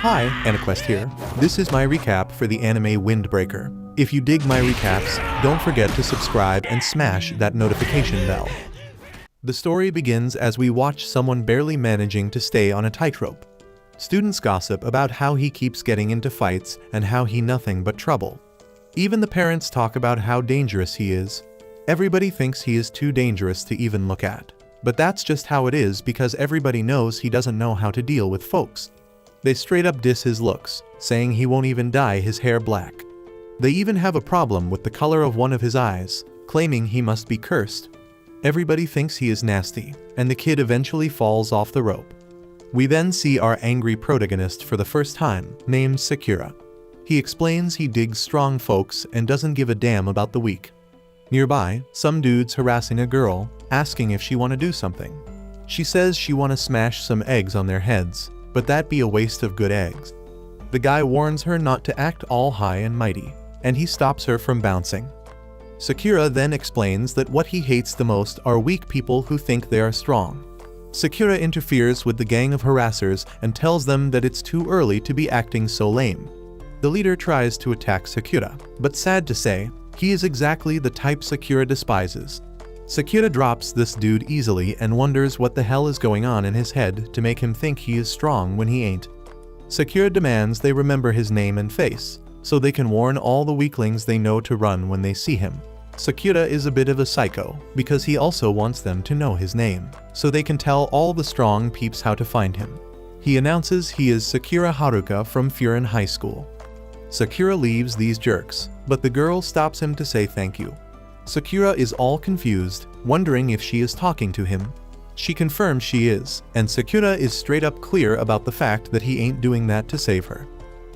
Hi, AniQuest here. This is my recap for the anime Windbreaker. If you dig my recaps, don't forget to subscribe and smash that notification bell. The story begins as we watch someone barely managing to stay on a tightrope. Students gossip about how he keeps getting into fights and how he nothing but trouble. Even the parents talk about how dangerous he is. Everybody thinks he is too dangerous to even look at. But that's just how it is because everybody knows he doesn't know how to deal with folks. They straight up diss his looks, saying he won't even dye his hair black. They even have a problem with the color of one of his eyes, claiming he must be cursed. Everybody thinks he is nasty, and the kid eventually falls off the rope. We then see our angry protagonist for the first time, named Sakura. He explains he digs strong folks and doesn't give a damn about the weak. Nearby, some dude's harassing a girl, asking if she wanna do something. She says she wanna smash some eggs on their heads, but that'd be a waste of good eggs. The guy warns her not to act all high and mighty, and he stops her from bouncing. Sakura then explains that what he hates the most are weak people who think they are strong. Sakura interferes with the gang of harassers and tells them that it's too early to be acting so lame. The leader tries to attack Sakura, but sad to say, he is exactly the type Sakura despises. Sakura drops this dude easily and wonders what the hell is going on in his head to make him think he is strong when he ain't. Sakura demands they remember his name and face, so they can warn all the weaklings they know to run when they see him. Sakura is a bit of a psycho, because he also wants them to know his name, so they can tell all the strong peeps how to find him. He announces he is Sakura Haruka from Furin High School. Sakura leaves these jerks, but the girl stops him to say thank you. Sakura is all confused, wondering if she is talking to him. She confirms she is, and Sakura is straight up clear about the fact that he ain't doing that to save her.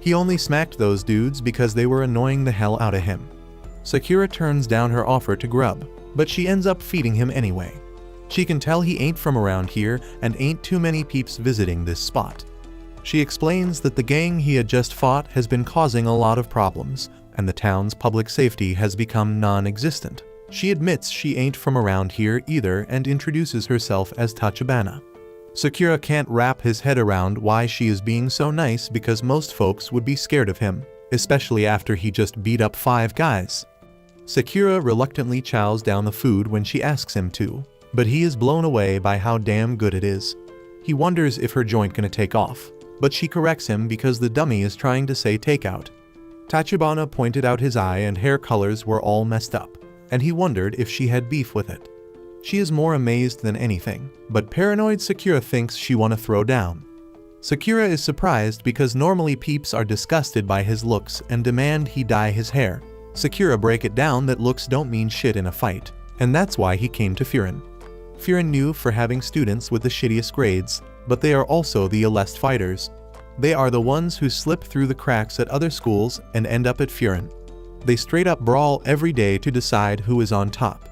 He only smacked those dudes because they were annoying the hell out of him. Sakura turns down her offer to grub, but she ends up feeding him anyway. She can tell he ain't from around here and ain't too many peeps visiting this spot. She explains that the gang he had just fought has been causing a lot of problems, and the town's public safety has become non-existent. She admits she ain't from around here either and introduces herself as Tachibana. Sakura can't wrap his head around why she is being so nice because most folks would be scared of him, especially after he just beat up 5 guys. Sakura reluctantly chows down the food when she asks him to, but he is blown away by how damn good it is. He wonders if her joint gonna take off, but she corrects him because the dummy is trying to say takeout. Tachibana pointed out his eye and hair colors were all messed up, and he wondered if she had beef with it. She is more amazed than anything, but paranoid Sakura thinks she wanna throw down. Sakura is surprised because normally peeps are disgusted by his looks and demand he dye his hair. Sakura break it down that looks don't mean shit in a fight, and that's why he came to Furin. Furin knew for having students with the shittiest grades, but they are also the elest fighters. They are the ones who slip through the cracks at other schools and end up at Furin. They straight up brawl every day to decide who is on top.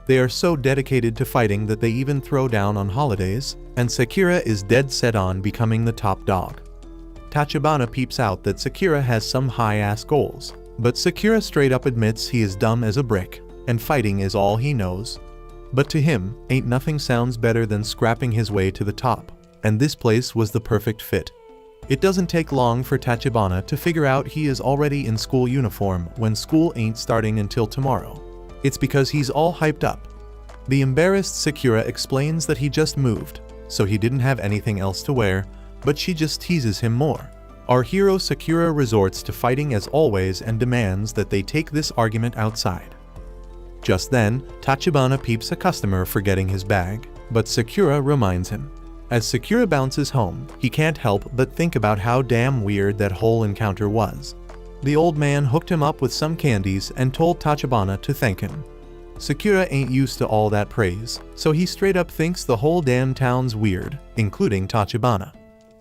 They are so dedicated to fighting that they even throw down on holidays, and Sakura is dead set on becoming the top dog. Tachibana peeps out that Sakura has some high-ass goals, but Sakura straight up admits he is dumb as a brick, and fighting is all he knows. But to him, ain't nothing sounds better than scrapping his way to the top, and this place was the perfect fit. It doesn't take long for Tachibana to figure out he is already in school uniform when school ain't starting until tomorrow. It's because he's all hyped up. The embarrassed Sakura explains that he just moved, so he didn't have anything else to wear, but she just teases him more. Our hero Sakura resorts to fighting as always and demands that they take this argument outside. Just then, Tachibana peeps a customer forgetting his bag, but Sakura reminds him. As Sakura bounces home, he can't help but think about how damn weird that whole encounter was. The old man hooked him up with some candies and told Tachibana to thank him. Sakura ain't used to all that praise, so he straight up thinks the whole damn town's weird, including Tachibana.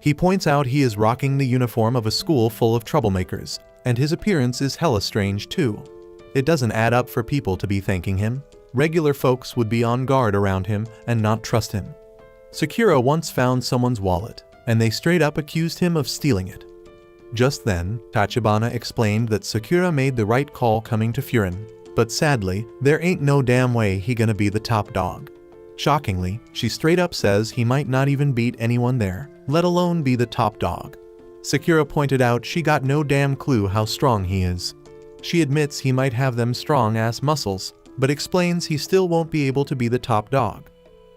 He points out he is rocking the uniform of a school full of troublemakers, and his appearance is hella strange too. It doesn't add up for people to be thanking him. Regular folks would be on guard around him and not trust him. Sakura once found someone's wallet, and they straight up accused him of stealing it. Just then, Tachibana explained that Sakura made the right call coming to Furin, but sadly, there ain't no damn way he gonna be the top dog. Shockingly, she straight up says he might not even beat anyone there, let alone be the top dog. Sakura pointed out she got no damn clue how strong he is. She admits he might have them strong-ass muscles, but explains he still won't be able to be the top dog.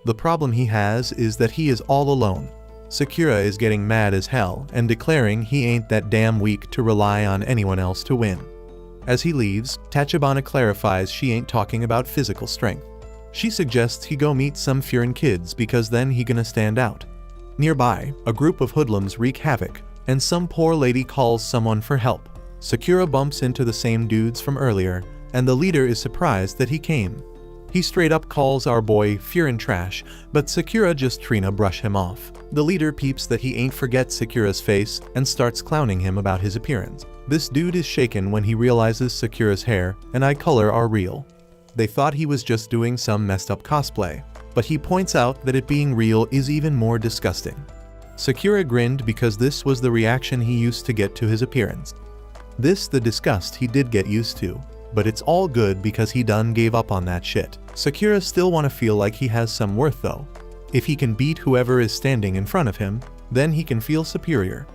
The problem he has is that he is all alone. Sakura is getting mad as hell and declaring he ain't that damn weak to rely on anyone else to win. As he leaves, Tachibana clarifies she ain't talking about physical strength. She suggests he go meet some Furin kids because then he gonna stand out. Nearby, a group of hoodlums wreak havoc, and some poor lady calls someone for help. Sakura bumps into the same dudes from earlier, and the leader is surprised that he came. He straight up calls our boy Furin trash, but Sakura just Trina brush him off. The leader peeps that he ain't forget Sakura's face and starts clowning him about his appearance. This dude is shaken when he realizes Sakura's hair and eye color are real. They thought he was just doing some messed up cosplay, but he points out that it being real is even more disgusting. Sakura grinned because this was the reaction he used to get to his appearance. This the disgust he did get used to, but it's all good because he done gave up on that shit. Sakura still wanna feel like he has some worth though. If he can beat whoever is standing in front of him, then he can feel superior.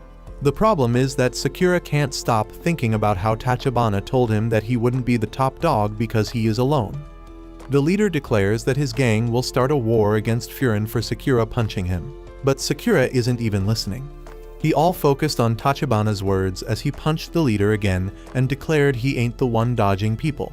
The problem is that Sakura can't stop thinking about how Tachibana told him that he wouldn't be the top dog because he is alone. The leader declares that his gang will start a war against Furin for Sakura punching him, but Sakura isn't even listening. He all focused on Tachibana's words as he punched the leader again and declared he ain't the one dodging people.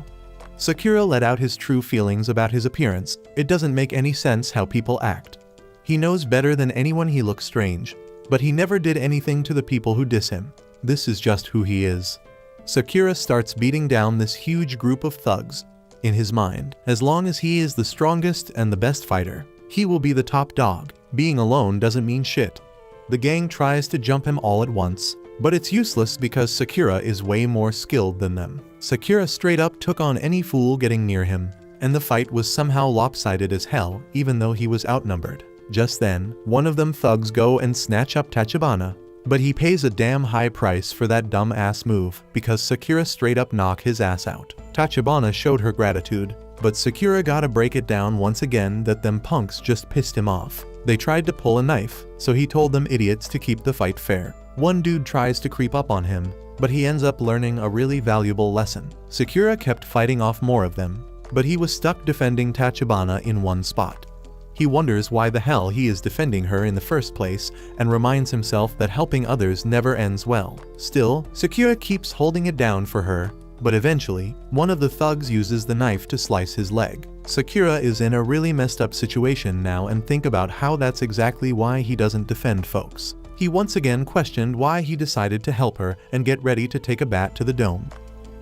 Sakura let out his true feelings about his appearance. It doesn't make any sense how people act. He knows better than anyone he looks strange, but he never did anything to the people who diss him. This is just who he is. Sakura starts beating down this huge group of thugs. In his mind, as long as he is the strongest and the best fighter, he will be the top dog. Being alone doesn't mean shit. The gang tries to jump him all at once, but it's useless because Sakura is way more skilled than them. Sakura straight up took on any fool getting near him, and the fight was somehow lopsided as hell even though he was outnumbered. Just then, one of them thugs go and snatch up Tachibana, but he pays a damn high price for that dumb ass move because Sakura straight up knock his ass out. Tachibana showed her gratitude, but Sakura gotta break it down once again that them punks just pissed him off. They tried to pull a knife, so he told them idiots to keep the fight fair. One dude tries to creep up on him, but he ends up learning a really valuable lesson. Sakura kept fighting off more of them, but he was stuck defending Tachibana in one spot. He wonders why the hell he is defending her in the first place and reminds himself that helping others never ends well. Still, Sakura keeps holding it down for her, but eventually, one of the thugs uses the knife to slice his leg. Sakura is in a really messed up situation now and think about how that's exactly why he doesn't defend folks. He once again questioned why he decided to help her and get ready to take a bat to the dome.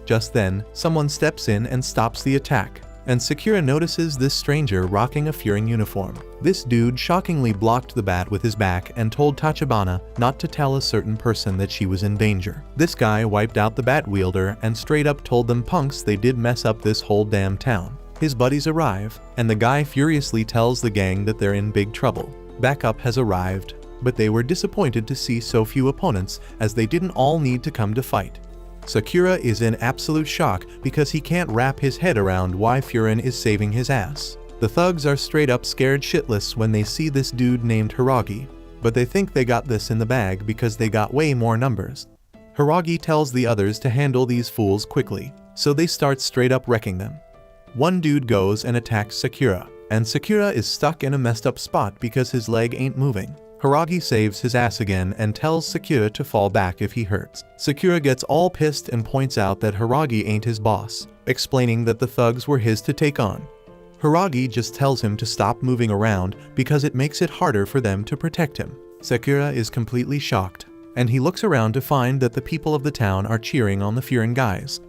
Just then, someone steps in and stops the attack, and Sakura notices this stranger rocking a Furin uniform. This dude shockingly blocked the bat with his back and told Tachibana not to tell a certain person that she was in danger. This guy wiped out the bat wielder and straight up told them punks they did mess up this whole damn town. His buddies arrive, and the guy furiously tells the gang that they're in big trouble. Backup has arrived, but they were disappointed to see so few opponents as they didn't all need to come to fight. Sakura is in absolute shock because he can't wrap his head around why Furin is saving his ass. The thugs are straight up scared shitless when they see this dude named Hiragi, but they think they got this in the bag because they got way more numbers. Hiragi tells the others to handle these fools quickly, so they start straight up wrecking them. One dude goes and attacks Sakura, and Sakura is stuck in a messed up spot because his leg ain't moving. Hiragi saves his ass again and tells Sakura to fall back if he hurts. Sakura gets all pissed and points out that Hiragi ain't his boss, explaining that the thugs were his to take on. Hiragi just tells him to stop moving around because it makes it harder for them to protect him. Sakura is completely shocked, and he looks around to find that the people of the town are cheering on the Furin guys.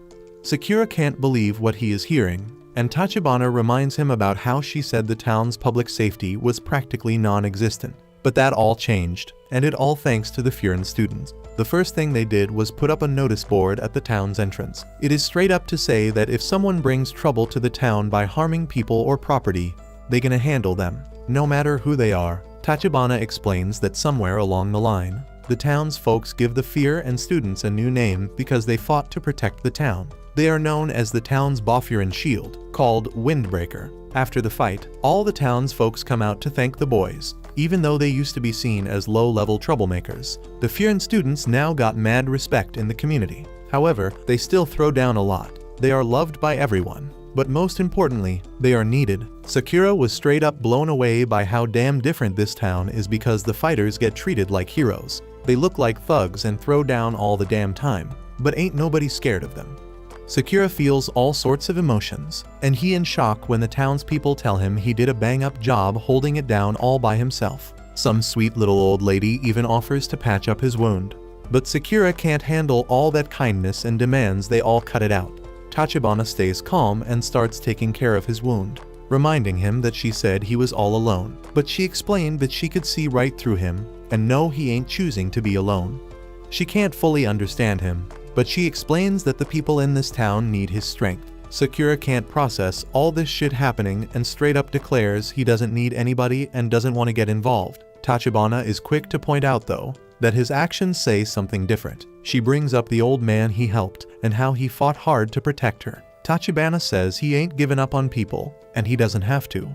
Sakura can't believe what he is hearing, and Tachibana reminds him about how she said the town's public safety was practically non-existent. But that all changed, and it all thanks to the Furin students. The first thing they did was put up a notice board at the town's entrance. It is straight up to say that if someone brings trouble to the town by harming people or property, they gonna handle them, no matter who they are. Tachibana explains that somewhere along the line, the town's folks give the Furin students a new name because they fought to protect the town. They are known as the town's Boffurin shield, called Windbreaker. After the fight, all the town's folks come out to thank the boys. Even though they used to be seen as low-level troublemakers, the Furin students now got mad respect in the community. However, they still throw down a lot. They are loved by everyone. But most importantly, they are needed. Sakura was straight up blown away by how damn different this town is because the fighters get treated like heroes. They look like thugs and throw down all the damn time, but ain't nobody scared of them. Sakura feels all sorts of emotions, and he in shock when the townspeople tell him he did a bang-up job holding it down all by himself. Some sweet little old lady even offers to patch up his wound. But Sakura can't handle all that kindness and demands they all cut it out. Tachibana stays calm and starts taking care of his wound, reminding him that she said he was all alone, but she explained that she could see right through him and know he ain't choosing to be alone. She can't fully understand him, but she explains that the people in this town need his strength. Sakura can't process all this shit happening and straight up declares he doesn't need anybody and doesn't want to get involved. Tachibana is quick to point out though, that his actions say something different. She brings up the old man he helped and how he fought hard to protect her. Tachibana says he ain't given up on people, and he doesn't have to.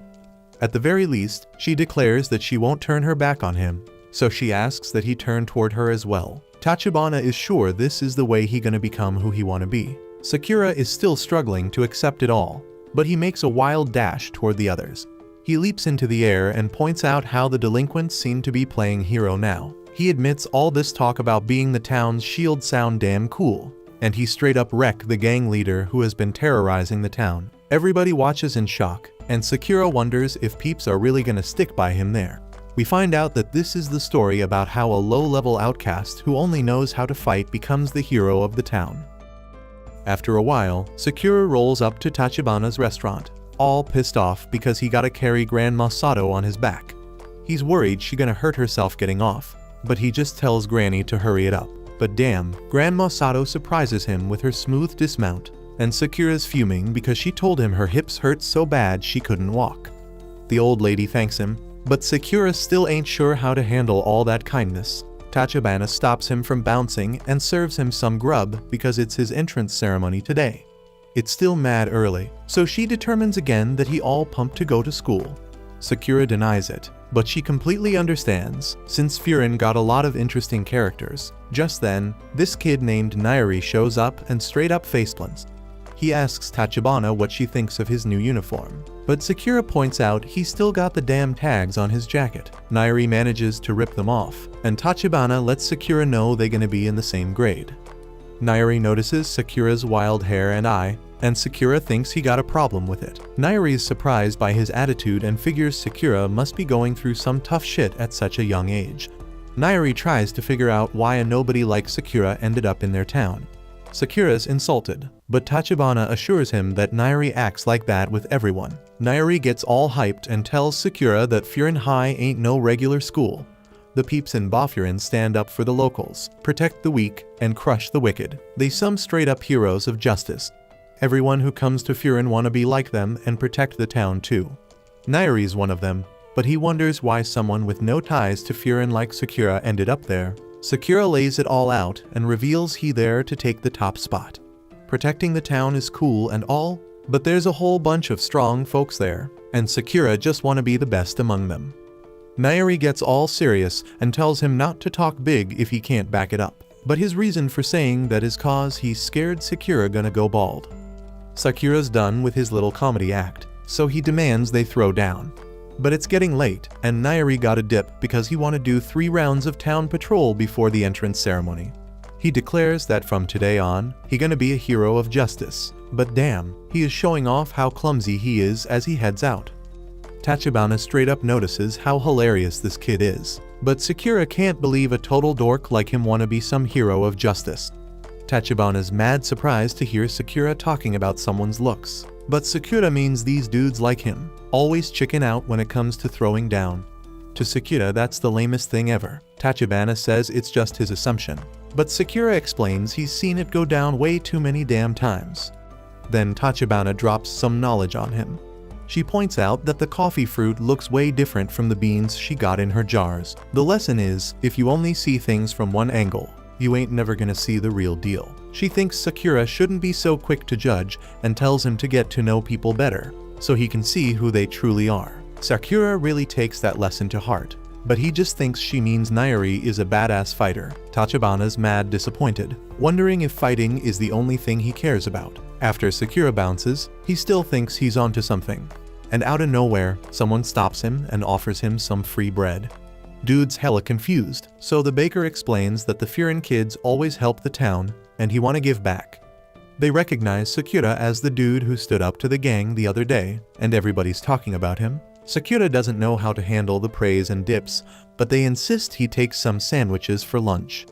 At the very least, she declares that she won't turn her back on him, so she asks that he turn toward her as well. Tachibana is sure this is the way he gonna become who he wanna be. Sakura is still struggling to accept it all, but he makes a wild dash toward the others. He leaps into the air and points out how the delinquents seem to be playing hero now. He admits all this talk about being the town's shield sound damn cool, and he straight up wreck the gang leader who has been terrorizing the town. Everybody watches in shock, and Sakura wonders if peeps are really gonna stick by him there. We find out that this is the story about how a low-level outcast who only knows how to fight becomes the hero of the town. After a while, Sakura rolls up to Tachibana's restaurant, all pissed off because he gotta carry Grandma Sato on his back. He's worried she's gonna hurt herself getting off, but he just tells Granny to hurry it up. But damn, Grandma Sato surprises him with her smooth dismount, and Sakura's fuming because she told him her hips hurt so bad she couldn't walk. The old lady thanks him, but Sakura still ain't sure how to handle all that kindness. Tachibana stops him from bouncing and serves him some grub because it's his entrance ceremony today. It's still mad early, so she determines again that he all pumped to go to school. Sakura denies it, but she completely understands, since Furin got a lot of interesting characters. Just then, this kid named Nairi shows up and straight up faceplants. He asks Tachibana what she thinks of his new uniform, but Sakura points out he's still got the damn tags on his jacket. Nairi manages to rip them off, and Tachibana lets Sakura know they're gonna be in the same grade. Nairi notices Sakura's wild hair and eye, and Sakura thinks he got a problem with it. Nairi is surprised by his attitude and figures Sakura must be going through some tough shit at such a young age. Nairi tries to figure out why a nobody like Sakura ended up in their town. Sakura's insulted, but Tachibana assures him that Nairi acts like that with everyone. Nairi gets all hyped and tells Sakura that Furin High ain't no regular school. The peeps in Bafurin stand up for the locals, protect the weak, and crush the wicked. They some straight up heroes of justice. Everyone who comes to Furin wanna be like them and protect the town too. Nairi's one of them, but he wonders why someone with no ties to Furin like Sakura ended up there. Sakura lays it all out and reveals he there to take the top spot. Protecting the town is cool and all, but there's a whole bunch of strong folks there, and Sakura just wanna be the best among them. Nairi gets all serious and tells him not to talk big if he can't back it up, but his reason for saying that is cause he's scared Sakura gonna go bald. Sakura's done with his little comedy act, so he demands they throw down. But it's getting late, and Nairi got a dip because he wanna do 3 rounds of town patrol before the entrance ceremony. He declares that from today on, he gonna be a hero of justice, but damn, he is showing off how clumsy he is as he heads out. Tachibana straight up notices how hilarious this kid is, but Sakura can't believe a total dork like him wanna be some hero of justice. Tachibana's mad surprised to hear Sakura talking about someone's looks, but Sakura means these dudes like him, always chicken out when it comes to throwing down. To Sakura that's the lamest thing ever. Tachibana says it's just his assumption, but Sakura explains he's seen it go down way too many damn times. Then Tachibana drops some knowledge on him. She points out that the coffee fruit looks way different from the beans she got in her jars. The lesson is, if you only see things from one angle, you ain't never gonna see the real deal. She thinks Sakura shouldn't be so quick to judge and tells him to get to know people better, so he can see who they truly are. Sakura really takes that lesson to heart. but he just thinks she means Nairi is a badass fighter. Tachibana's mad disappointed, wondering if fighting is the only thing he cares about. After Sakura bounces, he still thinks he's onto something. And out of nowhere, someone stops him and offers him some free bread. Dude's hella confused, so the baker explains that the Furin kids always help the town, and he wanna give back. They recognize Sakura as the dude who stood up to the gang the other day, and everybody's talking about him. Sakura doesn't know how to handle the praise and dips, but they insist he takes some sandwiches for lunch.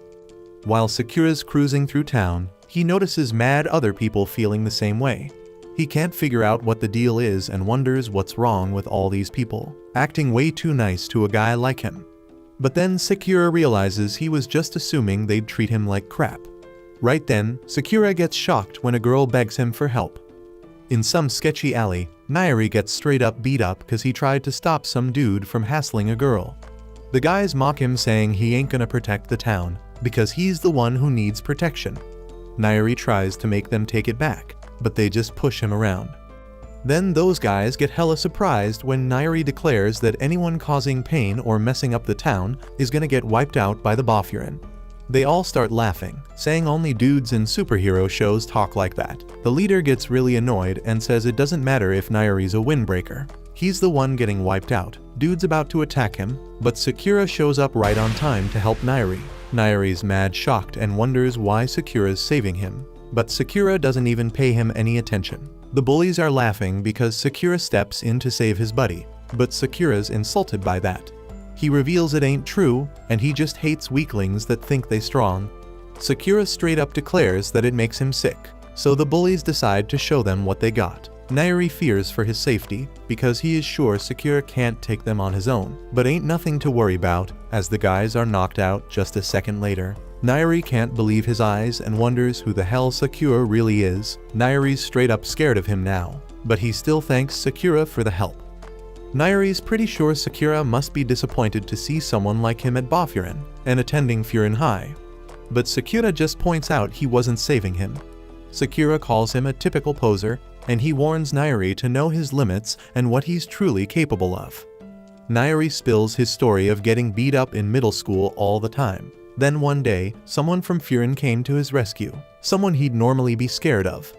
While Sakura's cruising through town, he notices mad other people feeling the same way. He can't figure out what the deal is and wonders what's wrong with all these people, acting way too nice to a guy like him. But then Sakura realizes he was just assuming they'd treat him like crap. Right then, Sakura gets shocked when a girl begs him for help. In some sketchy alley, Nairi gets straight up beat up because he tried to stop some dude from hassling a girl. The guys mock him saying he ain't gonna protect the town, because he's the one who needs protection. Nairi tries to make them take it back, but they just push him around. Then those guys get hella surprised when Nairi declares that anyone causing pain or messing up the town is gonna get wiped out by the Boffurin. They all start laughing, saying only dudes in superhero shows talk like that. The leader gets really annoyed and says it doesn't matter if Nairi's a windbreaker. He's the one getting wiped out. Dude's about to attack him, but Sakura shows up right on time to help Nairi. Nairi's mad shocked and wonders why Sakura's saving him, but Sakura doesn't even pay him any attention. The bullies are laughing because Sakura steps in to save his buddy, but Sakura's insulted by that. He reveals it ain't true, and he just hates weaklings that think they strong. Sakura straight up declares that it makes him sick, so the bullies decide to show them what they got. Nairi fears for his safety, because he is sure Sakura can't take them on his own, but ain't nothing to worry about, as the guys are knocked out just a second later. Nairi can't believe his eyes and wonders who the hell Sakura really is. Nairi's straight up scared of him now, but he still thanks Sakura for the help. Nairi's pretty sure Sakura must be disappointed to see someone like him at Boffurin and attending Furin High. But Sakura just points out he wasn't saving him. Sakura calls him a typical poser, and he warns Nairi to know his limits and what he's truly capable of. Nairi spills his story of getting beat up in middle school all the time. Then one day, someone from Furin came to his rescue, someone he'd normally be scared of.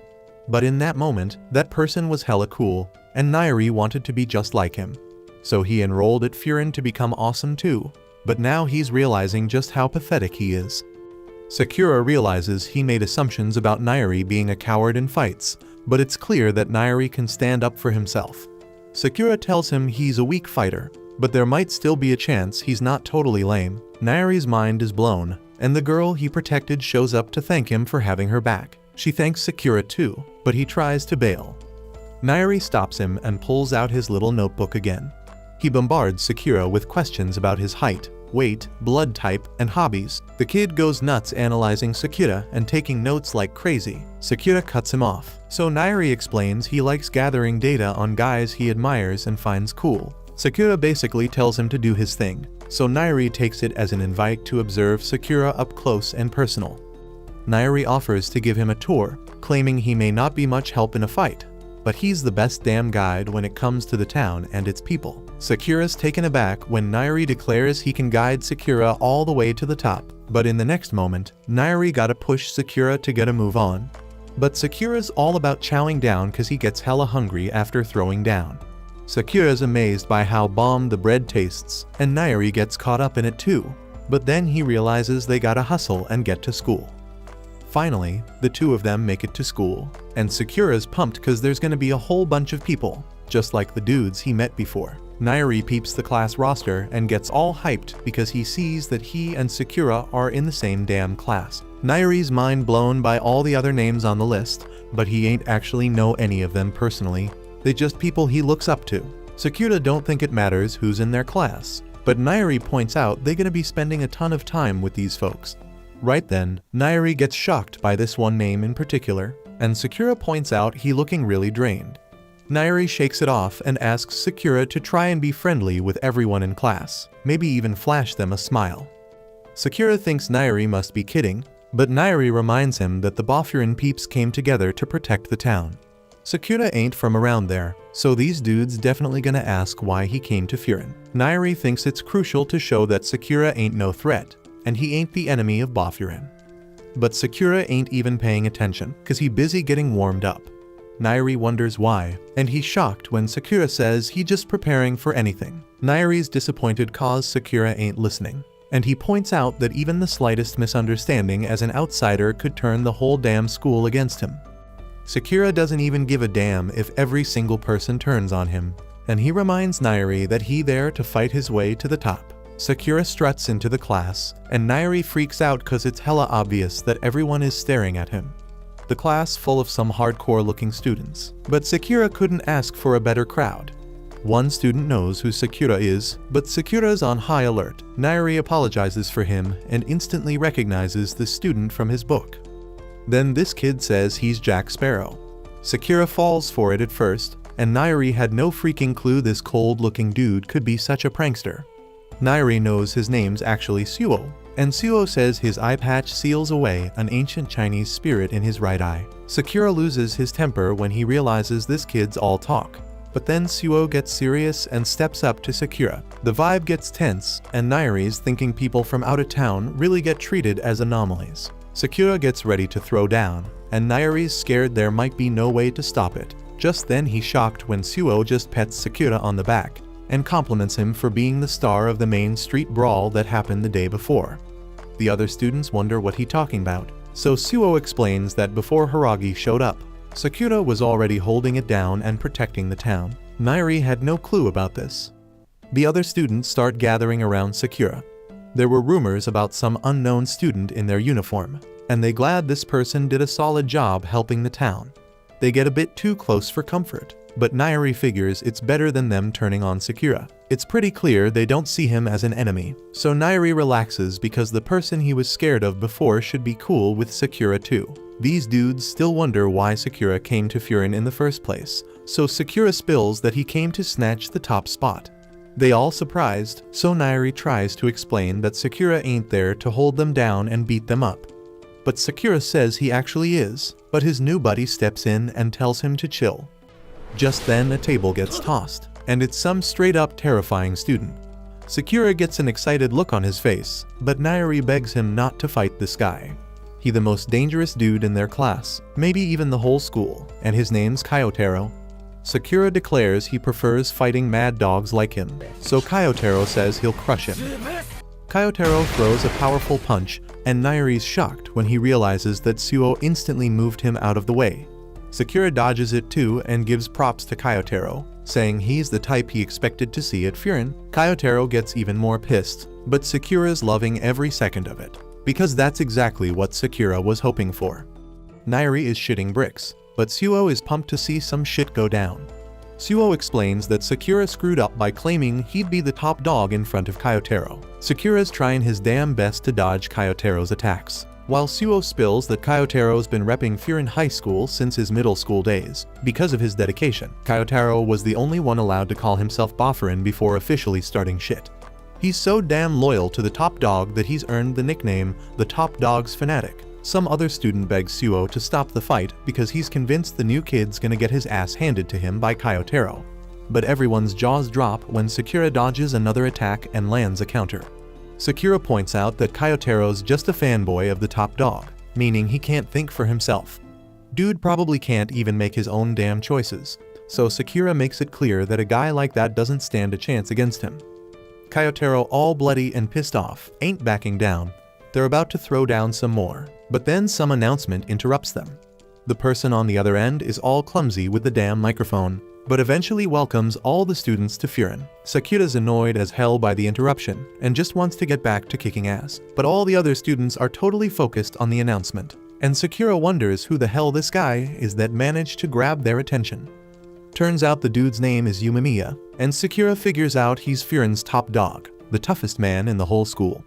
But in that moment, that person was hella cool, and Nairi wanted to be just like him. So he enrolled at Furin to become awesome too, but now he's realizing just how pathetic he is. Sakura realizes he made assumptions about Nairi being a coward in fights, but it's clear that Nairi can stand up for himself. Sakura tells him he's a weak fighter, but there might still be a chance he's not totally lame. Nairi's mind is blown, and the girl he protected shows up to thank him for having her back. She thanks Sakura too, but he tries to bail. Nairi stops him and pulls out his little notebook again. He bombards Sakura with questions about his height, weight, blood type, and hobbies. The kid goes nuts analyzing Sakura and taking notes like crazy. Sakura cuts him off, so Nairi explains he likes gathering data on guys he admires and finds cool. Sakura basically tells him to do his thing, so Nairi takes it as an invite to observe Sakura up close and personal. Nairi offers to give him a tour, claiming he may not be much help in a fight, but he's the best damn guide when it comes to the town and its people. Sakura's taken aback when Nairi declares he can guide Sakura all the way to the top, but in the next moment, Nairi gotta push Sakura to get a move on. But Sakura's all about chowing down cause he gets hella hungry after throwing down. Sakura's amazed by how bomb the bread tastes, and Nairi gets caught up in it too, but then he realizes they gotta hustle and get to school. Finally, the two of them make it to school, and Sakura's pumped cause there's gonna be a whole bunch of people, just like the dudes he met before. Nairi peeps the class roster and gets all hyped because he sees that he and Sakura are in the same damn class. Nairi's mind blown by all the other names on the list, but he ain't actually know any of them personally. They just people he looks up to. Sakura don't think it matters who's in their class, but Nairi points out they're gonna be spending a ton of time with these folks. Right then, Nairi gets shocked by this one name in particular, and Sakura points out he looking really drained. Nairi shakes it off and asks Sakura to try and be friendly with everyone in class, maybe even flash them a smile. Sakura thinks Nairi must be kidding, but Nairi reminds him that the Boffurin peeps came together to protect the town. Sakura ain't from around there, so these dudes definitely gonna ask why he came to Furin. Nairi thinks it's crucial to show that Sakura ain't no threat, and he ain't the enemy of Baffurin. But Sakura ain't even paying attention, cause he busy getting warmed up. Nairi wonders why, and he's shocked when Sakura says he just preparing for anything. Nairi's disappointed cause Sakura ain't listening, and he points out that even the slightest misunderstanding as an outsider could turn the whole damn school against him. Sakura doesn't even give a damn if every single person turns on him, and he reminds Nairi that he there to fight his way to the top. Sakura struts into the class, and Nairi freaks out cause it's hella obvious that everyone is staring at him. The class full of some hardcore looking students, but Sakura couldn't ask for a better crowd. One student knows who Sakura is, but Sakura's on high alert. Nairi apologizes for him and instantly recognizes the student from his book. Then this kid says he's Jack Sparrow. Sakura falls for it at first, and Nairi had no freaking clue this cold-looking dude could be such a prankster. Nairi knows his name's actually Suo, and Suo says his eye patch seals away an ancient Chinese spirit in his right eye. Sakura loses his temper when he realizes this kid's all talk, but then Suo gets serious and steps up to Sakura. The vibe gets tense, and Nairi's thinking people from out of town really get treated as anomalies. Sakura gets ready to throw down, and Nairi's scared there might be no way to stop it. Just then he's shocked when Suo just pets Sakura on the back and compliments him for being the star of the main street brawl that happened the day before. The other students wonder what he's talking about, so Suo explains that before Hiragi showed up, Sakura was already holding it down and protecting the town. Nairi had no clue about this. The other students start gathering around Sakura. There were rumors about some unknown student in their uniform, and they glad this person did a solid job helping the town. They get a bit too close for comfort, but Nairi figures it's better than them turning on Sakura. It's pretty clear they don't see him as an enemy, so Nairi relaxes because the person he was scared of before should be cool with Sakura too. These dudes still wonder why Sakura came to Furin in the first place, so Sakura spills that he came to snatch the top spot. They all surprised, so Nairi tries to explain that Sakura ain't there to hold them down and beat them up. But Sakura says he actually is, but his new buddy steps in and tells him to chill. Just then a table gets tossed, and it's some straight up terrifying student. Sakura gets an excited look on his face, but Nairi begs him not to fight this guy. He's the most dangerous dude in their class, maybe even the whole school, and his name's Kyotaro. Sakura declares he prefers fighting mad dogs like him, so Kyotaro says he'll crush him. Kyotaro throws a powerful punch, and Nairi's shocked when he realizes that Suo instantly moved him out of the way. Sakura dodges it too and gives props to Kyotaro, saying he's the type he expected to see at Furin. Kyotaro gets even more pissed, but Sakura's loving every second of it, because that's exactly what Sakura was hoping for. Nairi is shitting bricks, but Suo is pumped to see some shit go down. Suo explains that Sakura screwed up by claiming he'd be the top dog in front of Kyotaro. Sakura's trying his damn best to dodge Kyotaro's attacks, while Suo spills that Kyotaro's been repping Furin High School since his middle school days. Because of his dedication, Kyotaro was the only one allowed to call himself Baffurin before officially starting shit. He's so damn loyal to the top dog that he's earned the nickname the Top Dog's Fanatic. Some other student begs Suo to stop the fight because he's convinced the new kid's gonna get his ass handed to him by Kyotaro. But everyone's jaws drop when Sakura dodges another attack and lands a counter. Sakura points out that Kyotaro's just a fanboy of the top dog, meaning he can't think for himself. Dude probably can't even make his own damn choices, so Sakura makes it clear that a guy like that doesn't stand a chance against him. Kyotaro, all bloody and pissed off, ain't backing down. They're about to throw down some more, but then some announcement interrupts them. The person on the other end is all clumsy with the damn microphone, but eventually welcomes all the students to Furin. Sakura's annoyed as hell by the interruption and just wants to get back to kicking ass, but all the other students are totally focused on the announcement, and Sakura wonders who the hell this guy is that managed to grab their attention. Turns out the dude's name is Yumemiya, and Sakura figures out he's Furin's top dog, the toughest man in the whole school.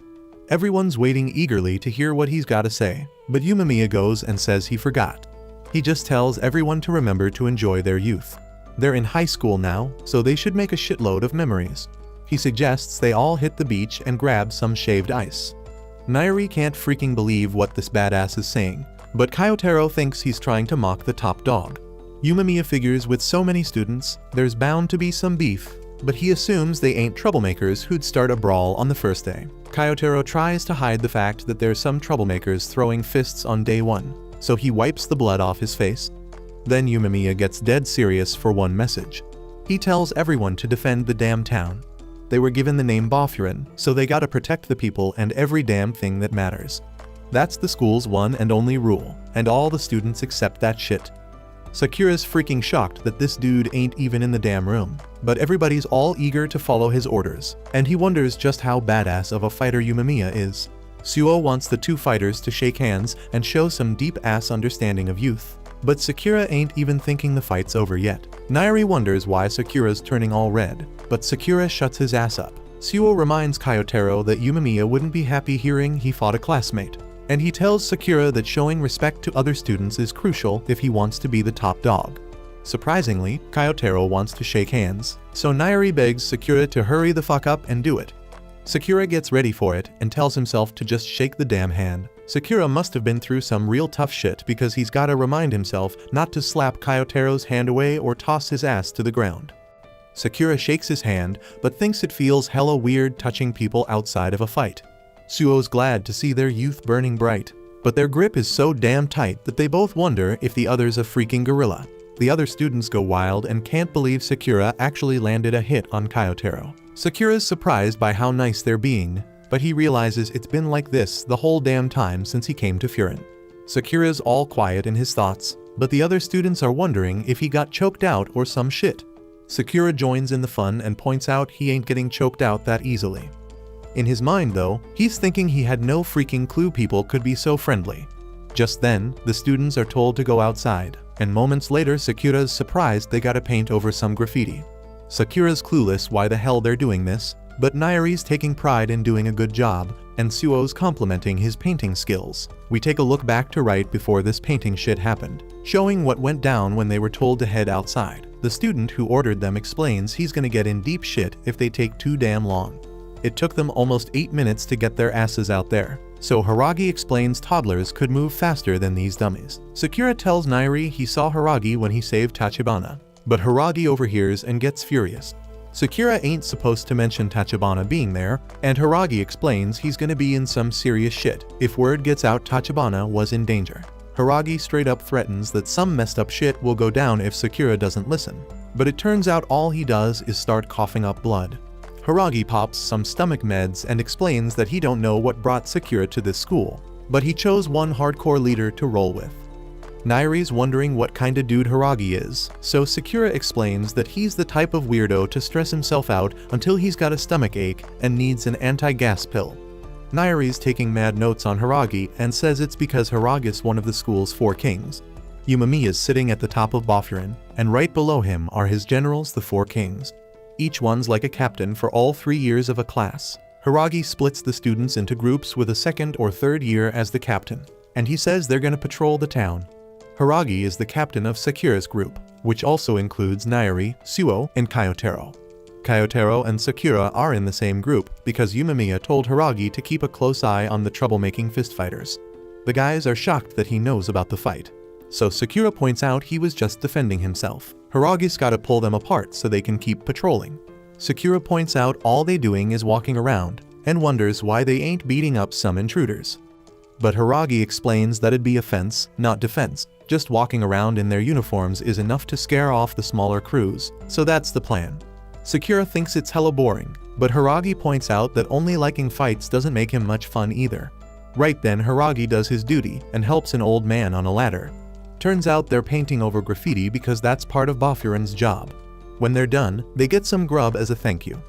Everyone's waiting eagerly to hear what he's got to say, but Yumemiya goes and says he forgot. He just tells everyone to remember to enjoy their youth. They're in high school now, so they should make a shitload of memories. He suggests they all hit the beach and grab some shaved ice. Nairi can't freaking believe what this badass is saying, but Kyotaro thinks he's trying to mock the top dog. Yumamiya figures with so many students, there's bound to be some beef, but he assumes they ain't troublemakers who'd start a brawl on the first day. Kyotaro tries to hide the fact that there's some troublemakers throwing fists on day one, so he wipes the blood off his face. Then Yumamiya gets dead serious for one message. He tells everyone to defend the damn town. They were given the name Boffurin, so they gotta protect the people and every damn thing that matters. That's the school's one and only rule, and all the students accept that shit. Sakura's freaking shocked that this dude ain't even in the damn room, but everybody's all eager to follow his orders, and he wonders just how badass of a fighter Yumamiya is. Suo wants the two fighters to shake hands and show some deep-ass understanding of youth, but Sakura ain't even thinking the fight's over yet. Nairi wonders why Sakura's turning all red, but Sakura shuts his ass up. Suo reminds Kyotaro that Yumamiya wouldn't be happy hearing he fought a classmate, and he tells Sakura that showing respect to other students is crucial if he wants to be the top dog. Surprisingly, Kyotaro wants to shake hands, so Nairi begs Sakura to hurry the fuck up and do it. Sakura gets ready for it and tells himself to just shake the damn hand. Sakura must have been through some real tough shit because he's gotta remind himself not to slap Kyotaro's hand away or toss his ass to the ground. Sakura shakes his hand, but thinks it feels hella weird touching people outside of a fight. Suo's glad to see their youth burning bright, but their grip is so damn tight that they both wonder if the other's a freaking gorilla. The other students go wild and can't believe Sakura actually landed a hit on Kyotaro. Sakura's surprised by how nice they're being, but he realizes it's been like this the whole damn time since he came to Furin. Sakura's all quiet in his thoughts, but the other students are wondering if he got choked out or some shit. Sakura joins in the fun and points out he ain't getting choked out that easily. In his mind though, he's thinking he had no freaking clue people could be so friendly. Just then, the students are told to go outside, and moments later Sakura's surprised they gotta paint over some graffiti. Sakura's clueless why the hell they're doing this, but Nairi's taking pride in doing a good job, and Suo's complimenting his painting skills. We take a look back to right before this painting shit happened, showing what went down when they were told to head outside. The student who ordered them explains he's gonna get in deep shit if they take too damn long. It took them almost 8 minutes to get their asses out there, so Haragi explains toddlers could move faster than these dummies. Sakura tells Nairi he saw Haragi when he saved Tachibana, but Haragi overhears and gets furious. Sakura ain't supposed to mention Tachibana being there, and Haragi explains he's gonna be in some serious shit if word gets out Tachibana was in danger. Haragi straight up threatens that some messed up shit will go down if Sakura doesn't listen, but it turns out all he does is start coughing up blood. Haragi pops some stomach meds and explains that he don't know what brought Sakura to this school, but he chose one hardcore leader to roll with. Nairi's wondering what kind of dude Haragi is, so Sakura explains that he's the type of weirdo to stress himself out until he's got a stomach ache and needs an anti-gas pill. Nairi's taking mad notes on Haragi and says it's because Haragi's one of the school's 4 kings. Yumamiya's sitting at the top of Boffurin, and right below him are his generals, the 4 kings. Each one's like a captain for all 3 years of a class. Haragi splits the students into groups with a 2nd or 3rd year as the captain, and he says they're gonna patrol the town. Haragi is the captain of Sakura's group, which also includes Nairi, Suo, and Kyotaro. Kyotaro and Sakura are in the same group because Yumamiya told Haragi to keep a close eye on the troublemaking fistfighters. The guys are shocked that he knows about the fight, so Sakura points out he was just defending himself. Haragi's gotta pull them apart so they can keep patrolling. Sakura points out all they doing is walking around, and wonders why they ain't beating up some intruders. But Haragi explains that it'd be offense, not defense. Just walking around in their uniforms is enough to scare off the smaller crews, so that's the plan. Sakura thinks it's hella boring, but Haragi points out that only liking fights doesn't make him much fun either. Right then Haragi does his duty and helps an old man on a ladder. Turns out they're painting over graffiti because that's part of Boffurin's job. When they're done, they get some grub as a thank you.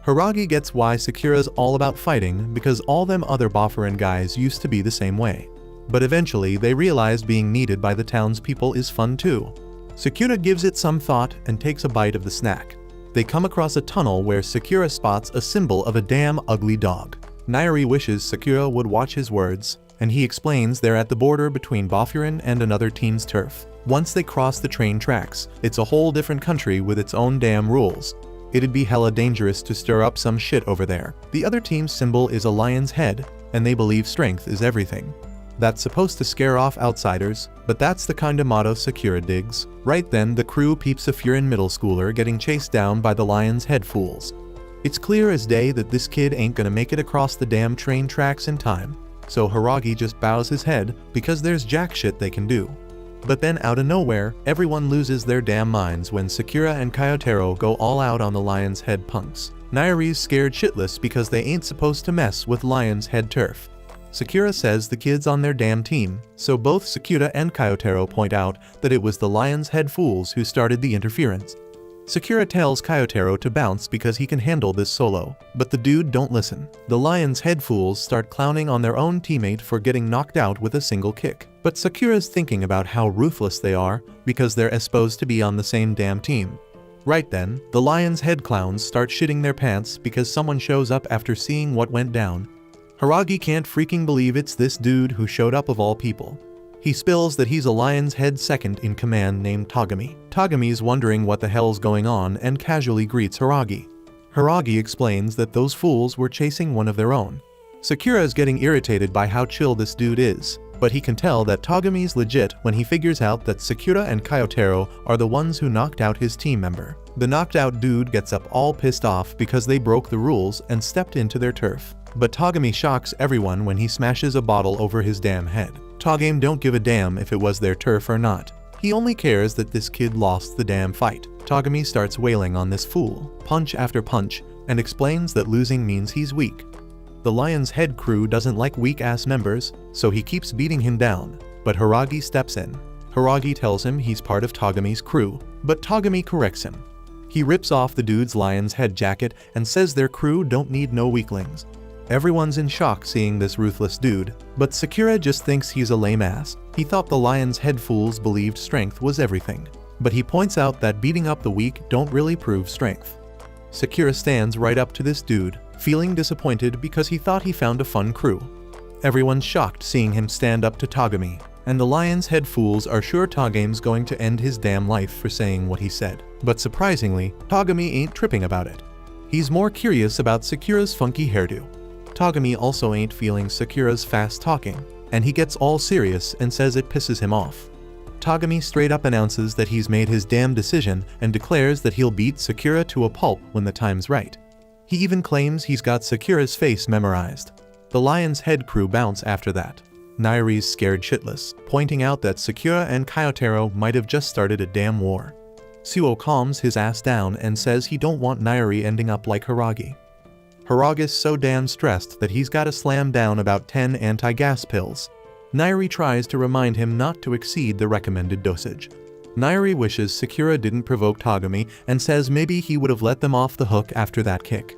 Haragi gets why Sakura's all about fighting because all them other Boffurin guys used to be the same way. But eventually they realize being needed by the townspeople is fun too. Sakura gives it some thought and takes a bite of the snack. They come across a tunnel where Sakura spots a symbol of a damn ugly dog. Nairi wishes Sakura would watch his words, and he explains they're at the border between Boffurin and another team's turf. Once they cross the train tracks, it's a whole different country with its own damn rules. It'd be hella dangerous to stir up some shit over there. The other team's symbol is a lion's head, and they believe strength is everything. That's supposed to scare off outsiders, but that's the kinda motto Sakura digs. Right then, the crew peeps a Furin middle schooler getting chased down by the lion's head fools. It's clear as day that this kid ain't gonna make it across the damn train tracks in time, so Haragi just bows his head because there's jack shit they can do. But then out of nowhere, everyone loses their damn minds when Sakura and Kyotaro go all out on the lion's head punks. Nairi's scared shitless because they ain't supposed to mess with lion's head turf. Sakura says the kid's on their damn team, so both Sakura and Kyotaro point out that it was the lion's head fools who started the interference. Sakura tells Kyotaro to bounce because he can handle this solo, but the dude don't listen. The lion's head fools start clowning on their own teammate for getting knocked out with a single kick. But Sakura's thinking about how ruthless they are because they're supposed to be on the same damn team. Right then, the lion's head clowns start shitting their pants because someone shows up after seeing what went down. Haragi can't freaking believe it's this dude who showed up of all people. He spills that he's a lion's head second in command named Togami. Togami's wondering what the hell's going on and casually greets Haragi. Haragi explains that those fools were chasing one of their own. Sakura is getting irritated by how chill this dude is, but he can tell that Togami's legit when he figures out that Sakura and Kyotaro are the ones who knocked out his team member. The knocked out dude gets up all pissed off because they broke the rules and stepped into their turf. But Togami shocks everyone when he smashes a bottle over his damn head. Togame don't give a damn if it was their turf or not. He only cares that this kid lost the damn fight. Togami starts wailing on this fool, punch after punch, and explains that losing means he's weak. The lion's head crew doesn't like weak-ass members, so he keeps beating him down, but Haragi steps in. Haragi tells him he's part of Togami's crew, but Togami corrects him. He rips off the dude's lion's head jacket and says their crew don't need no weaklings. Everyone's in shock seeing this ruthless dude, but Sakura just thinks he's a lame ass. He thought the lion's head fools believed strength was everything, but he points out that beating up the weak don't really prove strength. Sakura stands right up to this dude, feeling disappointed because he thought he found a fun crew. Everyone's shocked seeing him stand up to Togami, and the lion's head fools are sure Togame's going to end his damn life for saying what he said. But surprisingly, Togami ain't tripping about it. He's more curious about Sakura's funky hairdo. Togami also ain't feeling Sakura's fast talking, and he gets all serious and says it pisses him off. Togami straight up announces that he's made his damn decision and declares that he'll beat Sakura to a pulp when the time's right. He even claims he's got Sakura's face memorized. The lion's head crew bounce after that. Nairi's scared shitless, pointing out that Sakura and Kyotaro might have just started a damn war. Suo calms his ass down and says he don't want Nairi ending up like Haragi. Haragi's so damn stressed that he's gotta slam down about 10 anti-gas pills. Nairi tries to remind him not to exceed the recommended dosage. Nairi wishes Sakura didn't provoke Togami and says maybe he would have let them off the hook after that kick.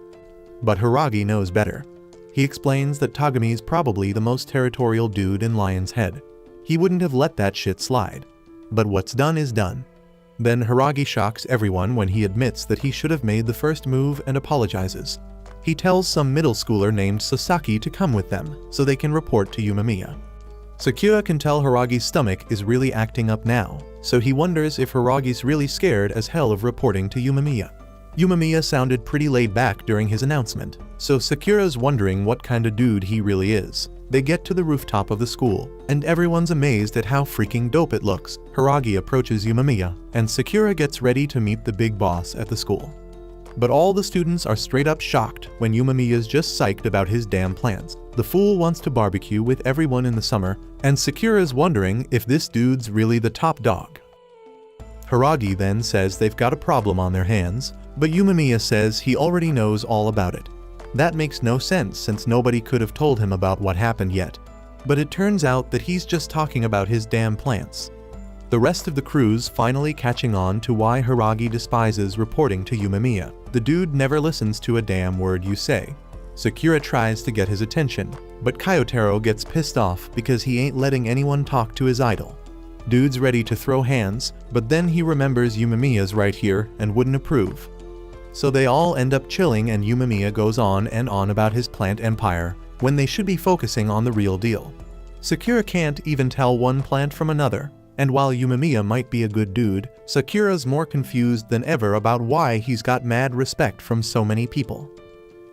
But Haragi knows better. He explains that Togami's probably the most territorial dude in Lion's Head. He wouldn't have let that shit slide. But what's done is done. Then Haragi shocks everyone when he admits that he should have made the first move and apologizes. He tells some middle schooler named Sasaki to come with them, so they can report to Yumamiya. Sakura can tell Haragi's stomach is really acting up now, so he wonders if Haragi's really scared as hell of reporting to Yumamiya. Yumamiya sounded pretty laid back during his announcement, so Sakura's wondering what kind of dude he really is. They get to the rooftop of the school, and everyone's amazed at how freaking dope it looks. Haragi approaches Yumamiya, and Sakura gets ready to meet the big boss at the school. But all the students are straight up shocked when Yumamiya's just psyched about his damn plans. The fool wants to barbecue with everyone in the summer, and Sakura's wondering if this dude's really the top dog. Haragi then says they've got a problem on their hands, but Yumamiya says he already knows all about it. That makes no sense since nobody could have told him about what happened yet. But it turns out that he's just talking about his damn plants. The rest of the crew's finally catching on to why Haragi despises reporting to Yumamiya. The dude never listens to a damn word you say. Sakura tries to get his attention, but Kyotaro gets pissed off because he ain't letting anyone talk to his idol. Dude's ready to throw hands, but then he remembers Yumamiya's right here and wouldn't approve. So they all end up chilling and Yumamiya goes on and on about his plant empire, when they should be focusing on the real deal. Sakura can't even tell one plant from another. And while Yumamiya might be a good dude, Sakura's more confused than ever about why he's got mad respect from so many people.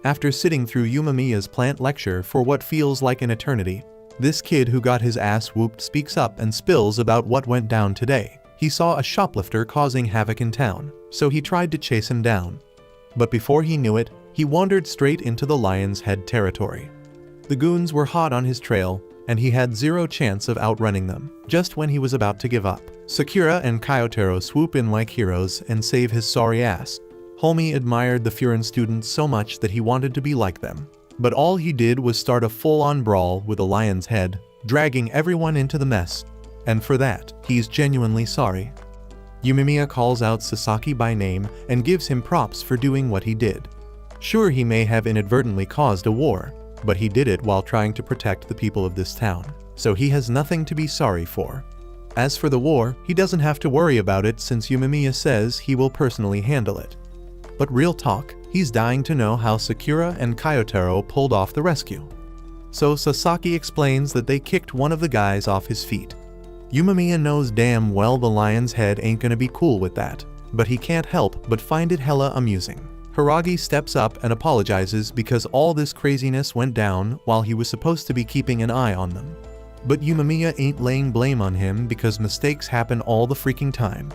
After sitting through Yumamiya's plant lecture for what feels like an eternity, This kid who got his ass whooped speaks up and spills about what went down today. He saw a shoplifter causing havoc in town, so he tried to chase him down. But before he knew it, he wandered straight into the Lion's Head territory. The goons were hot on his trail, and he had zero chance of outrunning them. Just when he was about to give up, Sakura and Kyotaro swoop in like heroes and save his sorry ass. Homie admired the Furin students so much that he wanted to be like them. But all he did was start a full-on brawl with a Lion's Head, dragging everyone into the mess. And for that, he's genuinely sorry. Yumemiya calls out Sasaki by name and gives him props for doing what he did. Sure, he may have inadvertently caused a war, but he did it while trying to protect the people of this town, so he has nothing to be sorry for. As for the war, he doesn't have to worry about it since Yumemiya says he will personally handle it. But real talk, he's dying to know how Sakura and Kyotaro pulled off the rescue. So Sasaki explains that they kicked one of the guys off his feet. Yumemiya knows damn well the Lion's Head ain't gonna be cool with that, but he can't help but find it hella amusing. Hiragi steps up and apologizes because all this craziness went down while he was supposed to be keeping an eye on them. But Yumemiya ain't laying blame on him because mistakes happen all the freaking time.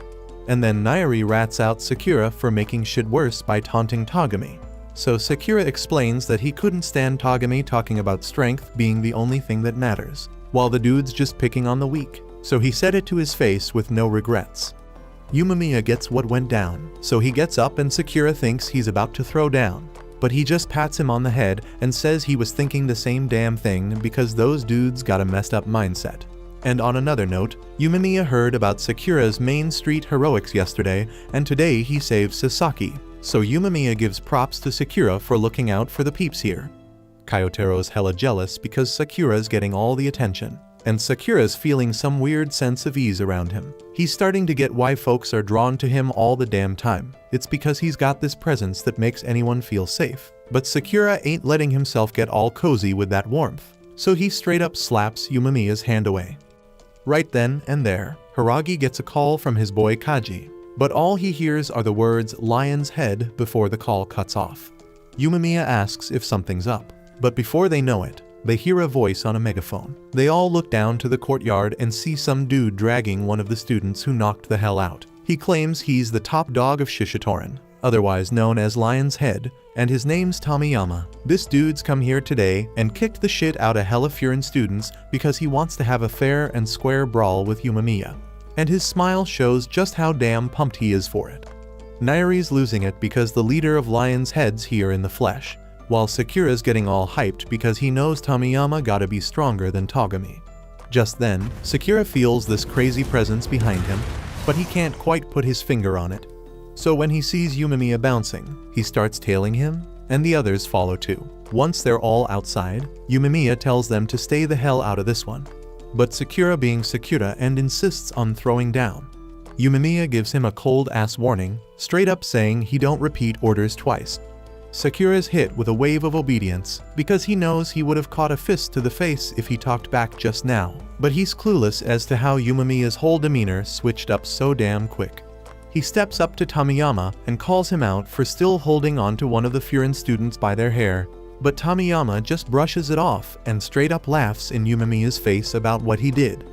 And then Nairi rats out Sakura for making shit worse by taunting Togami. So Sakura explains that he couldn't stand Togami talking about strength being the only thing that matters, while the dude's just picking on the weak, so he said it to his face with no regrets. Yumemiya gets what went down, so he gets up and Sakura thinks he's about to throw down, but he just pats him on the head and says he was thinking the same damn thing because those dudes got a messed up mindset. And on another note, Yumemiya heard about Sakura's Main Street heroics yesterday, and today he saves Sasaki, so Yumemiya gives props to Sakura for looking out for the peeps here. Kyotaro's hella jealous because Sakura's getting all the attention, and Sakura's feeling some weird sense of ease around him. He's starting to get why folks are drawn to him all the damn time. It's because he's got this presence that makes anyone feel safe. But Sakura ain't letting himself get all cozy with that warmth, so he straight up slaps Yumemiya's hand away. Right then and there, Hiragi gets a call from his boy Kaji, but all he hears are the words Lion's Head before the call cuts off. Yumemiya asks if something's up, but before they know it, they hear a voice on a megaphone. They all look down to the courtyard and see some dude dragging one of the students who knocked the hell out. He claims he's the top dog of Shishitoran, otherwise known as Lion's Head, and his name's Tomiyama. This dude's come here today and kicked the shit out of hella Furin students because he wants to have a fair and square brawl with Yumemiya. And his smile shows just how damn pumped he is for it. Nairi's losing it because the leader of Lion's Head's here in the flesh, while Sakura's getting all hyped because he knows Tomiyama gotta be stronger than Togami. Just then, Sakura feels this crazy presence behind him, but he can't quite put his finger on it. So when he sees Yumemiya bouncing, he starts tailing him, and the others follow too. Once they're all outside, Yumemiya tells them to stay the hell out of this one. But Sakura being Sakura and insists on throwing down. Yumemiya gives him a cold-ass warning, straight up saying he don't repeat orders twice. Sakura's hit with a wave of obedience because he knows he would have caught a fist to the face if he talked back just now, but he's clueless as to how Yumemiya's whole demeanor switched up so damn quick. He steps up to Tomiyama and calls him out for still holding on to one of the Furin students by their hair, but Tomiyama just brushes it off and straight up laughs in Yumemiya's face about what he did.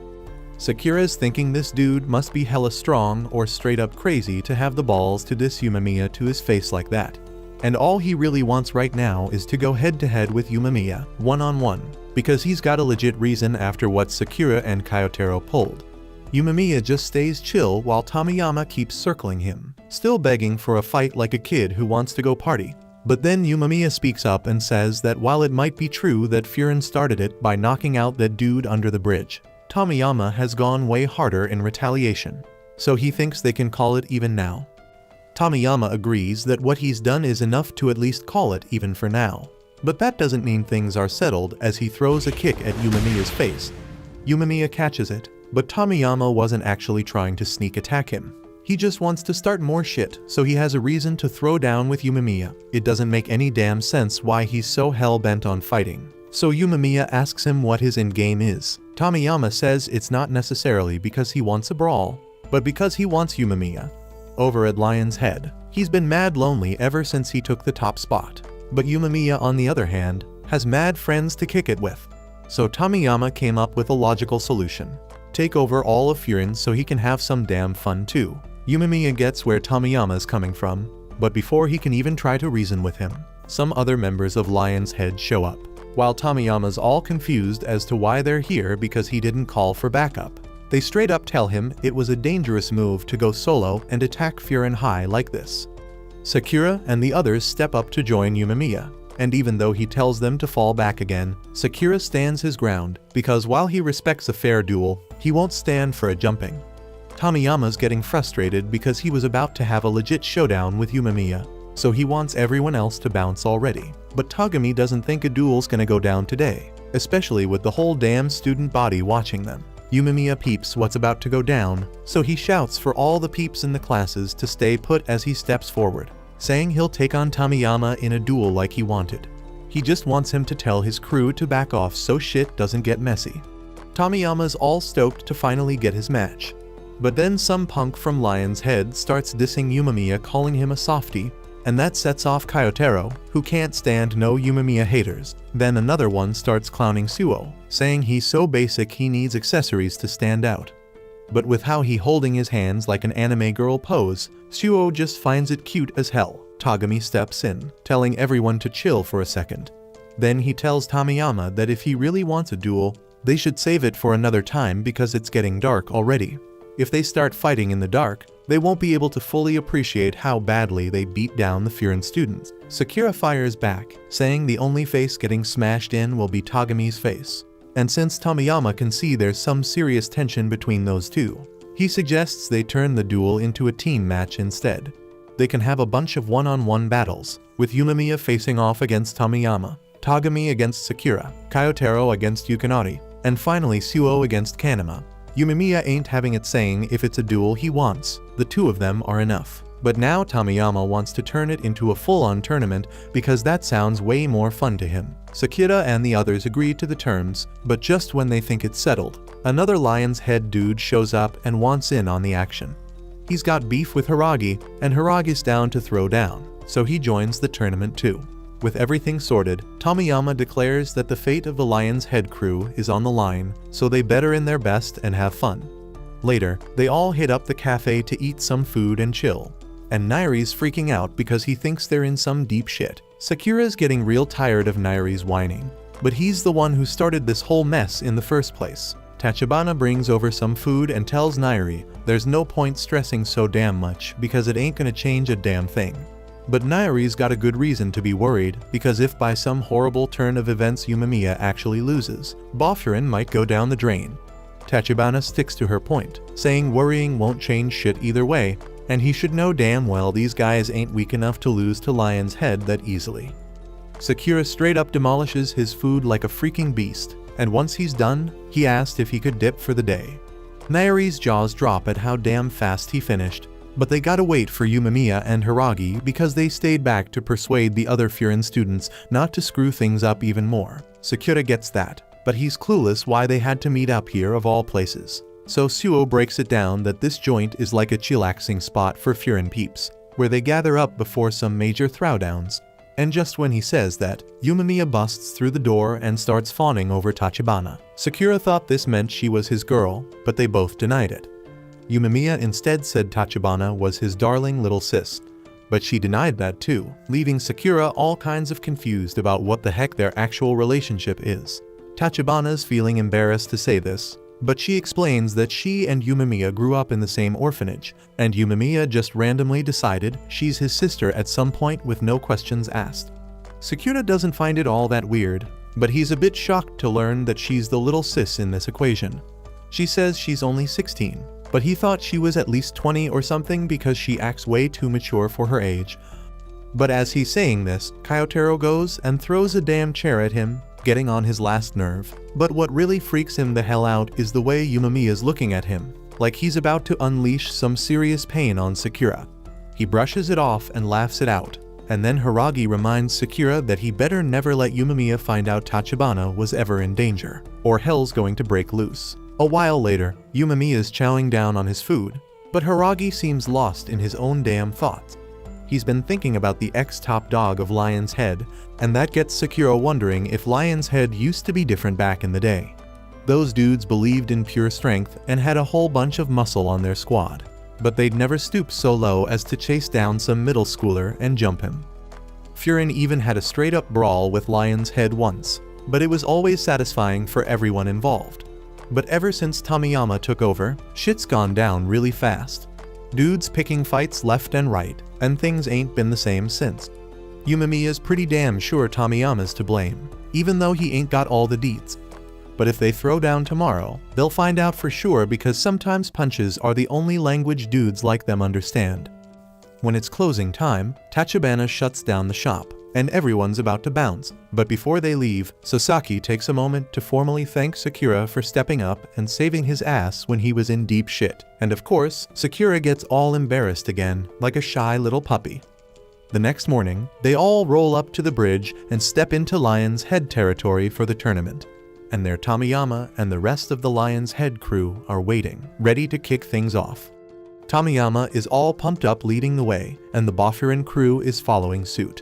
Sakura's thinking this dude must be hella strong or straight up crazy to have the balls to diss Yumemiya to his face like that. And all he really wants right now is to go head to head with Yumemiya, one-on-one, because he's got a legit reason after what Sakura and Kyotaro pulled. Yumemiya just stays chill while Tomiyama keeps circling him, still begging for a fight like a kid who wants to go party. But then Yumemiya speaks up and says that while it might be true that Furin started it by knocking out that dude under the bridge, Tomiyama has gone way harder in retaliation, so he thinks they can call it even now. Tomiyama agrees that what he's done is enough to at least call it even for now. But that doesn't mean things are settled as he throws a kick at Yumemiya's face. Yumemiya catches it, but Tomiyama wasn't actually trying to sneak attack him. He just wants to start more shit, so he has a reason to throw down with Yumemiya. It doesn't make any damn sense why he's so hell-bent on fighting. So Yumemiya asks him what his endgame is. Tomiyama says it's not necessarily because he wants a brawl, but because he wants Yumemiya. Over at Lion's Head, he's been mad lonely ever since he took the top spot. But Yumemiya, on the other hand, has mad friends to kick it with. So Tomiyama came up with a logical solution. Take over all of Furin so he can have some damn fun too. Yumemiya gets where Tomiyama's coming from, but before he can even try to reason with him, some other members of Lion's Head show up. While Tomiyama's all confused as to why they're here because he didn't call for backup. They straight up tell him it was a dangerous move to go solo and attack Furin High like this. Sakura and the others step up to join Yumemiya, and even though he tells them to fall back again, Sakura stands his ground because while he respects a fair duel, he won't stand for a jumping. Tomiyama's getting frustrated because he was about to have a legit showdown with Yumemiya, so he wants everyone else to bounce already. But Togami doesn't think a duel's gonna go down today, especially with the whole damn student body watching them. Yumemiya peeps what's about to go down, so he shouts for all the peeps in the classes to stay put as he steps forward, saying he'll take on Tomiyama in a duel like he wanted. He just wants him to tell his crew to back off so shit doesn't get messy. Tomiyama's all stoked to finally get his match. But then some punk from Lion's Head starts dissing Yumemiya, calling him a softie, and that sets off Kyotaro, who can't stand no Yumemiya haters. Then another one starts clowning Suo, saying he's so basic he needs accessories to stand out. But with how he holding his hands like an anime girl pose, Suo just finds it cute as hell. Togami steps in, telling everyone to chill for a second. Then he tells Tomiyama that if he really wants a duel, they should save it for another time because it's getting dark already. If they start fighting in the dark, they won't be able to fully appreciate how badly they beat down the Furin students. Sakura fires back, saying the only face getting smashed in will be Togami's face. And since Tomiyama can see there's some serious tension between those two, he suggests they turn the duel into a team match instead. They can have a bunch of one-on-one battles, with Yumemiya facing off against Tomiyama, Togami against Sakura, Kyotaro against Yukinari, and finally Suo against Kanema. Yumemiya ain't having it, saying if it's a duel he wants, the two of them are enough. But now Tomiyama wants to turn it into a full-on tournament because that sounds way more fun to him. Sakura and the others agree to the terms, but just when they think it's settled, another Lion's Head dude shows up and wants in on the action. He's got beef with Hiragi, and Hiragi's down to throw down, so he joins the tournament too. With everything sorted, Tomiyama declares that the fate of the Lion's Head crew is on the line, so they better in their best and have fun. Later, they all hit up the cafe to eat some food and chill. And Nairi's freaking out because he thinks they're in some deep shit. Sakura's getting real tired of Nairi's whining, but he's the one who started this whole mess in the first place. Tachibana brings over some food and tells Nairi there's no point stressing so damn much because it ain't gonna change a damn thing. But Nairi's got a good reason to be worried, because if by some horrible turn of events Yumemiya actually loses, Bofurin might go down the drain. Tachibana sticks to her point, saying worrying won't change shit either way, and he should know damn well these guys ain't weak enough to lose to Lion's Head that easily. Sakura straight up demolishes his food like a freaking beast, and once he's done, he asked if he could dip for the day. Nairi's jaws drop at how damn fast he finished, but they gotta wait for Yumemiya and Hiragi because they stayed back to persuade the other Furin students not to screw things up even more. Sakura gets that, but he's clueless why they had to meet up here of all places. So Suo breaks it down that this joint is like a chillaxing spot for Furin peeps, where they gather up before some major throwdowns. And just when he says that, Yumemiya busts through the door and starts fawning over Tachibana. Sakura thought this meant she was his girl, but they both denied it. Yumemiya instead said Tachibana was his darling little sis, but she denied that too, leaving Sakura all kinds of confused about what the heck their actual relationship is. Tachibana's feeling embarrassed to say this, but she explains that she and Yumemiya grew up in the same orphanage, and Yumemiya just randomly decided she's his sister at some point with no questions asked. Sakura doesn't find it all that weird, but he's a bit shocked to learn that she's the little sis in this equation. She says she's only 16, but he thought she was at least 20 or something because she acts way too mature for her age. But as he's saying this, Kyotaro goes and throws a damn chair at him, getting on his last nerve. But what really freaks him the hell out is the way Yumemiya's looking at him, like he's about to unleash some serious pain on Sakura. He brushes it off and laughs it out, and then Hiragi reminds Sakura that he better never let Yumemiya find out Tachibana was ever in danger, or hell's going to break loose. A while later, Yumemiya's chowing down on his food, but Hiragi seems lost in his own damn thoughts. He's been thinking about the ex-top dog of Lion's Head, and that gets Sakura wondering if Lion's Head used to be different back in the day. Those dudes believed in pure strength and had a whole bunch of muscle on their squad, but they'd never stoop so low as to chase down some middle schooler and jump him. Furin even had a straight-up brawl with Lion's Head once, but it was always satisfying for everyone involved. But ever since Tomiyama took over, shit's gone down really fast. Dudes picking fights left and right, and things ain't been the same since. Yumemiya's pretty damn sure Tomiyama's to blame, even though he ain't got all the deets. But if they throw down tomorrow, they'll find out for sure, because sometimes punches are the only language dudes like them understand. When it's closing time, Tachibana shuts down the shop, and everyone's about to bounce. But before they leave, Sasaki takes a moment to formally thank Sakura for stepping up and saving his ass when he was in deep shit. And of course, Sakura gets all embarrassed again, like a shy little puppy. The next morning, they all roll up to the bridge and step into Lion's Head territory for the tournament. And there Tomiyama and the rest of the Lion's Head crew are waiting, ready to kick things off. Tomiyama is all pumped up leading the way, and the Boffurin crew is following suit.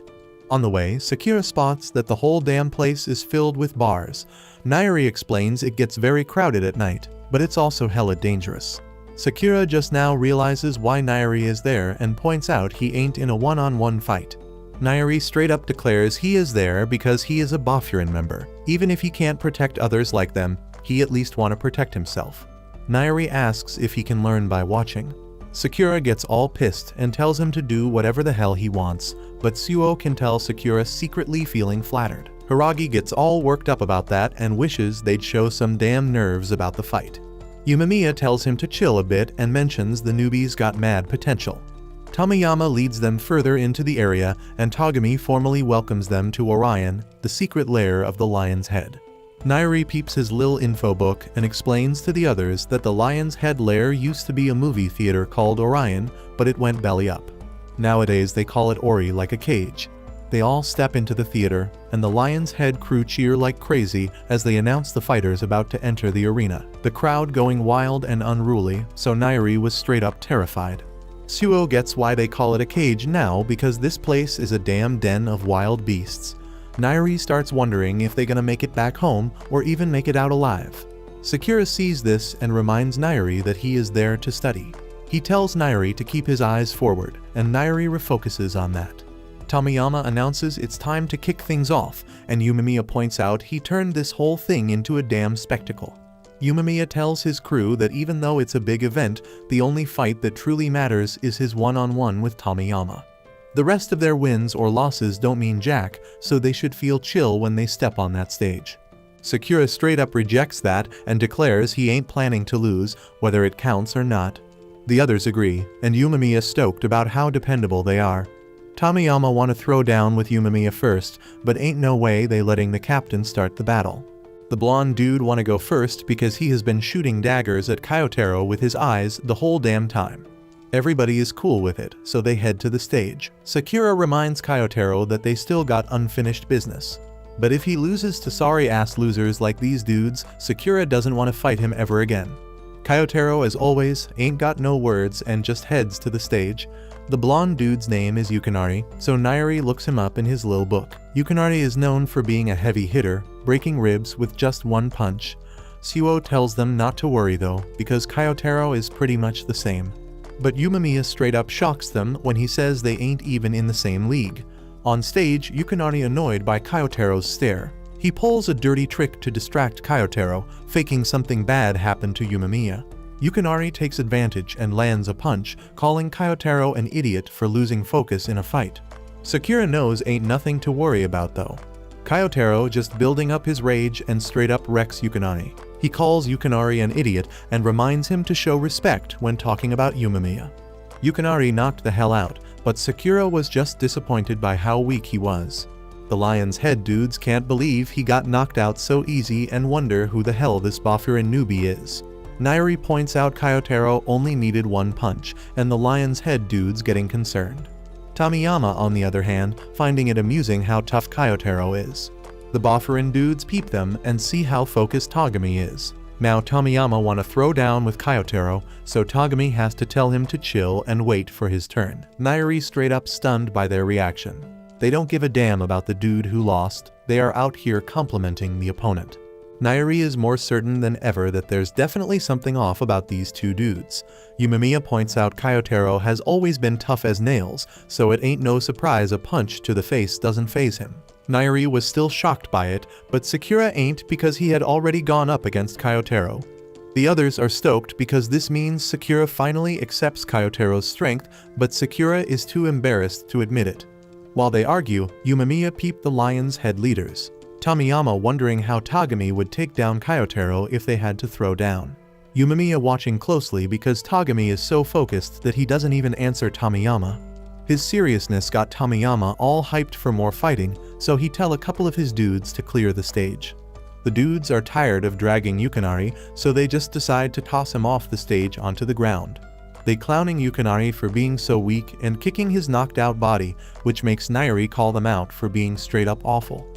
On the way, Sakura spots that the whole damn place is filled with bars. Nairi explains it gets very crowded at night, but it's also hella dangerous. Sakura just now realizes why Nairi is there and points out he ain't in a one-on-one fight. Nairi straight up declares he is there because he is a Boffurin member. Even if he can't protect others like them, he at least want to protect himself. Nairi asks if he can learn by watching. Sakura gets all pissed and tells him to do whatever the hell he wants, but Suo can tell Sakura secretly feeling flattered. Hiragi gets all worked up about that and wishes they'd show some damn nerves about the fight. Yumemiya tells him to chill a bit and mentions the newbies got mad potential. Tomiyama leads them further into the area, and Togami formally welcomes them to Orion, the secret lair of the Lion's Head. Nairi peeps his lil info book and explains to the others that the Lion's Head lair used to be a movie theater called Orion, but it went belly up. Nowadays they call it Ori, like a cage. They all step into the theater, and the Lion's Head crew cheer like crazy as they announce the fighters about to enter the arena. The crowd going wild and unruly, so Nairi was straight up terrified. Suo gets why they call it a cage now, because this place is a damn den of wild beasts. Nairi starts wondering if they're gonna make it back home or even make it out alive. Sakura sees this and reminds Nairi that he is there to study. He tells Nairi to keep his eyes forward, and Nairi refocuses on that. Tomiyama announces it's time to kick things off, and Yumemiya points out he turned this whole thing into a damn spectacle. Yumemiya tells his crew that even though it's a big event, the only fight that truly matters is his one-on-one with Tomiyama. The rest of their wins or losses don't mean jack, so they should feel chill when they step on that stage. Sakura straight up rejects that and declares he ain't planning to lose, whether it counts or not. The others agree, and Yumemiya stoked about how dependable they are. Tomiyama want to throw down with Yumemiya first, but ain't no way they letting the captain start the battle. The blonde dude want to go first because he has been shooting daggers at Kyotaro with his eyes the whole damn time. Everybody is cool with it, so they head to the stage. Sakura reminds Kyotaro that they still got unfinished business. But if he loses to sorry-ass losers like these dudes, Sakura doesn't want to fight him ever again. Kyotaro, as always, ain't got no words and just heads to the stage. The blonde dude's name is Yukinari, so Nairi looks him up in his little book. Yukinari is known for being a heavy hitter, breaking ribs with just one punch. Suo tells them not to worry though, because Kyotaro is pretty much the same. But Yumemiya straight up shocks them when he says they ain't even in the same league. On stage, Yukinari annoyed by Kyotaro's stare. He pulls a dirty trick to distract Kyotaro, faking something bad happened to Yumemiya. Yukinari takes advantage and lands a punch, calling Kyotaro an idiot for losing focus in a fight. Sakura knows ain't nothing to worry about though. Kyotaro just building up his rage and straight up wrecks Yukinari. He calls Yukinari an idiot and reminds him to show respect when talking about Yumemiya. Yukinari knocked the hell out, but Sakura was just disappointed by how weak he was. The Lion's Head dudes can't believe he got knocked out so easy and wonder who the hell this Boffurin newbie is. Nairi points out Kyotaro only needed one punch, and the Lion's Head dudes getting concerned. Tomiyama, on the other hand, finding it amusing how tough Kyotaro is. The Boffurin dudes peep them and see how focused Togami is. Now Tomiyama wanna throw down with Kyotaro, so Togami has to tell him to chill and wait for his turn. Nairi straight up stunned by their reaction. They don't give a damn about the dude who lost, they are out here complimenting the opponent. Nairi is more certain than ever that there's definitely something off about these two dudes. Yumemiya points out Kyotaro has always been tough as nails, so it ain't no surprise a punch to the face doesn't faze him. Nairi was still shocked by it, but Sakura ain't because he had already gone up against Kyotaro. The others are stoked because this means Sakura finally accepts Kyotaro's strength, but Sakura is too embarrassed to admit it. While they argue, Yumemiya peeped the Lion's head leaders. Tomiyama wondering how Togami would take down Kyotaro if they had to throw down. Yumemiya watching closely because Togami is so focused that he doesn't even answer Tomiyama. His seriousness got Tomiyama all hyped for more fighting, so he tell a couple of his dudes to clear the stage. The dudes are tired of dragging Yukinari, so they just decide to toss him off the stage onto the ground. They clowning Yukinari for being so weak and kicking his knocked out body, which makes Nairi call them out for being straight up awful.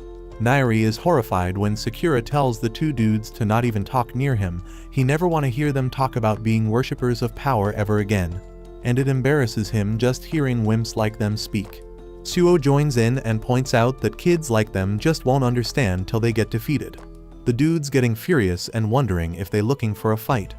Nairi is horrified when Sakura tells the two dudes to not even talk near him. He never want to hear them talk about being worshippers of power ever again. And it embarrasses him just hearing wimps like them speak. Suo joins in and points out that kids like them just won't understand till they get defeated. The dudes getting furious and wondering if they looking for a fight.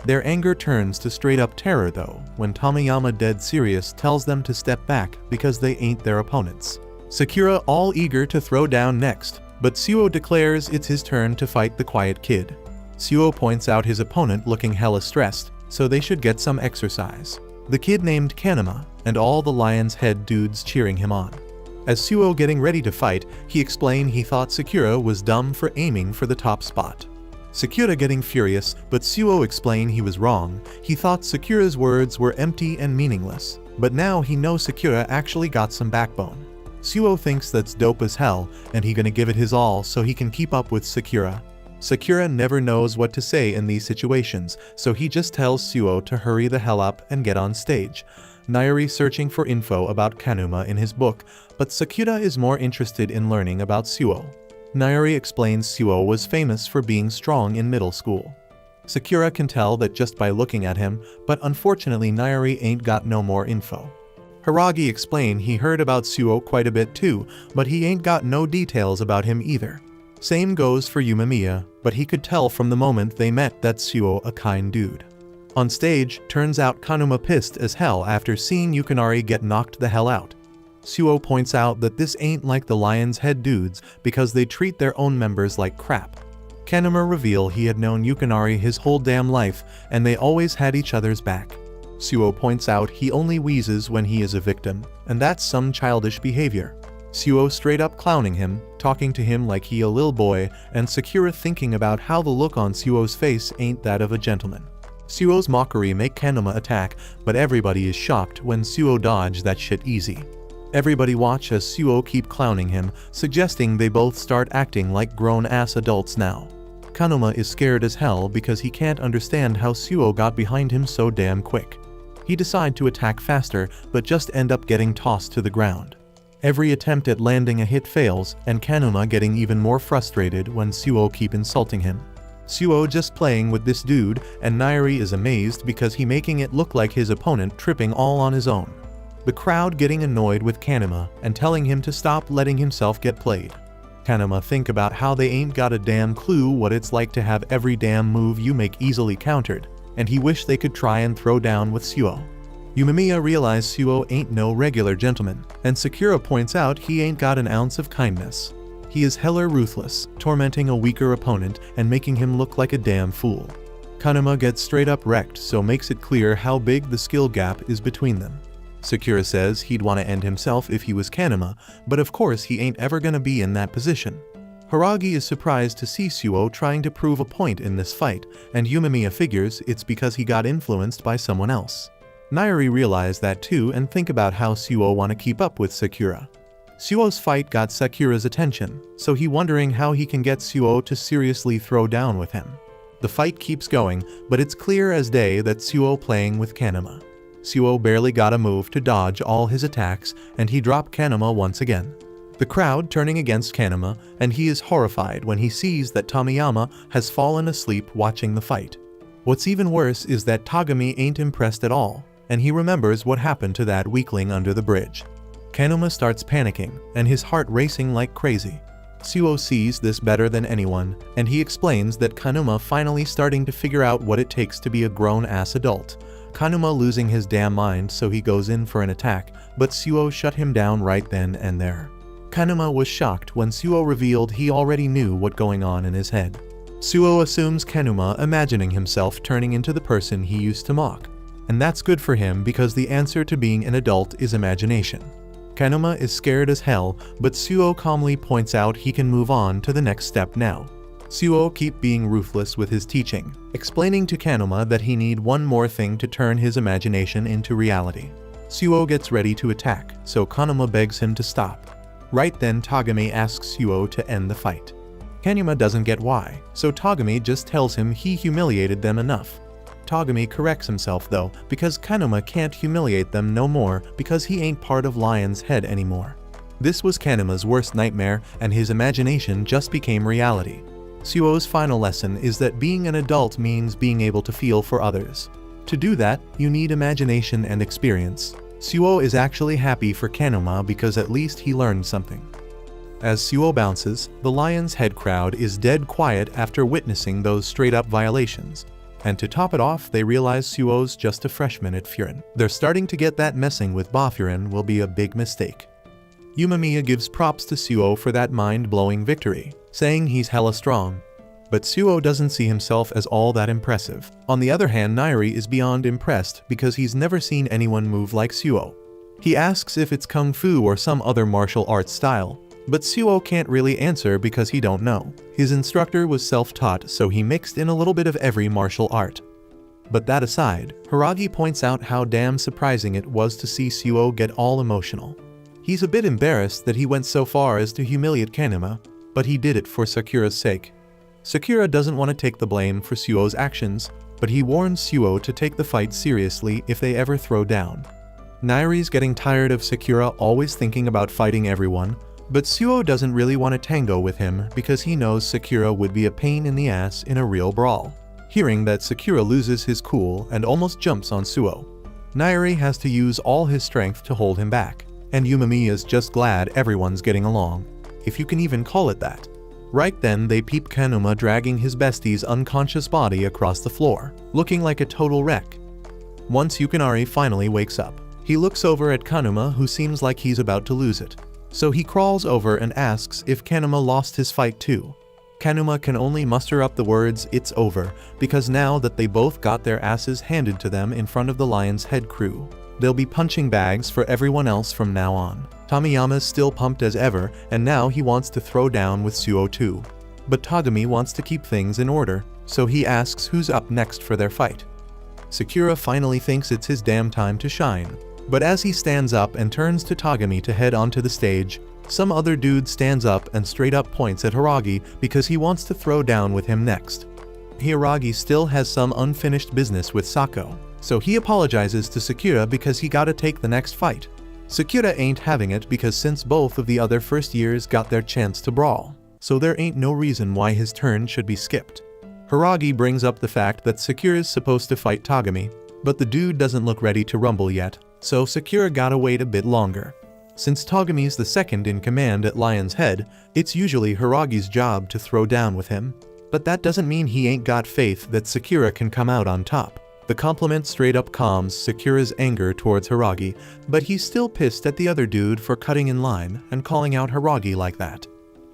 Their anger turns to straight up terror though, when Tomiyama dead serious tells them to step back because they ain't their opponents. Sakura all eager to throw down next, but Suo declares it's his turn to fight the quiet kid. Suo points out his opponent looking hella stressed, so they should get some exercise. The kid named Kanema, and all the Lion's Head dudes cheering him on. As Suo getting ready to fight, he explained he thought Sakura was dumb for aiming for the top spot. Sakura getting furious, but Suo explained he was wrong. He thought Sakura's words were empty and meaningless, but now he knows Sakura actually got some backbone. Suo thinks that's dope as hell, and he gonna give it his all so he can keep up with Sakura. Sakura never knows what to say in these situations, so he just tells Suo to hurry the hell up and get on stage. Nairi searching for info about Kanuma in his book, but Sakura is more interested in learning about Suo. Nairi explains Suo was famous for being strong in middle school. Sakura can tell that just by looking at him, but unfortunately Nairi ain't got no more info. Hiragi explained he heard about Suo quite a bit too, but he ain't got no details about him either. Same goes for Yumemiya, but he could tell from the moment they met that Suo a kind dude. On stage, turns out Kanuma pissed as hell after seeing Yukinari get knocked the hell out. Suo points out that this ain't like the Lion's Head dudes because they treat their own members like crap. Kanuma reveal he had known Yukinari his whole damn life and they always had each other's back. Suo points out he only wheezes when he is a victim, and that's some childish behavior. Suo straight up clowning him, talking to him like he a lil boy, and Sakura thinking about how the look on Suo's face ain't that of a gentleman. Suo's mockery make Kanuma attack, but everybody is shocked when Suo dodge that shit easy. Everybody watch as Suo keep clowning him, suggesting they both start acting like grown-ass adults now. Kanuma is scared as hell because he can't understand how Suo got behind him so damn quick. He decide to attack faster, but just end up getting tossed to the ground. Every attempt at landing a hit fails, and Kanuma getting even more frustrated when Suo keep insulting him. Suo just playing with this dude, and Nairi is amazed because he making it look like his opponent tripping all on his own. The crowd getting annoyed with Kanuma and telling him to stop letting himself get played. Kanuma think about how they ain't got a damn clue what it's like to have every damn move you make easily countered, and he wish they could try and throw down with Suo. Yumemiya realize Suo ain't no regular gentleman, and Sakura points out he ain't got an ounce of kindness. He is hella ruthless, tormenting a weaker opponent and making him look like a damn fool. Kanuma gets straight up wrecked, so makes it clear how big the skill gap is between them. Sakura says he'd want to end himself if he was Kanuma, but of course he ain't ever gonna be in that position. Hiragi is surprised to see Suo trying to prove a point in this fight, and Yumemiya figures it's because he got influenced by someone else. Nairi realize that too and think about how Suo want to keep up with Sakura. Suo's fight got Sakura's attention, so he wondering how he can get Suo to seriously throw down with him. The fight keeps going, but it's clear as day that Suo playing with Kanuma. Suo barely got a move to dodge all his attacks, and he dropped Kanuma once again. the crowd turning against Kanuma, and he is horrified when he sees that Tomiyama has fallen asleep watching the fight. What's even worse is that Togami ain't impressed at all, and he remembers what happened to that weakling under the bridge. Kanuma starts panicking, and his heart racing like crazy. Suo sees this better than anyone, and he explains that Kanuma finally starting to figure out what it takes to be a grown-ass adult. Kanuma losing his damn mind, so he goes in for an attack, but Suo shut him down right then and there. Kanuma was shocked when Suo revealed he already knew what going on in his head. Suo assumes Kanuma imagining himself turning into the person he used to mock. And that's good for him because the answer to being an adult is imagination. Kanuma is scared as hell, but Suo calmly points out he can move on to the next step now. Suo keep being ruthless with his teaching, explaining to Kanuma that he need one more thing to turn his imagination into reality. Suo gets ready to attack, so Kanuma begs him to stop. Right then Togami asks Suo to end the fight. Kanuma doesn't get why, so Togami just tells him he humiliated them enough. Togami corrects himself though, because Kanuma can't humiliate them no more because he ain't part of Lion's head anymore. This was Kanuma's worst nightmare, and his imagination just became reality. Suo's final lesson is that being an adult means being able to feel for others. To do that, you need imagination and experience. Suo is actually happy for Kanuma because at least he learned something. As Suo bounces, the Lion's Head crowd is dead quiet after witnessing those straight-up violations. And to top it off, they realize Suo's just a freshman at Furin. They're starting to get that messing with Bafurin will be a big mistake. Yumamiya gives props to Suo for that mind-blowing victory, saying he's hella strong. But Suo doesn't see himself as all that impressive. On the other hand, Nairi is beyond impressed because he's never seen anyone move like Suo. He asks if it's Kung Fu or some other martial arts style, but Suo can't really answer because he don't know. His instructor was self-taught, so he mixed in a little bit of every martial art. But that aside, Hiragi points out how damn surprising it was to see Suo get all emotional. He's a bit embarrassed that he went so far as to humiliate Kanuma, but he did it for Sakura's sake. Sakura doesn't want to take the blame for Suo's actions, but he warns Suo to take the fight seriously if they ever throw down. Nairi's getting tired of Sakura always thinking about fighting everyone, but Suo doesn't really want to tango with him because he knows Sakura would be a pain in the ass in a real brawl. Hearing that Sakura loses his cool and almost jumps on Suo, Nairi has to use all his strength to hold him back, and Yumamiya's just glad everyone's getting along, if you can even call it that. Right then they peep Kanuma dragging his bestie's unconscious body across the floor, looking like a total wreck. Once Yukinari finally wakes up, he looks over at Kanuma who seems like he's about to lose it. So he crawls over and asks if Kanuma lost his fight too. Kanuma can only muster up the words "it's over" because now that they both got their asses handed to them in front of the Lion's Head crew, they'll be punching bags for everyone else from now on. Tomiyama's still pumped as ever, and now he wants to throw down with Suo too. But Togami wants to keep things in order, so he asks who's up next for their fight. Sakura finally thinks it's his damn time to shine. But as he stands up and turns to Togami to head onto the stage, some other dude stands up and straight up points at Hiragi because he wants to throw down with him next. Hiragi still has some unfinished business with Sako, so he apologizes to Sakura because he gotta take the next fight. Sakura ain't having it because since both of the other first years got their chance to brawl, so there ain't no reason why his turn should be skipped. Hiragi brings up the fact that Sakura's supposed to fight Togami, but the dude doesn't look ready to rumble yet, so Sakura gotta wait a bit longer. Since Togami's the second in command at Lion's Head, it's usually Hiragi's job to throw down with him. But that doesn't mean he ain't got faith that Sakura can come out on top. The compliment straight up calms Sakura's anger towards Hiragi, but he's still pissed at the other dude for cutting in line and calling out Hiragi like that.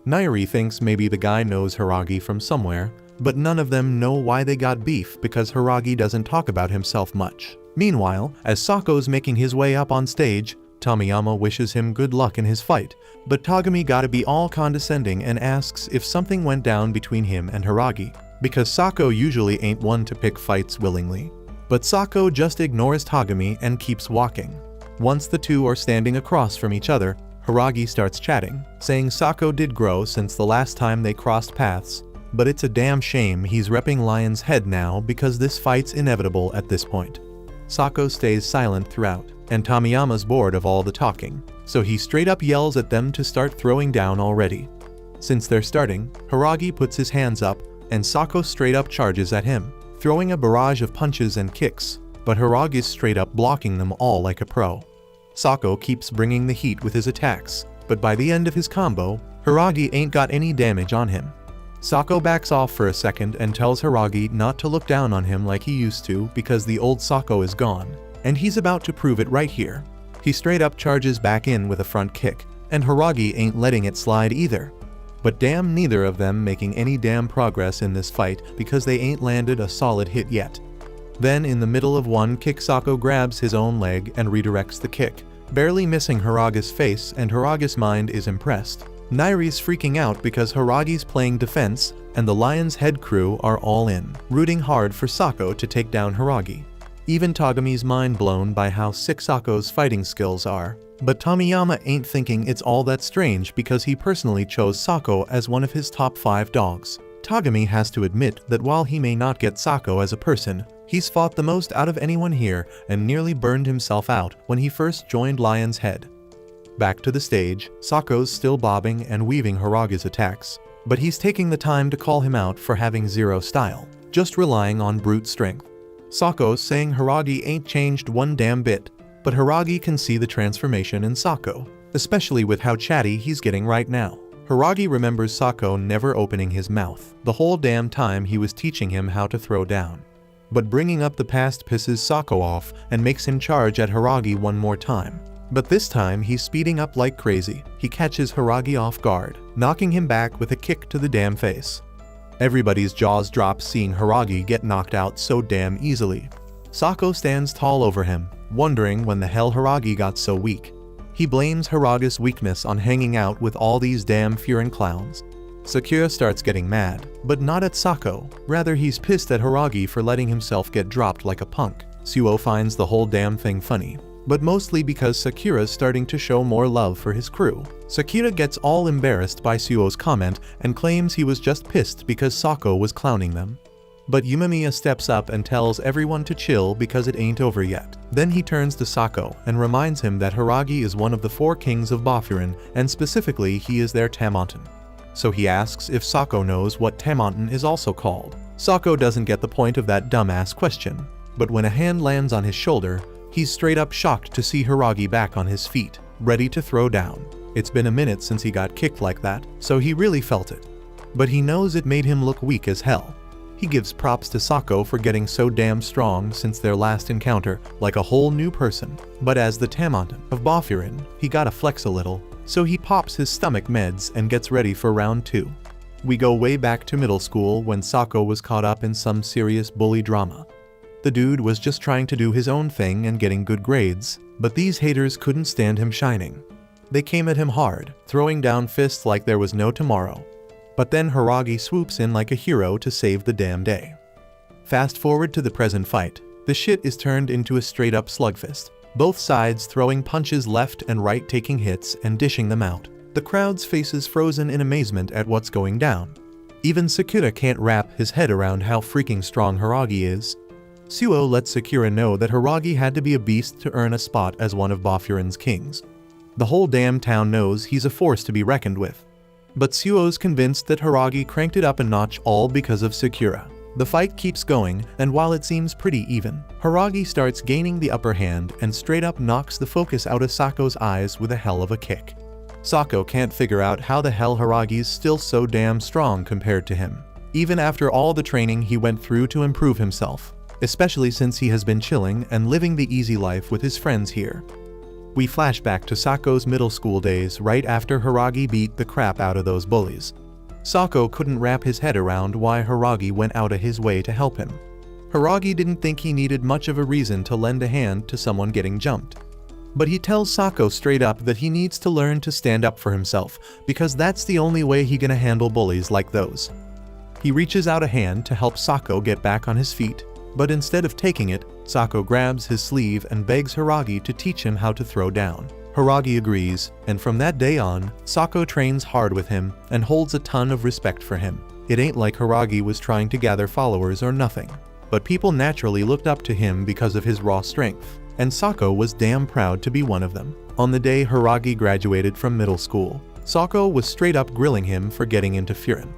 Nairi thinks maybe the guy knows Hiragi from somewhere, but none of them know why they got beef because Hiragi doesn't talk about himself much. Meanwhile, as Sako's making his way up on stage, Tomiyama wishes him good luck in his fight, but Togami gotta be all condescending and asks if something went down between him and Hiragi, because Sako usually ain't one to pick fights willingly. But Sako just ignores Togami and keeps walking. Once the two are standing across from each other, Hiragi starts chatting, saying Sako did grow since the last time they crossed paths, but it's a damn shame he's repping Lion's Head now because this fight's inevitable at this point. Sako stays silent throughout, and Tomiyama's bored of all the talking, so he straight up yells at them to start throwing down already. Since they're starting, Haragi puts his hands up, and Sako straight up charges at him, throwing a barrage of punches and kicks, but Haragi's straight up blocking them all like a pro. Sako keeps bringing the heat with his attacks, but by the end of his combo, Haragi ain't got any damage on him. Sako backs off for a second and tells Haragi not to look down on him like he used to because the old Sako is gone, and he's about to prove it right here. He straight up charges back in with a front kick, and Haragi ain't letting it slide either. But damn neither of them making any damn progress in this fight because they ain't landed a solid hit yet. Then in the middle of one kick, Sako grabs his own leg and redirects the kick, barely missing Haragi's face, and Haragi's mind is impressed. Nairi's freaking out because Haragi's playing defense, and the Lion's Head crew are all in, rooting hard for Sako to take down Haragi. Even Tagami's mind blown by how sick Sako's fighting skills are. But Tomiyama ain't thinking it's all that strange because he personally chose Sako as one of his top 5 dogs. Tagami has to admit that while he may not get Sako as a person, he's fought the most out of anyone here and nearly burned himself out when he first joined Lion's Head. Back to the stage, Sako's still bobbing and weaving Haragi's attacks, but he's taking the time to call him out for having zero style, just relying on brute strength. Sako's saying Haragi ain't changed one damn bit, but Haragi can see the transformation in Sako, especially with how chatty he's getting right now. Haragi remembers Sako never opening his mouth the whole damn time he was teaching him how to throw down. But bringing up the past pisses Sako off and makes him charge at Haragi one more time. But this time he's speeding up like crazy. He catches Haragi off guard, knocking him back with a kick to the damn face. Everybody's jaws drop seeing Haragi get knocked out so damn easily. Sako stands tall over him, wondering when the hell Haragi got so weak. He blames Haragi's weakness on hanging out with all these damn Furin clowns. Sakura starts getting mad, but not at Sako, rather he's pissed at Haragi for letting himself get dropped like a punk. Suo finds the whole damn thing funny, but mostly because Sakura's starting to show more love for his crew. Sakura gets all embarrassed by Suo's comment and claims he was just pissed because Sako was clowning them. But Yumemiya steps up and tells everyone to chill because it ain't over yet. Then he turns to Sako and reminds him that Haragi is one of the 4 kings of Boffurin, and specifically he is their Tamonten. So he asks if Sako knows what Tamonten is also called. Sako doesn't get the point of that dumbass question, but when a hand lands on his shoulder, he's straight up shocked to see Haragi back on his feet, ready to throw down. It's been a minute since he got kicked like that, so he really felt it. But he knows it made him look weak as hell. He gives props to Sako for getting so damn strong since their last encounter, like a whole new person. But as the Tamonten of Boffurin, he gotta flex a little, so he pops his stomach meds and gets ready for round 2. We go way back to middle school when Sako was caught up in some serious bully drama. The dude was just trying to do his own thing and getting good grades, but these haters couldn't stand him shining. They came at him hard, throwing down fists like there was no tomorrow. But then Haragi swoops in like a hero to save the damn day. Fast forward to the present fight. The shit is turned into a straight up slugfest. Both sides throwing punches left and right, taking hits and dishing them out. The crowd's faces frozen in amazement at what's going down. Even Sakura can't wrap his head around how freaking strong Haragi is. Suo lets Sakura know that Haragi had to be a beast to earn a spot as one of Boffurin's kings. The whole damn town knows he's a force to be reckoned with. But Suo's convinced that Haragi cranked it up a notch all because of Sakura. The fight keeps going, and while it seems pretty even, Haragi starts gaining the upper hand and straight up knocks the focus out of Sako's eyes with a hell of a kick. Sako can't figure out how the hell Haragi's still so damn strong compared to him, even after all the training he went through to improve himself, especially since he has been chilling and living the easy life with his friends here. We flash back to Sako's middle school days right after Haragi beat the crap out of those bullies. Sako couldn't wrap his head around why Haragi went out of his way to help him. Haragi didn't think he needed much of a reason to lend a hand to someone getting jumped. But he tells Sako straight up that he needs to learn to stand up for himself because that's the only way he gonna handle bullies like those. He reaches out a hand to help Sako get back on his feet, but instead of taking it, Sako grabs his sleeve and begs Haragi to teach him how to throw down. Haragi agrees, and from that day on, Sako trains hard with him and holds a ton of respect for him. It ain't like Haragi was trying to gather followers or nothing, but people naturally looked up to him because of his raw strength, and Sako was damn proud to be one of them. On the day Hiragi graduated from middle school, Sako was straight up grilling him for getting into Furin.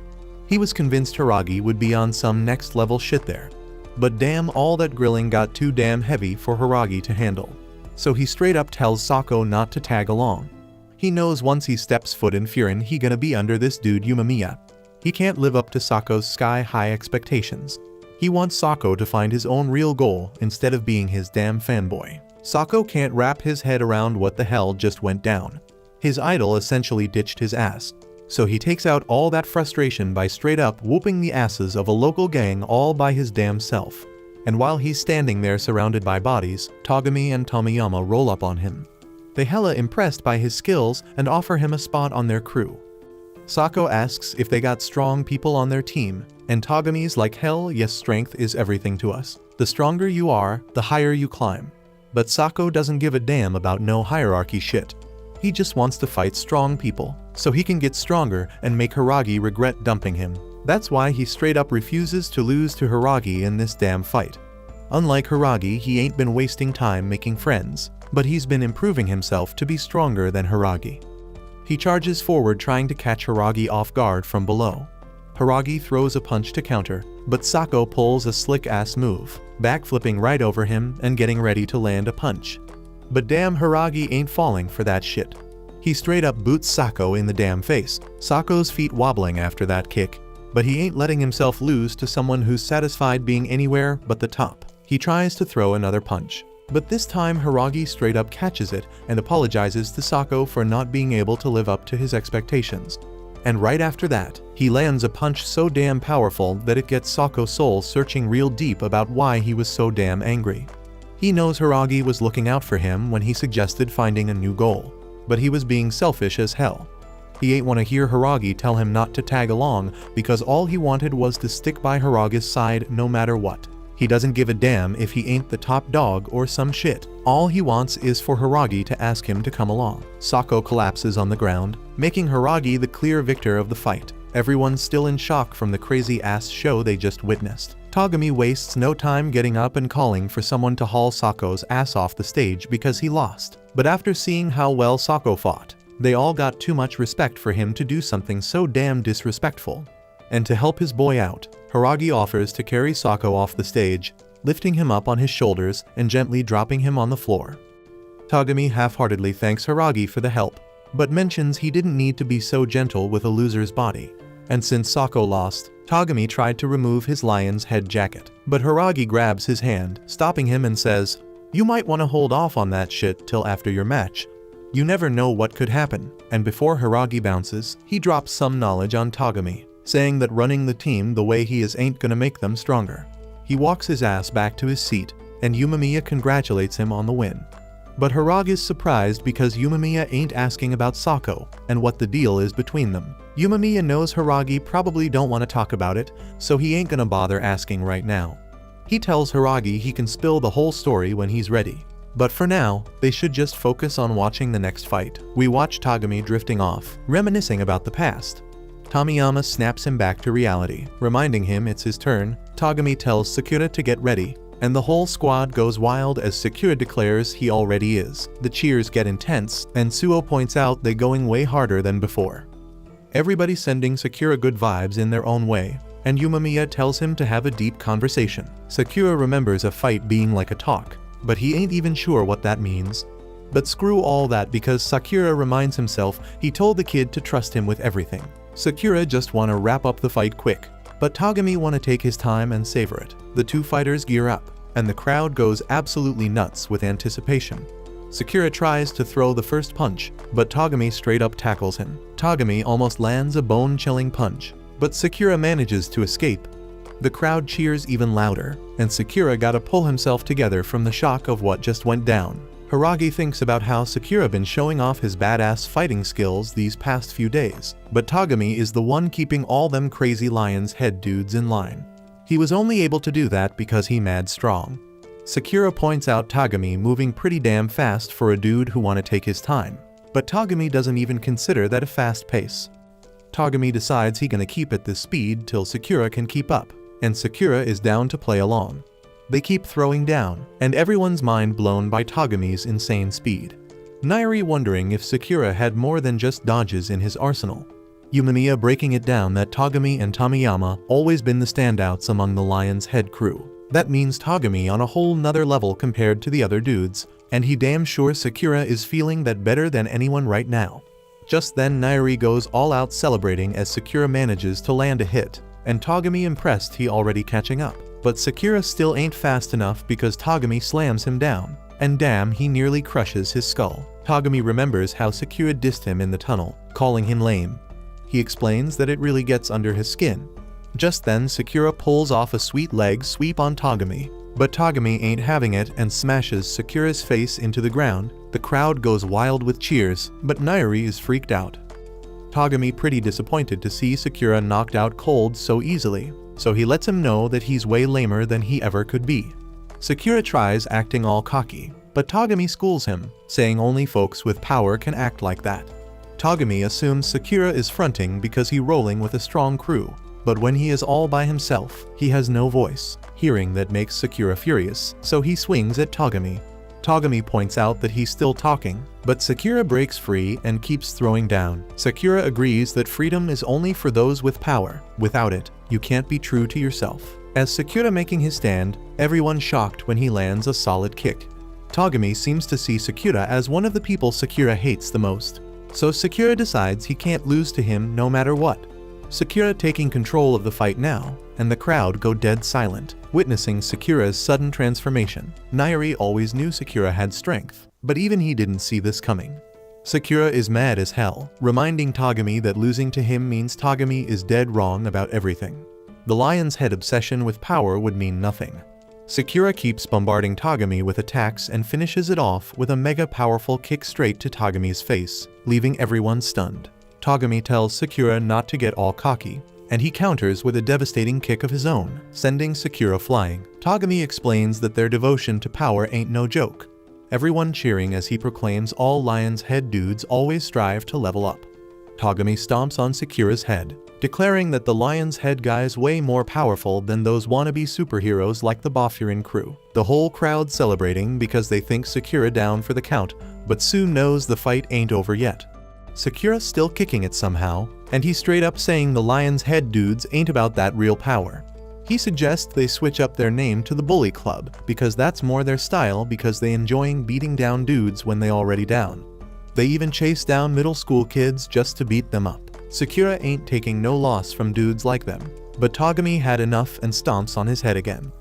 He was convinced Hiragi would be on some next level shit there. But damn, all that grilling got too damn heavy for Hiragi to handle. So he straight up tells Sako not to tag along. He knows once he steps foot in Furin he gonna be under this dude Umemiya. He can't live up to Sako's sky-high expectations. He wants Sako to find his own real goal instead of being his damn fanboy. Sako can't wrap his head around what the hell just went down. His idol essentially ditched his ass. So he takes out all that frustration by straight up whooping the asses of a local gang all by his damn self. And while he's standing there surrounded by bodies, Togami and Tomiyama roll up on him. They hella impressed by his skills and offer him a spot on their crew. Sako asks if they got strong people on their team, and Togami's like, hell yes, strength is everything to us. The stronger you are, the higher you climb. But Sako doesn't give a damn about no hierarchy shit. He just wants to fight strong people, so he can get stronger and make Hiragi regret dumping him. That's why he straight up refuses to lose to Hiragi in this damn fight. Unlike Hiragi, he ain't been wasting time making friends, but he's been improving himself to be stronger than Hiragi. He charges forward trying to catch Hiragi off guard from below. Hiragi throws a punch to counter, but Sako pulls a slick-ass move, backflipping right over him and getting ready to land a punch. But damn, Hiragi ain't falling for that shit. He straight up boots Sako in the damn face, Sako's feet wobbling after that kick. But he ain't letting himself lose to someone who's satisfied being anywhere but the top. He tries to throw another punch. But this time Hiragi straight up catches it and apologizes to Sako for not being able to live up to his expectations. And right after that, he lands a punch so damn powerful that it gets Sako's soul searching real deep about why he was so damn angry. He knows Hiragi was looking out for him when he suggested finding a new goal, but he was being selfish as hell. He ain't want to hear Hiragi tell him not to tag along because all he wanted was to stick by Hiragi's side no matter what. He doesn't give a damn if he ain't the top dog or some shit. All he wants is for Hiragi to ask him to come along. Sako collapses on the ground, making Hiragi the clear victor of the fight. Everyone's still in shock from the crazy-ass show they just witnessed. Togami wastes no time getting up and calling for someone to haul Sako's ass off the stage because he lost. But after seeing how well Sako fought, they all got too much respect for him to do something so damn disrespectful. And to help his boy out, Hiragi offers to carry Sako off the stage, lifting him up on his shoulders and gently dropping him on the floor. Togami half-heartedly thanks Hiragi for the help, but mentions he didn't need to be so gentle with a loser's body. And since Sako lost, Togami tried to remove his lion's head jacket. But Hiragi grabs his hand, stopping him and says, "You might want to hold off on that shit till after your match. You never know what could happen." And before Hiragi bounces, he drops some knowledge on Togami, saying that running the team the way he is ain't gonna make them stronger. He walks his ass back to his seat, and Umemiya congratulates him on the win. But Hiragi is surprised because Umemiya ain't asking about Sako and what the deal is between them. Umemiya knows Hiragi probably don't want to talk about it, so he ain't gonna bother asking right now. He tells Hiragi he can spill the whole story when he's ready. But for now, they should just focus on watching the next fight. We watch Togami drifting off, reminiscing about the past. Tomiyama snaps him back to reality, reminding him it's his turn. Togami tells Sakura to get ready, and the whole squad goes wild as Sakura declares he already is. The cheers get intense, and Suo points out they're going way harder than before. Everybody sending Sakura good vibes in their own way, and Umemiya tells him to have a deep conversation. Sakura remembers a fight being like a talk, but he ain't even sure what that means. But screw all that because Sakura reminds himself he told the kid to trust him with everything. Sakura just wanna wrap up the fight quick, but Togami wanna take his time and savor it. The two fighters gear up, and the crowd goes absolutely nuts with anticipation. Sakura tries to throw the first punch, but Togami straight up tackles him. Togami almost lands a bone-chilling punch, but Sakura manages to escape. The crowd cheers even louder, and Sakura gotta pull himself together from the shock of what just went down. Hiragi thinks about how Sakura been showing off his badass fighting skills these past few days, but Togami is the one keeping all them crazy lion's head dudes in line. He was only able to do that because he mad strong. Sakura points out Togami moving pretty damn fast for a dude who wanna take his time, but Togami doesn't even consider that a fast pace. Togami decides he gonna keep at this speed till Sakura can keep up, and Sakura is down to play along. They keep throwing down, and everyone's mind blown by Togami's insane speed. Nairi wondering if Sakura had more than just dodges in his arsenal. Yumemiya breaking it down that Togami and Tomiyama always been the standouts among the Lion's Head crew. That means Togami on a whole nother level compared to the other dudes, and he damn sure Sakura is feeling that better than anyone right now. Just then Nairi goes all out celebrating as Sakura manages to land a hit, and Togami impressed he already catching up. But Sakura still ain't fast enough because Togami slams him down, and damn, he nearly crushes his skull. Togami remembers how Sakura dissed him in the tunnel, calling him lame. He explains that it really gets under his skin. Just then Sakura pulls off a sweet leg sweep on Togami, but Togami ain't having it and smashes Sakura's face into the ground. The crowd goes wild with cheers, but Nairi is freaked out. Togami pretty disappointed to see Sakura knocked out cold so easily, so he lets him know that he's way lamer than he ever could be. Sakura tries acting all cocky, but Togami schools him, saying only folks with power can act like that. Togami assumes Sakura is fronting because he's rolling with a strong crew, but when he is all by himself, he has no voice. Hearing that makes Sakura furious, so he swings at Togami. Togami points out that he's still talking, but Sakura breaks free and keeps throwing down. Sakura agrees that freedom is only for those with power. Without it, you can't be true to yourself. As Sakura making his stand, everyone's shocked when he lands a solid kick. Togami seems to see Sakura as one of the people Sakura hates the most, so Sakura decides he can't lose to him no matter what. Sakura taking control of the fight now, and the crowd go dead silent, witnessing Sakura's sudden transformation. Nairi always knew Sakura had strength, but even he didn't see this coming. Sakura is mad as hell, reminding Togami that losing to him means Togami is dead wrong about everything. The Lion's Head obsession with power would mean nothing. Sakura keeps bombarding Togami with attacks and finishes it off with a mega powerful kick straight to Togami's face, leaving everyone stunned. Togami tells Sakura not to get all cocky, and he counters with a devastating kick of his own, sending Sakura flying. Togami explains that their devotion to power ain't no joke. Everyone cheering as he proclaims all Lion's Head dudes always strive to level up. Togami stomps on Sakura's head, declaring that the Lion's Head guys way more powerful than those wannabe superheroes like the Boffurin crew. The whole crowd celebrating because they think Sakura down for the count, but soon knows the fight ain't over yet. Sakura's still kicking it somehow, and he's straight up saying the Lion's Head dudes ain't about that real power. He suggests they switch up their name to the Bully Club, because that's more their style because they enjoying beating down dudes when they already down. They even chase down middle school kids just to beat them up. Sakura ain't taking no loss from dudes like them, but Togami had enough and stomps on his head again.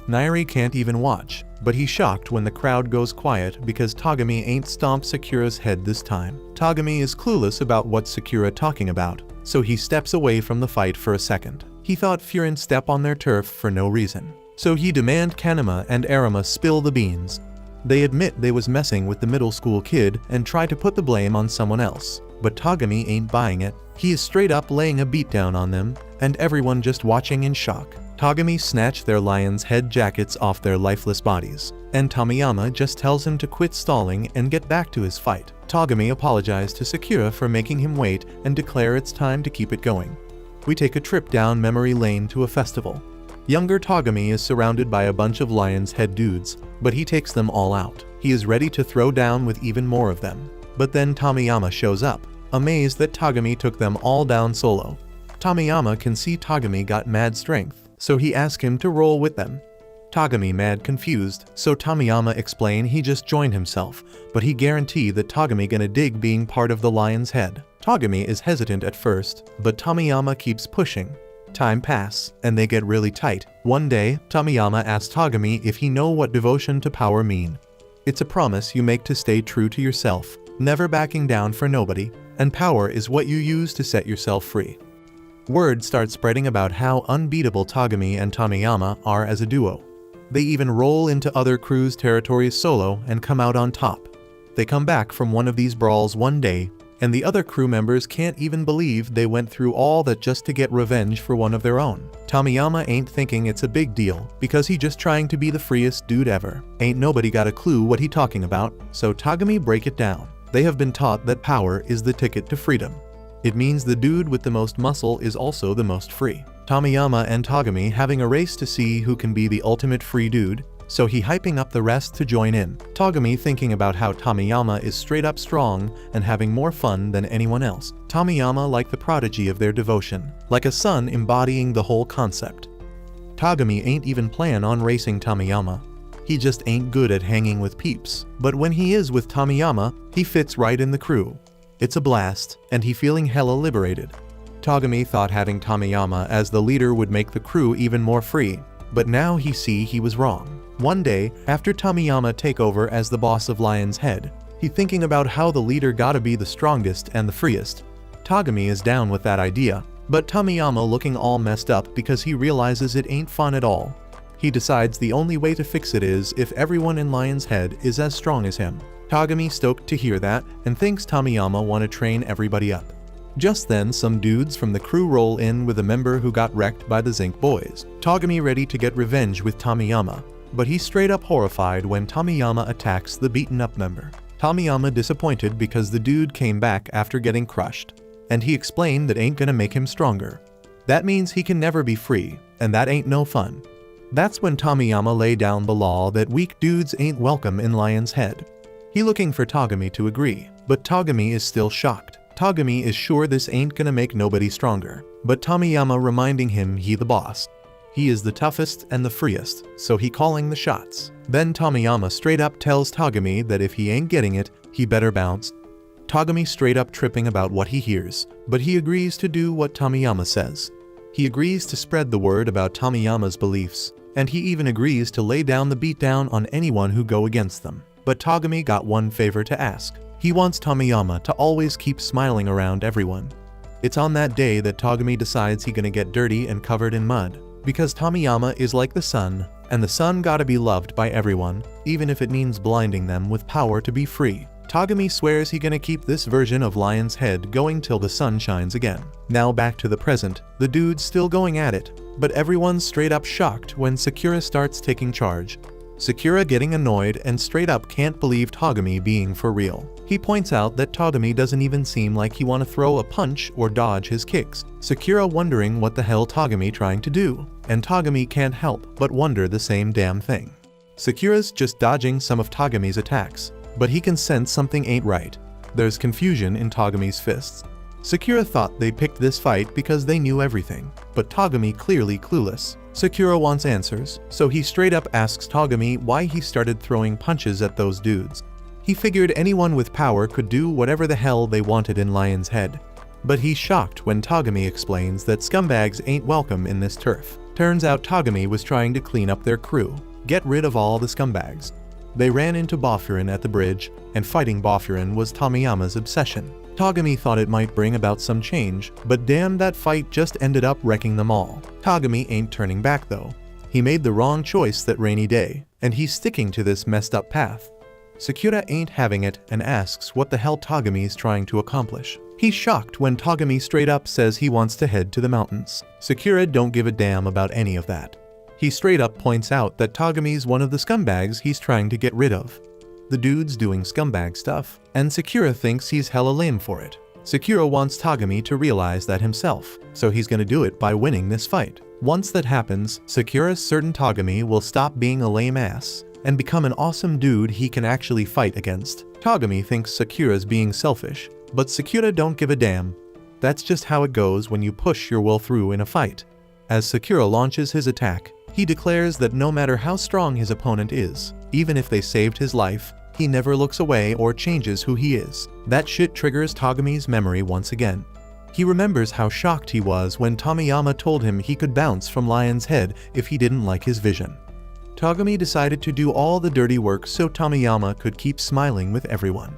Nairi can't even watch, but he's shocked when the crowd goes quiet because Togami ain't stomped Sakura's head this time. Togami is clueless about what Sakura talking about, so he steps away from the fight for a second. He thought Furin step on their turf for no reason, so he demand Kanama and Arima spill the beans. They admit they was messing with the middle school kid and try to put the blame on someone else, but Togami ain't buying it. He is straight up laying a beatdown on them, and everyone just watching in shock. Togami snatched their Lion's Head jackets off their lifeless bodies, and Tomiyama just tells him to quit stalling and get back to his fight. Togami apologized to Sakura for making him wait and declare it's time to keep it going. We take a trip down memory lane to a festival. Younger Togami is surrounded by a bunch of Lion's Head dudes, but he takes them all out. He is ready to throw down with even more of them. But then Tomiyama shows up, amazed that Togami took them all down solo. Tomiyama can see Togami got mad strength, so he asks him to roll with them. Togami mad confused, so Tomiyama explain he just joined himself, but he guarantee that Togami gonna dig being part of the Lion's Head. Togami is hesitant at first, but Tomiyama keeps pushing. Time pass, and they get really tight. One day, Tomiyama asks Togami if he know what devotion to power mean. It's a promise you make to stay true to yourself, never backing down for nobody, and power is what you use to set yourself free. Word starts spreading about how unbeatable Togami and Tomiyama are as a duo. They even roll into other crews' territories solo and come out on top. They come back from one of these brawls one day, and the other crew members can't even believe they went through all that just to get revenge for one of their own. Tomiyama ain't thinking it's a big deal, because he just trying to be the freest dude ever. Ain't nobody got a clue what he talking about, so Togami break it down. They have been taught that power is the ticket to freedom. It means the dude with the most muscle is also the most free. Tomiyama and Togami having a race to see who can be the ultimate free dude, so he hyping up the rest to join in. Togami thinking about how Tomiyama is straight up strong and having more fun than anyone else. Tomiyama like the prodigy of their devotion, like a son embodying the whole concept. Togami ain't even plan on racing Tomiyama. He just ain't good at hanging with peeps, but when he is with Tomiyama, he fits right in the crew. It's a blast, and he feeling hella liberated. Togami thought having Tomiyama as the leader would make the crew even more free, but now he see he was wrong. One day, after Tomiyama take over as the boss of Lion's Head, he thinking about how the leader gotta be the strongest and the freest. Togami is down with that idea, but Tomiyama looking all messed up because he realizes it ain't fun at all. He decides the only way to fix it is if everyone in Lion's Head is as strong as him. Togami stoked to hear that and thinks Tomiyama want to train everybody up. Just then, some dudes from the crew roll in with a member who got wrecked by the Zinc boys. Togami ready to get revenge with Tomiyama, but he's straight up horrified when Tomiyama attacks the beaten up member. Tomiyama disappointed because the dude came back after getting crushed, and he explained that ain't gonna make him stronger. That means he can never be free, and that ain't no fun. That's when Tomiyama lay down the law that weak dudes ain't welcome in Lion's Head. He looking for Togami to agree, but Togami is still shocked. Togami is sure this ain't gonna make nobody stronger, but Tomiyama reminding him he the boss. He is the toughest and the freest, so he calling the shots. Then Tomiyama straight up tells Togami that if he ain't getting it, he better bounce. Togami straight up tripping about what he hears, but he agrees to do what Tomiyama says. He agrees to spread the word about Tomiyama's beliefs, and he even agrees to lay down the beatdown on anyone who go against them. But Togami got one favor to ask. He wants Tomiyama to always keep smiling around everyone. It's on that day that Togami decides he gonna get dirty and covered in mud, because Tomiyama is like the sun, and the sun gotta be loved by everyone, even if it means blinding them with power to be free. Togami swears he gonna keep this version of Lion's Head going till the sun shines again. Now back to the present, the dude's still going at it, but everyone's straight up shocked when Sakura starts taking charge. Sakura getting annoyed and straight up can't believe Togami being for real. He points out that Togami doesn't even seem like he wanna throw a punch or dodge his kicks. Sakura wondering what the hell Togami trying to do, and Togami can't help but wonder the same damn thing. Sakura's just dodging some of Togami's attacks, but he can sense something ain't right. There's confusion in Togami's fists. Sakura thought they picked this fight because they knew everything, but Togami clearly clueless. Sakura wants answers, so he straight up asks Togami why he started throwing punches at those dudes. He figured anyone with power could do whatever the hell they wanted in Lion's Head. But he's shocked when Togami explains that scumbags ain't welcome in this turf. Turns out Togami was trying to clean up their crew, get rid of all the scumbags. They ran into Bofurin at the bridge, and fighting Bofurin was Tomiyama's obsession. Togami thought it might bring about some change, but damn, that fight just ended up wrecking them all. Togami ain't turning back though. He made the wrong choice that rainy day, and he's sticking to this messed up path. Sakura ain't having it and asks what the hell Togami's trying to accomplish. He's shocked when Togami straight up says he wants to head to the mountains. Sakura don't give a damn about any of that. He straight up points out that Togami's one of the scumbags he's trying to get rid of. The dude's doing scumbag stuff, and Sakura thinks he's hella lame for it. Sakura wants Togami to realize that himself, so he's gonna do it by winning this fight. Once that happens, Sakura's certain Togami will stop being a lame ass and become an awesome dude he can actually fight against. Togami thinks Sakura's being selfish, but Sakura don't give a damn. That's just how it goes when you push your will through in a fight. As Sakura launches his attack, he declares that no matter how strong his opponent is, even if they saved his life, he never looks away or changes who he is. That shit triggers Togami's memory once again. He remembers how shocked he was when Tomiyama told him he could bounce from Lion's Head if he didn't like his vision. Togami decided to do all the dirty work so Tomiyama could keep smiling with everyone.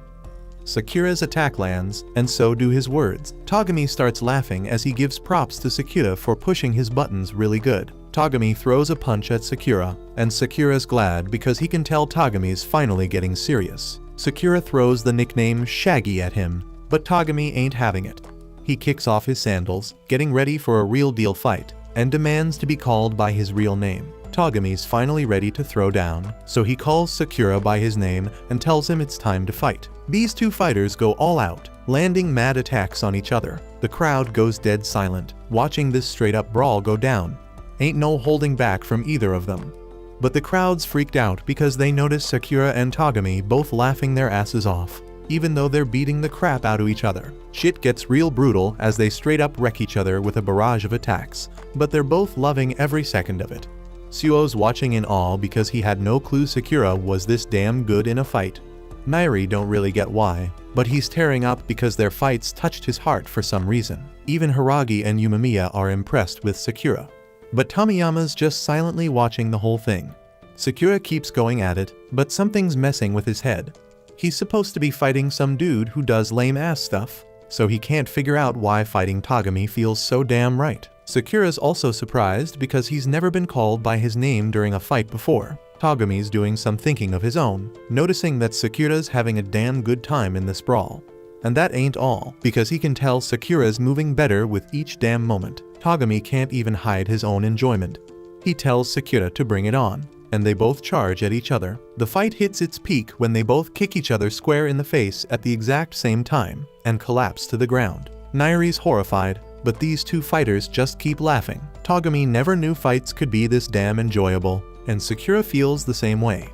Sakura's attack lands, and so do his words. Togami starts laughing as he gives props to Sakura for pushing his buttons really good. Togami throws a punch at Sakura, and Sakura's glad because he can tell Togami's finally getting serious. Sakura throws the nickname Shaggy at him, but Togami ain't having it. He kicks off his sandals, getting ready for a real deal fight, and demands to be called by his real name. Togami's finally ready to throw down, so he calls Sakura by his name and tells him it's time to fight. These two fighters go all out, landing mad attacks on each other. The crowd goes dead silent. watching this straight-up brawl go down. Ain't no holding back from either of them. But the crowds freaked out because they noticed Sakura and Togami both laughing their asses off, even though they're beating the crap out of each other. Shit gets real brutal as they straight up wreck each other with a barrage of attacks, but they're both loving every second of it. Suo's watching in awe because he had no clue Sakura was this damn good in a fight. Nairi don't really get why, but he's tearing up because their fights touched his heart for some reason. Even Haragi and Yumemiya are impressed with Sakura. But Tomiyama's just silently watching the whole thing. Sakura keeps going at it, but something's messing with his head. He's supposed to be fighting some dude who does lame-ass stuff, so he can't figure out why fighting Togami feels so damn right. Sakura's also surprised because he's never been called by his name during a fight before. Togami's doing some thinking of his own, noticing that Sakura's having a damn good time in this brawl. And that ain't all, because he can tell Sakura's moving better with each damn moment. Togami can't even hide his own enjoyment. He tells Sakura to bring it on, and they both charge at each other. The fight hits its peak when they both kick each other square in the face at the exact same time, and collapse to the ground. Nairi's horrified, but these two fighters just keep laughing. Togami never knew fights could be this damn enjoyable, and Sakura feels the same way.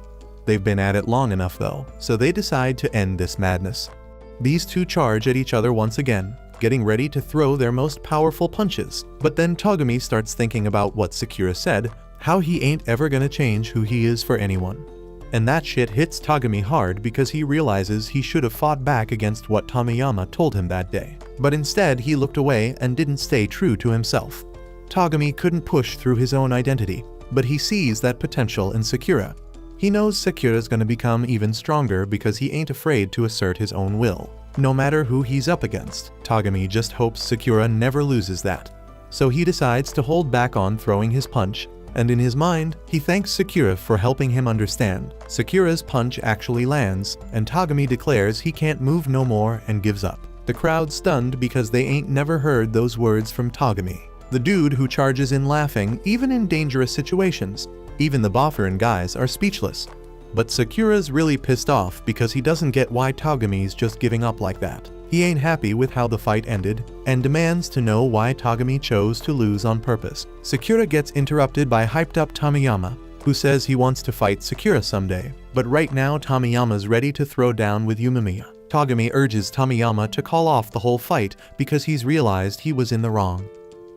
They've been at it long enough though, so they decide to end this madness. These two charge at each other once again, getting ready to throw their most powerful punches. But then Togami starts thinking about what Sakura said, how he ain't ever gonna change who he is for anyone. And that shit hits Togami hard because he realizes he should have fought back against what Tomiyama told him that day. But instead he looked away and didn't stay true to himself. Togami couldn't push through his own identity, but he sees that potential in Sakura. He knows Sakura's gonna become even stronger because he ain't afraid to assert his own will. No matter who he's up against, Togami just hopes Sakura never loses that. So he decides to hold back on throwing his punch, and in his mind, he thanks Sakura for helping him understand. Sakura's punch actually lands, and Togami declares he can't move no more and gives up. The crowd's stunned because they ain't never heard those words from Togami. The dude who charges in laughing even in dangerous situations. Even the Bofferin guys are speechless. But Sakura's really pissed off because he doesn't get why Togami's just giving up like that. He ain't happy with how the fight ended, and demands to know why Togami chose to lose on purpose. Sakura gets interrupted by hyped-up Tomiyama, who says he wants to fight Sakura someday, but right now Tomiyama's ready to throw down with Yumemiya. Togami urges Tomiyama to call off the whole fight because he's realized he was in the wrong.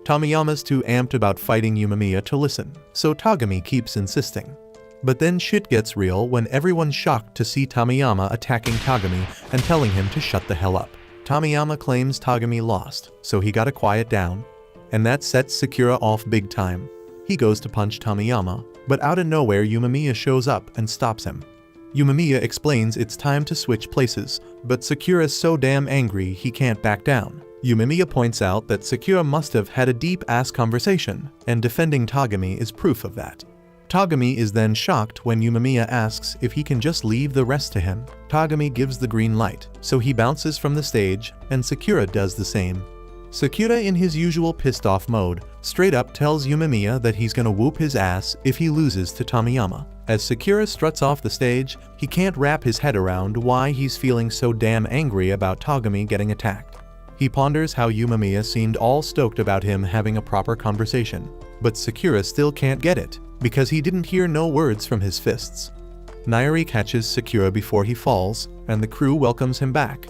Tomiyama's too amped about fighting Yumemiya to listen, so Togami keeps insisting. But then shit gets real when everyone's shocked to see Tomiyama attacking Togami and telling him to shut the hell up. Tomiyama claims Togami lost, so he gotta quiet down. And that sets Sakura off big time. He goes to punch Tomiyama, but out of nowhere Yumemiya shows up and stops him. Yumemiya explains it's time to switch places, but Sakura's so damn angry he can't back down. Yumemiya points out that Sakura must have had a deep-ass conversation, and defending Togami is proof of that. Togami is then shocked when Yumemiya asks if he can just leave the rest to him. Togami gives the green light, so he bounces from the stage, and Sakura does the same. Sakura, in his usual pissed-off mode, straight up tells Yumemiya that he's gonna whoop his ass if he loses to Tomiyama. As Sakura struts off the stage, he can't wrap his head around why he's feeling so damn angry about Togami getting attacked. He ponders how Yumemiya seemed all stoked about him having a proper conversation, but Sakura still can't get it, because he didn't hear no words from his fists. Nairi catches Sakura before he falls, and the crew welcomes him back.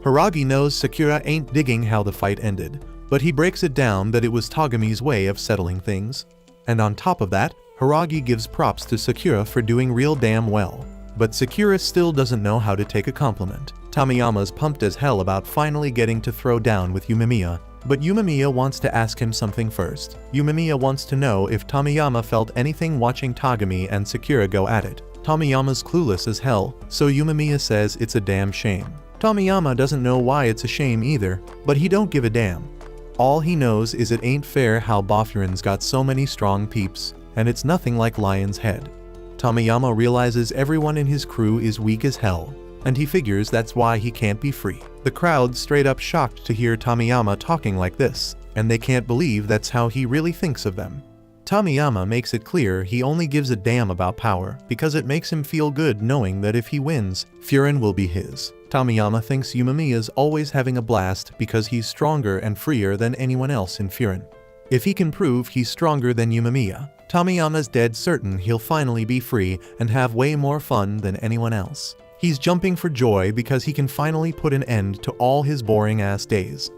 Haragi knows Sakura ain't digging how the fight ended, but he breaks it down that it was Togami's way of settling things. And on top of that, Haragi gives props to Sakura for doing real damn well. But Sakura still doesn't know how to take a compliment. Tomiyama's pumped as hell about finally getting to throw down with Yumemiya, but Yumemiya wants to ask him something first. Yumemiya wants to know if Tomiyama felt anything watching Togami and Sakura go at it. Tomiyama's clueless as hell, so Yumemiya says it's a damn shame. Tomiyama doesn't know why it's a shame either, but he don't give a damn. All he knows is it ain't fair how Boffurin's got so many strong peeps, and it's nothing like Lion's Head. Tomiyama realizes everyone in his crew is weak as hell, and he figures that's why he can't be free. The crowd's straight up shocked to hear Tomiyama talking like this, and they can't believe that's how he really thinks of them. Tomiyama makes it clear he only gives a damn about power because it makes him feel good knowing that if he wins, Furin will be his. Tomiyama thinks Yumamiya is always having a blast because he's stronger and freer than anyone else in Furin. If he can prove he's stronger than Yumamiya, Tomiyama's dead certain he'll finally be free and have way more fun than anyone else. He's jumping for joy because he can finally put an end to all his boring-ass days.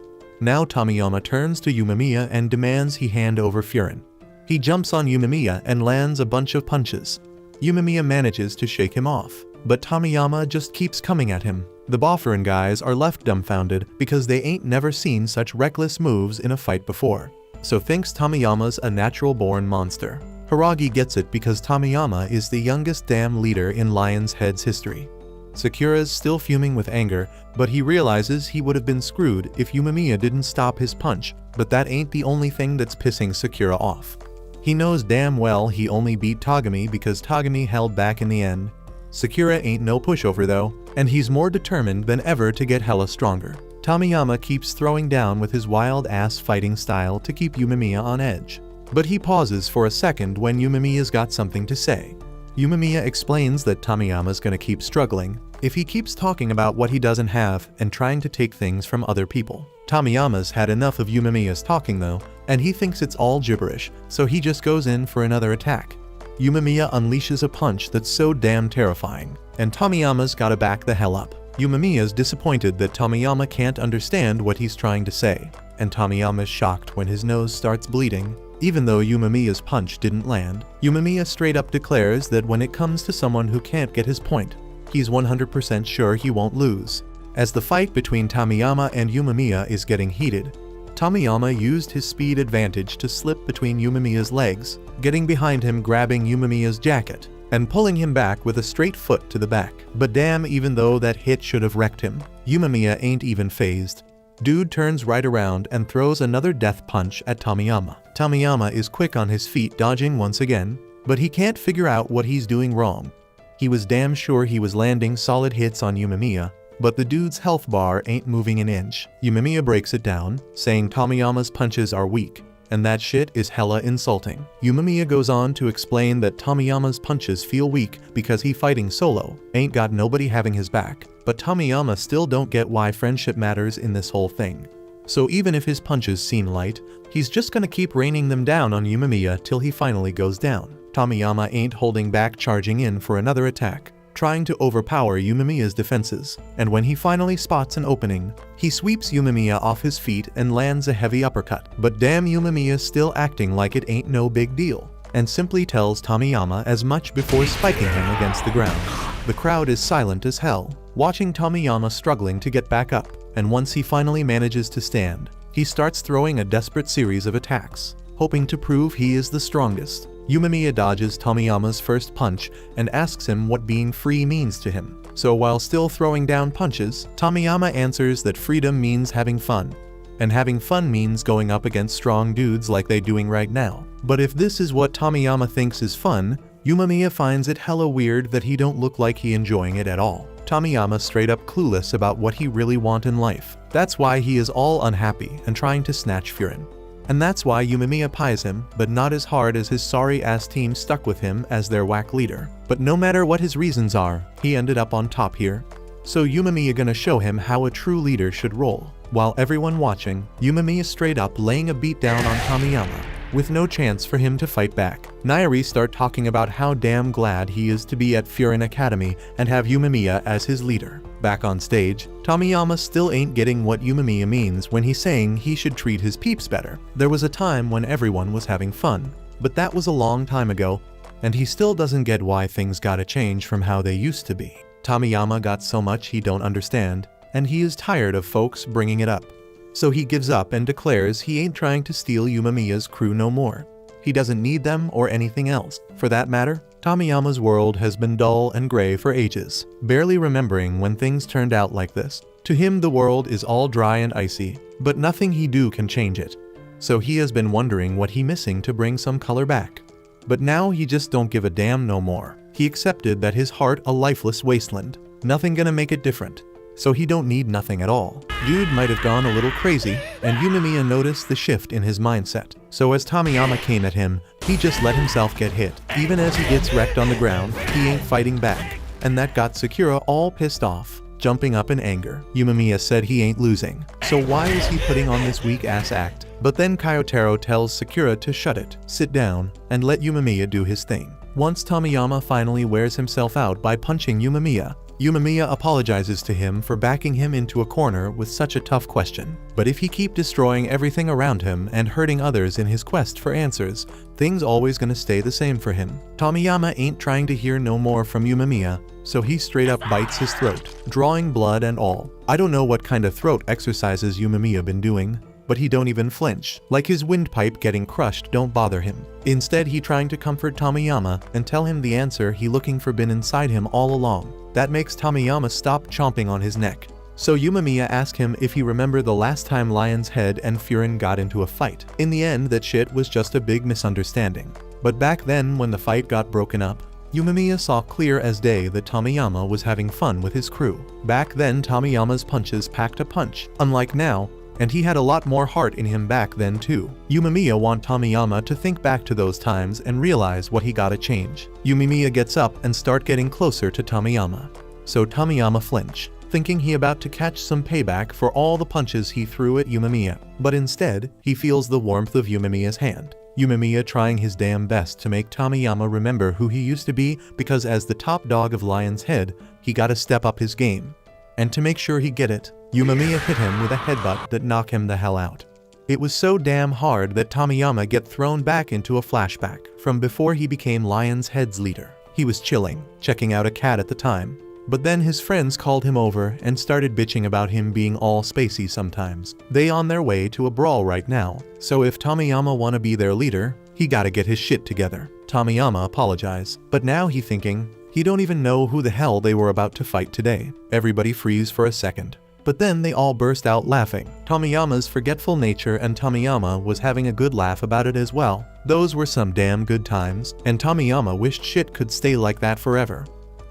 Now Tomiyama turns to Yumamiya and demands he hand over Furin. He jumps on Yumamiya and lands a bunch of punches. Yumamiya manages to shake him off, but Tomiyama just keeps coming at him. The Bofferin guys are left dumbfounded because they ain't never seen such reckless moves in a fight before. So thinks Tomiyama's a natural-born monster. Hiragi gets it because Tomiyama is the youngest damn leader in Lion's Head's history. Sakura's still fuming with anger, but he realizes he would have been screwed if Yumamiya didn't stop his punch, but that ain't the only thing that's pissing Sakura off. He knows damn well he only beat Togami because Togami held back in the end. Sakura ain't no pushover though, and he's more determined than ever to get hella stronger. Tomiyama keeps throwing down with his wild-ass fighting style to keep Yumamiya on edge. But he pauses for a second when Yumamiya's got something to say. Yumamiya explains that Tomiyama's gonna keep struggling if he keeps talking about what he doesn't have and trying to take things from other people. Tomiyama's had enough of Yumamiya's talking though, and he thinks it's all gibberish, so he just goes in for another attack. Yumamiya unleashes a punch that's so damn terrifying, and Tomiyama's gotta back the hell up. Yumamiya's disappointed that Tomiyama can't understand what he's trying to say, and Tomiyama's shocked when his nose starts bleeding. Even though Yumamiya's punch didn't land, Yumamiya straight up declares that when it comes to someone who can't get his point, he's 100% sure he won't lose. As the fight between Tomiyama and Yumamiya is getting heated, Tomiyama used his speed advantage to slip between Yumamiya's legs, getting behind him, grabbing Yumamiya's jacket, and pulling him back with a straight foot to the back. But damn, even though that hit should have wrecked him, Yumamiya ain't even phased. Dude turns right around and throws another death punch at Tomiyama. Tomiyama is quick on his feet, dodging once again, but he can't figure out what he's doing wrong. He was damn sure he was landing solid hits on Yumamiya, but the dude's health bar ain't moving an inch. Yumamiya breaks it down, saying Tomiyama's punches are weak, and that shit is hella insulting. Yumamiya goes on to explain that Tomiyama's punches feel weak because he fighting solo, ain't got nobody having his back, but Tomiyama still don't get why friendship matters in this whole thing. So even if his punches seem light, he's just gonna keep raining them down on Yumamiya till he finally goes down. Tomiyama ain't holding back, charging in for another attack, trying to overpower Yumamiya's defenses, and when he finally spots an opening, he sweeps Yumamiya off his feet and lands a heavy uppercut. But damn, Yumamiya's still acting like it ain't no big deal, and simply tells Tomiyama as much before spiking him against the ground. The crowd is silent as hell, watching Tomiyama struggling to get back up, and once he finally manages to stand, he starts throwing a desperate series of attacks, hoping to prove he is the strongest. Yumamiya dodges Tomiyama's first punch and asks him what being free means to him. So while still throwing down punches, Tomiyama answers that freedom means having fun, and having fun means going up against strong dudes like they doing right now. But if this is what Tomiyama thinks is fun, Yumamiya finds it hella weird that he don't look like he enjoying it at all. Tomiyama straight up clueless about what he really want in life. That's why he is all unhappy and trying to snatch Furin. And that's why Yumamiya pies him, but not as hard as his sorry-ass team stuck with him as their whack leader. But no matter what his reasons are, he ended up on top here. So Yumamiya gonna show him how a true leader should roll. While everyone watching, Yumamiya straight up laying a beat down on Tomiyama, with no chance for him to fight back. Nairi start talking about how damn glad he is to be at Furin Academy and have Yumamiya as his leader. Back on stage, Tomiyama still ain't getting what Yumamiya means when he's saying he should treat his peeps better. There was a time when everyone was having fun, but that was a long time ago, and he still doesn't get why things gotta change from how they used to be. Tomiyama got so much he don't understand, and he is tired of folks bringing it up. So he gives up and declares he ain't trying to steal Yumamiya's crew no more. He doesn't need them or anything else. For that matter, Tomiyama's world has been dull and gray for ages, barely remembering when things turned out like this. To him the world is all dry and icy, but nothing he do can change it. So he has been wondering what he missing to bring some color back. But now he just don't give a damn no more. He accepted that his heart a lifeless wasteland. Nothing gonna make it different. So he don't need nothing at all. Dude might have gone a little crazy, and Yumamiya noticed the shift in his mindset. So as Tomiyama came at him, He just let himself get hit. Even as he gets wrecked on the ground, he ain't fighting back. And that got Sakura all pissed off, jumping up in anger. Yumemiya said he ain't losing, so why is he putting on this weak-ass act? But then Kyotaro tells Sakura to shut it, sit down, and let Yumemiya do his thing. Once Tomiyama finally wears himself out by punching Yumemiya, Yumemiya apologizes to him for backing him into a corner with such a tough question. But if he keep destroying everything around him and hurting others in his quest for answers, things always gonna stay the same for him. Tomiyama ain't trying to hear no more from Yumemiya, so he straight up bites his throat, drawing blood and all. I don't know what kind of throat exercises Yumemiya been doing, but he don't even flinch, like his windpipe getting crushed don't bother him. Instead, he trying to comfort Tomiyama and tell him the answer he looking for been inside him all along. That makes Tomiyama stop chomping on his neck. So Yumemiya asked him if he remembered the last time Lion's Head and Furin got into a fight. In the end, that shit was just a big misunderstanding. But back then, when the fight got broken up, Yumemiya saw clear as day that Tomiyama was having fun with his crew. Back then, Tomiyama's punches packed a punch, unlike now, and he had a lot more heart in him back then too. Yumemiya want Tomiyama to think back to those times and realize what he gotta change. Yumemiya gets up and start getting closer to Tomiyama. So Tomiyama flinch, thinking he about to catch some payback for all the punches he threw at Yumemiya. But instead, he feels the warmth of Yumemiya's hand. Yumemiya trying his damn best to make Tomiyama remember who he used to be, because as the top dog of Lion's Head, he gotta step up his game. And to make sure he get it, Yumemiya hit him with a headbutt that knocked him the hell out. It was so damn hard that Tomiyama get thrown back into a flashback from before he became Lion's Head's leader. He was chilling, checking out a cat at the time. But then his friends called him over and started bitching about him being all spacey sometimes. They on their way to a brawl right now, so if Tomiyama wanna be their leader, he gotta get his shit together. Tomiyama apologized, but now he thinking, he don't even know who the hell they were about to fight today. Everybody freeze for a second. But then they all burst out laughing. Tomiyama's forgetful nature, and Tomiyama was having a good laugh about it as well. Those were some damn good times, and Tomiyama wished shit could stay like that forever.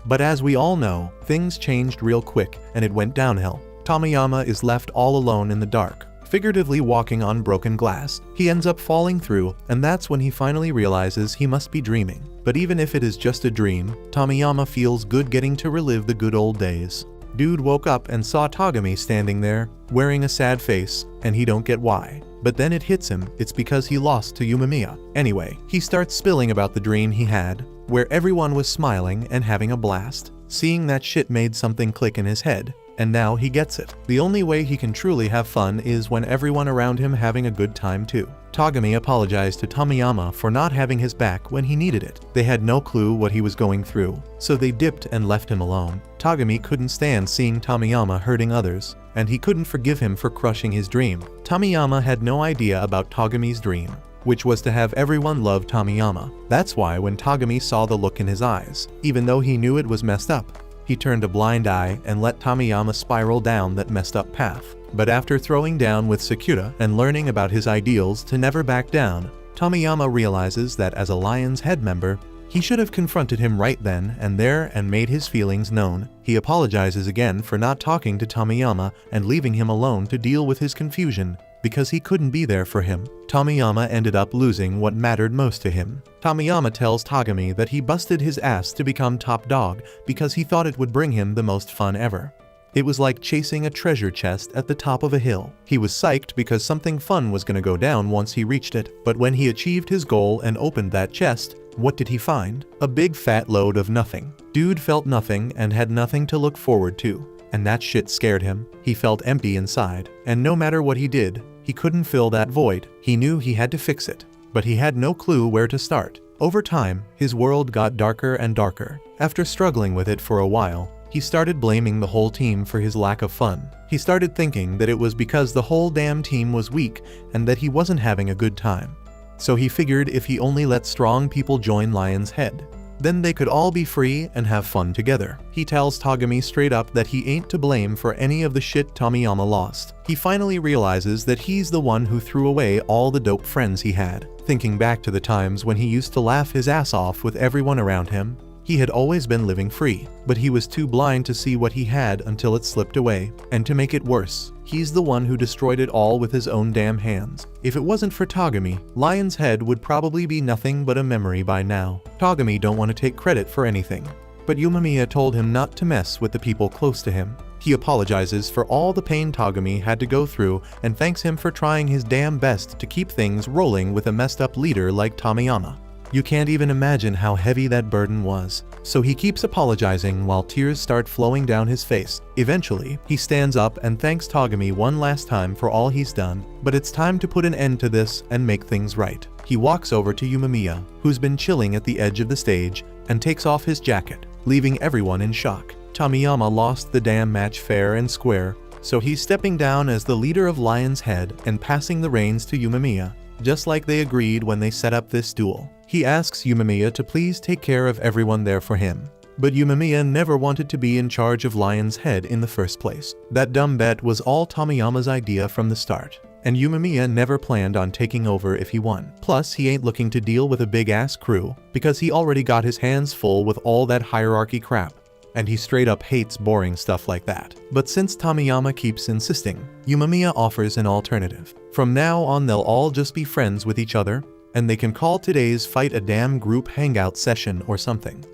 But as we all know, things changed real quick, and it went downhill. Tomiyama is left all alone in the dark, figuratively walking on broken glass. He ends up falling through, and that's when he finally realizes he must be dreaming. But even if it is just a dream, Tomiyama feels good getting to relive the good old days. Dude woke up and saw Togami standing there, wearing a sad face, and he don't get why. But then it hits him, it's because he lost to Yumemiya. Anyway, he starts spilling about the dream he had, where everyone was smiling and having a blast. Seeing that shit made something click in his head, and now he gets it. The only way he can truly have fun is when everyone around him having a good time too. Togami apologized to Tomiyama for not having his back when he needed it. They had no clue what he was going through, so they dipped and left him alone. Togami couldn't stand seeing Tomiyama hurting others, and he couldn't forgive him for crushing his dream. Tomiyama had no idea about Togami's dream, which was to have everyone love Tomiyama. That's why when Togami saw the look in his eyes, even though he knew it was messed up, he turned a blind eye and let Tomiyama spiral down that messed up path. But after throwing down with Sakura and learning about his ideals to never back down, Tomiyama realizes that as a Lion's Head member, he should have confronted him right then and there and made his feelings known. He apologizes again for not talking to Tomiyama and leaving him alone to deal with his confusion, because he couldn't be there for him. Tomiyama ended up losing what mattered most to him. Tomiyama tells Togami that he busted his ass to become top dog because he thought it would bring him the most fun ever. It was like chasing a treasure chest at the top of a hill. He was psyched because something fun was gonna go down once he reached it. But when he achieved his goal and opened that chest, what did he find? A big fat load of nothing. Dude felt nothing and had nothing to look forward to. And that shit scared him. He felt empty inside, and no matter what he did, he couldn't fill that void. He knew he had to fix it, but he had no clue where to start. Over time, his world got darker and darker. After struggling with it for a while, he started blaming the whole team for his lack of fun. He started thinking that it was because the whole damn team was weak and that he wasn't having a good time. So he figured if he only let strong people join Lion's Head, then they could all be free and have fun together. He tells Togami straight up that he ain't to blame for any of the shit Tomiyama lost. He finally realizes that he's the one who threw away all the dope friends he had. Thinking back to the times when he used to laugh his ass off with everyone around him, He had always been living free, but he was too blind to see what he had until it slipped away. And to make it worse, he's the one who destroyed it all with his own damn hands. If it wasn't for Togami, Lion's Head would probably be nothing but a memory by now. Togami don't want to take credit for anything, but Yumamiya told him not to mess with the people close to him. He apologizes for all the pain Togami had to go through and thanks him for trying his damn best to keep things rolling with a messed up leader like Tomiyama. You can't even imagine how heavy that burden was. So he keeps apologizing while tears start flowing down his face. Eventually, he stands up and thanks Togami one last time for all he's done, but it's time to put an end to this and make things right. He walks over to Yumamiya, who's been chilling at the edge of the stage, and takes off his jacket, leaving everyone in shock. Tomiyama lost the damn match fair and square, so he's stepping down as the leader of Lion's Head and passing the reins to Yumamiya, just like they agreed when they set up this duel. He asks Yumamiya to please take care of everyone there for him. But Yumamiya never wanted to be in charge of Lion's Head in the first place. That dumb bet was all Tomiyama's idea from the start, and Yumamiya never planned on taking over if he won. Plus, he ain't looking to deal with a big-ass crew, because he already got his hands full with all that hierarchy crap, and he straight up hates boring stuff like that. But since Tomiyama keeps insisting, Yumamiya offers an alternative. From now on they'll all just be friends with each other, and they can call today's fight a damn group hangout session or something.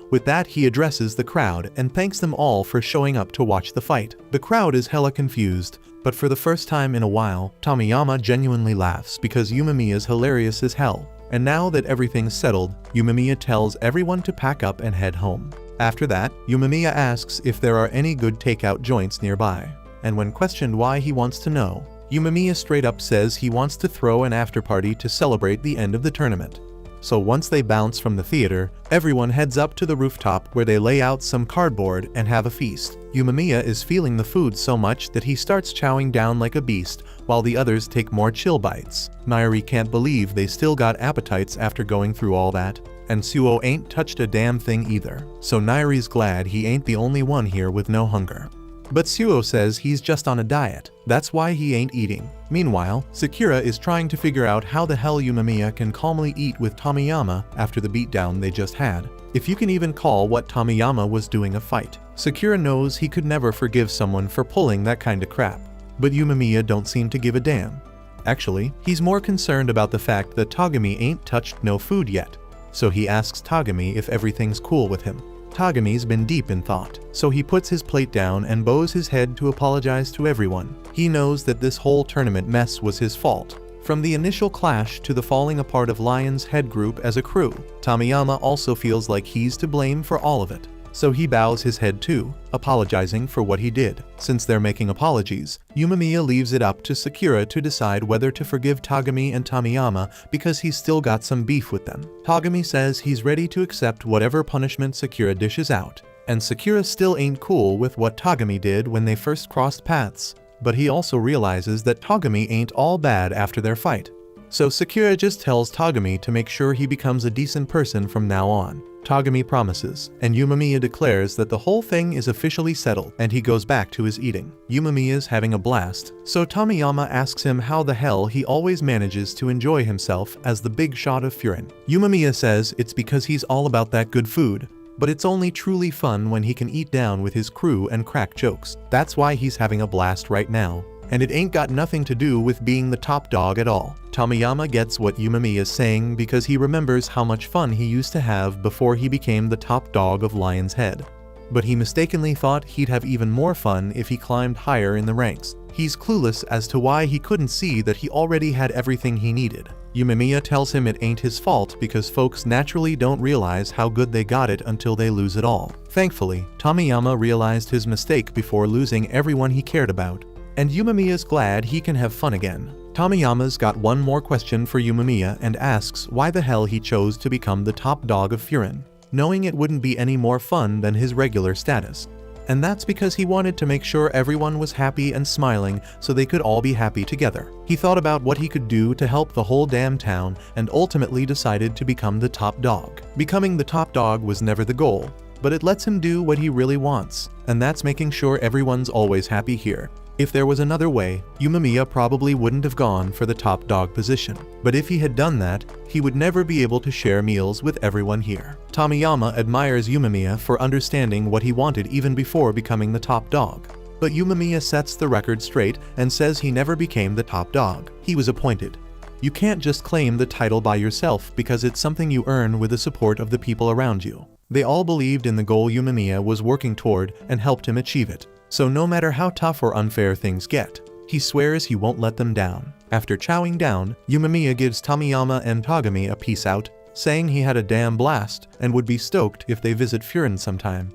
With that, he addresses the crowd and thanks them all for showing up to watch the fight. The crowd is hella confused, but for the first time in a while, Tomiyama genuinely laughs because Yumamiya's hilarious as hell. And now that everything's settled, Yumamiya tells everyone to pack up and head home. After that, Yumamiya asks if there are any good takeout joints nearby, and when questioned why he wants to know, Yumamiya straight up says he wants to throw an after-party to celebrate the end of the tournament. So once they bounce from the theater, everyone heads up to the rooftop where they lay out some cardboard and have a feast. Yumamiya is feeling the food so much that he starts chowing down like a beast, while the others take more chill bites. Nairi can't believe they still got appetites after going through all that, and Suo ain't touched a damn thing either. So Nairi's glad he ain't the only one here with no hunger. But Suo says he's just on a diet, that's why he ain't eating. Meanwhile, Sakura is trying to figure out how the hell Yumamiya can calmly eat with Tomiyama after the beatdown they just had. If you can even call what Tomiyama was doing a fight. Sakura knows he could never forgive someone for pulling that kind of crap. But Yumamiya don't seem to give a damn. Actually, he's more concerned about the fact that Togami ain't touched no food yet. So he asks Togami if everything's cool with him. Togami's been deep in thought, so he puts his plate down and bows his head to apologize to everyone. He knows that this whole tournament mess was his fault. From the initial clash to the falling apart of Lion's Head group as a crew, Tomiyama also feels like he's to blame for all of it. So he bows his head too, apologizing for what he did. Since they're making apologies, Yumamiya leaves it up to Sakura to decide whether to forgive Togami and Tomiyama because he's still got some beef with them. Togami says he's ready to accept whatever punishment Sakura dishes out, and Sakura still ain't cool with what Togami did when they first crossed paths. But he also realizes that Togami ain't all bad after their fight. So Sakura just tells Togami to make sure he becomes a decent person from now on. Togami promises, and Yumamiya declares that the whole thing is officially settled, and he goes back to his eating. Yumamiya's having a blast, so Tomiyama asks him how the hell he always manages to enjoy himself as the big shot of Furin. Yumamiya says it's because he's all about that good food, but it's only truly fun when he can eat down with his crew and crack jokes. That's why he's having a blast right now. And it ain't got nothing to do with being the top dog at all. Tomiyama gets what Yumamiya is saying because he remembers how much fun he used to have before he became the top dog of Lion's Head. But he mistakenly thought he'd have even more fun if he climbed higher in the ranks. He's clueless as to why he couldn't see that he already had everything he needed. Yumamiya tells him it ain't his fault because folks naturally don't realize how good they got it until they lose it all. Thankfully, Tomiyama realized his mistake before losing everyone he cared about. And Yumamiya's glad he can have fun again. Tomiyama's got one more question for Yumamiya and asks why the hell he chose to become the top dog of Furin, knowing it wouldn't be any more fun than his regular status. And that's because he wanted to make sure everyone was happy and smiling so they could all be happy together. He thought about what he could do to help the whole damn town and ultimately decided to become the top dog. Becoming the top dog was never the goal, but it lets him do what he really wants, and that's making sure everyone's always happy here. If there was another way, Yumamiya probably wouldn't have gone for the top dog position. But if he had done that, he would never be able to share meals with everyone here. Tomiyama admires Yumamiya for understanding what he wanted even before becoming the top dog. But Yumamiya sets the record straight and says he never became the top dog. He was appointed. You can't just claim the title by yourself because it's something you earn with the support of the people around you. They all believed in the goal Yumamiya was working toward and helped him achieve it. So no matter how tough or unfair things get, he swears he won't let them down. After chowing down, Yumamiya gives Tomiyama and Togami a peace out, saying he had a damn blast and would be stoked if they visit Furin sometime.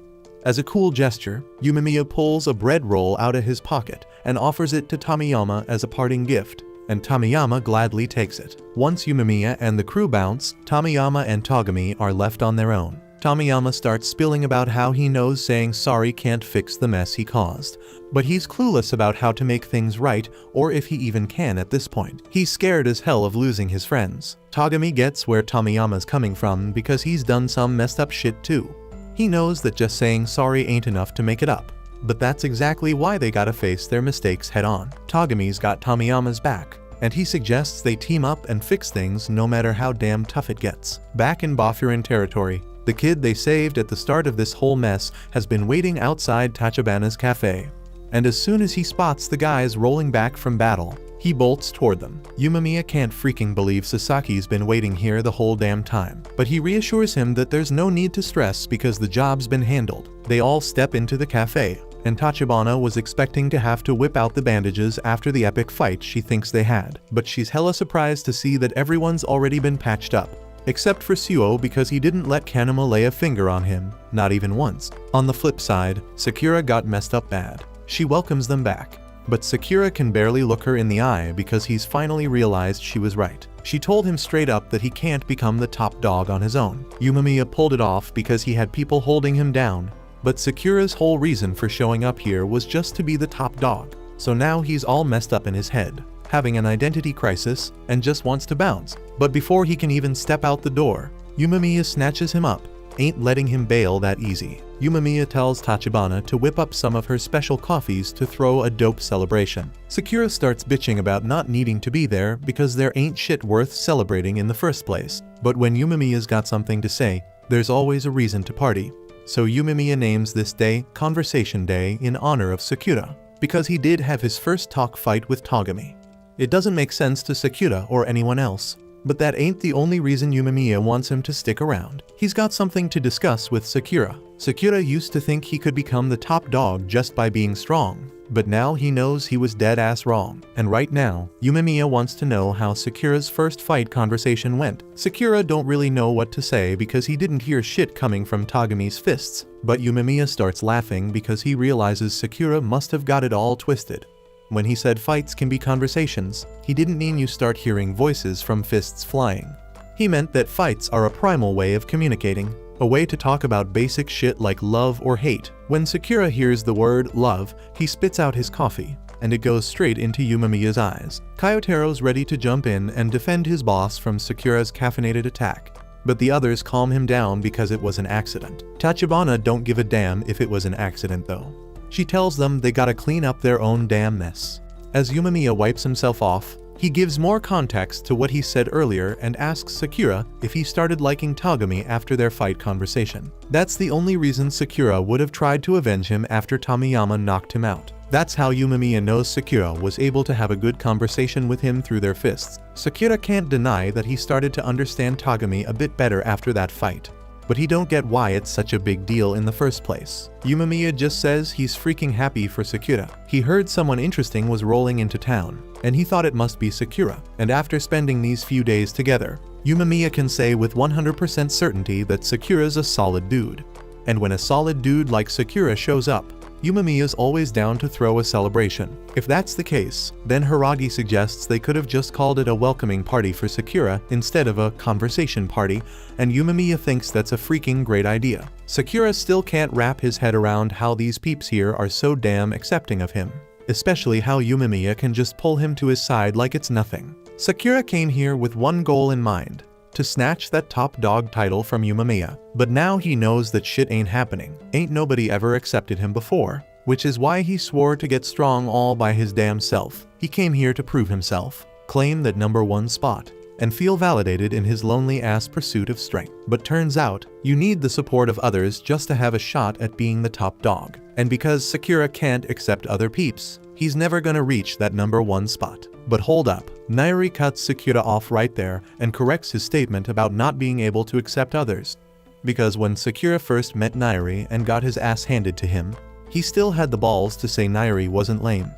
As a cool gesture, Yumamiya pulls a bread roll out of his pocket and offers it to Tomiyama as a parting gift, and Tomiyama gladly takes it. Once Yumamiya and the crew bounce, Tomiyama and Togami are left on their own. Tomiyama starts spilling about how he knows saying sorry can't fix the mess he caused, but he's clueless about how to make things right or if he even can at this point. He's scared as hell of losing his friends. Togami gets where Tomiyama's coming from because he's done some messed up shit too. He knows that just saying sorry ain't enough to make it up, but that's exactly why they gotta face their mistakes head on. Togami's got Tomiyama's back, and he suggests they team up and fix things no matter how damn tough it gets. Back in Bafurin territory, the kid they saved at the start of this whole mess has been waiting outside Tachibana's cafe. And as soon as he spots the guys rolling back from battle, he bolts toward them. Yumamiya can't freaking believe Sasaki's been waiting here the whole damn time, but he reassures him that there's no need to stress because the job's been handled. They all step into the cafe, and Tachibana was expecting to have to whip out the bandages after the epic fight she thinks they had, but she's hella surprised to see that everyone's already been patched up. Except for Suo because he didn't let Kanama lay a finger on him, not even once. On the flip side, Sakura got messed up bad. She welcomes them back, but Sakura can barely look her in the eye because he's finally realized she was right. She told him straight up that he can't become the top dog on his own. Yumamiya pulled it off because he had people holding him down, but Sakura's whole reason for showing up here was just to be the top dog. So now he's all messed up in his head, having an identity crisis, and just wants to bounce. But before he can even step out the door, Yumamiya snatches him up, ain't letting him bail that easy. Yumamiya tells Tachibana to whip up some of her special coffees to throw a dope celebration. Sakura starts bitching about not needing to be there because there ain't shit worth celebrating in the first place. But when Yumamiya's got something to say, there's always a reason to party. So Yumamiya names this day Conversation Day in honor of Sakura, because he did have his first talk fight with Togami. It doesn't make sense to Sakura or anyone else, but that ain't the only reason Yumamiya wants him to stick around. He's got something to discuss with Sakura. Sakura used to think he could become the top dog just by being strong, but now he knows he was dead ass wrong. And right now, Yumamiya wants to know how Sakura's first fight conversation went. Sakura don't really know what to say because he didn't hear shit coming from Togami's fists, but Yumamiya starts laughing because he realizes Sakura must have got it all twisted. When he said fights can be conversations, he didn't mean you start hearing voices from fists flying. He meant that fights are a primal way of communicating, a way to talk about basic shit like love or hate. When Sakura hears the word love, he spits out his coffee, and it goes straight into Yumamiya's eyes. Kyotaro's ready to jump in and defend his boss from Sakura's caffeinated attack, but the others calm him down because it was an accident. Tachibana don't give a damn if it was an accident though. She tells them they gotta clean up their own damn mess. As Yumamiya wipes himself off, he gives more context to what he said earlier and asks Sakura if he started liking Togami after their fight conversation. That's the only reason Sakura would have tried to avenge him after Tomiyama knocked him out. That's how Yumamiya knows Sakura was able to have a good conversation with him through their fists. Sakura can't deny that he started to understand Togami a bit better after that fight, but he don't get why it's such a big deal in the first place. Yumamiya just says he's freaking happy for Sakura. He heard someone interesting was rolling into town, and he thought it must be Sakura. And after spending these few days together, Yumamiya can say with 100% certainty that Sakura's a solid dude. And when a solid dude like Sakura shows up, Yumamiya's always down to throw a celebration. If that's the case, then Hiragi suggests they could have just called it a welcoming party for Sakura instead of a conversation party, and Yumamiya thinks that's a freaking great idea. Sakura still can't wrap his head around how these peeps here are so damn accepting of him, especially how Yumamiya can just pull him to his side like it's nothing. Sakura came here with one goal in mind: to snatch that top dog title from Yumamiya. But now he knows that shit ain't happening. Ain't nobody ever accepted him before. which is why he swore to get strong all by his damn self. He came here to prove himself, claim that #1 spot, and feel validated in his lonely-ass pursuit of strength. But turns out, you need the support of others just to have a shot at being the top dog. And because Sakura can't accept other peeps, he's never gonna reach that #1 spot. But hold up, Nairi cuts Sakura off right there and corrects his statement about not being able to accept others. Because when Sakura first met Nairi and got his ass handed to him, he still had the balls to say Nairi wasn't lame.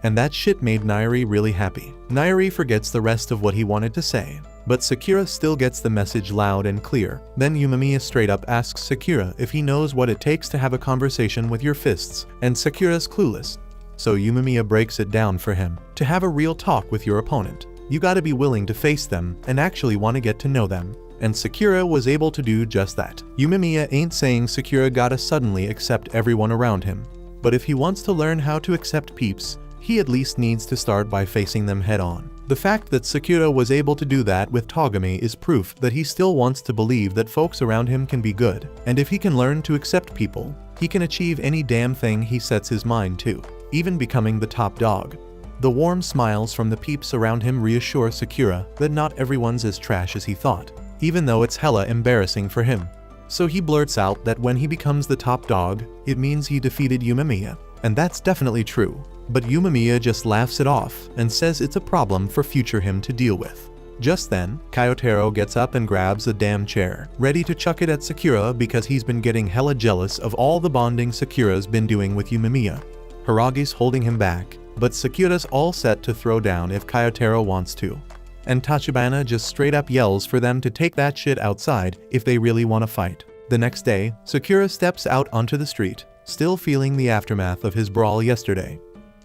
And that shit made Nairi really happy. Nairi forgets the rest of what he wanted to say, but Sakura still gets the message loud and clear. Then Yumemiya straight up asks Sakura if he knows what it takes to have a conversation with your fists, and Sakura's clueless. So Yumemiya breaks it down for him. To have a real talk with your opponent, you gotta be willing to face them and actually want to get to know them. And Sakura was able to do just that. Yumemiya ain't saying Sakura gotta suddenly accept everyone around him, but if he wants to learn how to accept peeps, he at least needs to start by facing them head on. The fact that Sakura was able to do that with Togami is proof that he still wants to believe that folks around him can be good, and if he can learn to accept people, he can achieve any damn thing he sets his mind to, even becoming the top dog. The warm smiles from the peeps around him reassure Sakura that not everyone's as trash as he thought, even though it's hella embarrassing for him. So he blurts out that when he becomes the top dog, it means he defeated Yumemiya, and that's definitely true. But Yumemiya just laughs it off and says it's a problem for future him to deal with. Just then, Kyotaro gets up and grabs a damn chair, ready to chuck it at Sakura because he's been getting hella jealous of all the bonding Sakura's been doing with Yumemiya. Hiragi's holding him back, but Sakura's all set to throw down if Kyotaro wants to. And Tachibana just straight up yells for them to take that shit outside if they really want to fight. The next day, Sakura steps out onto the street, still feeling the aftermath of his brawl yesterday.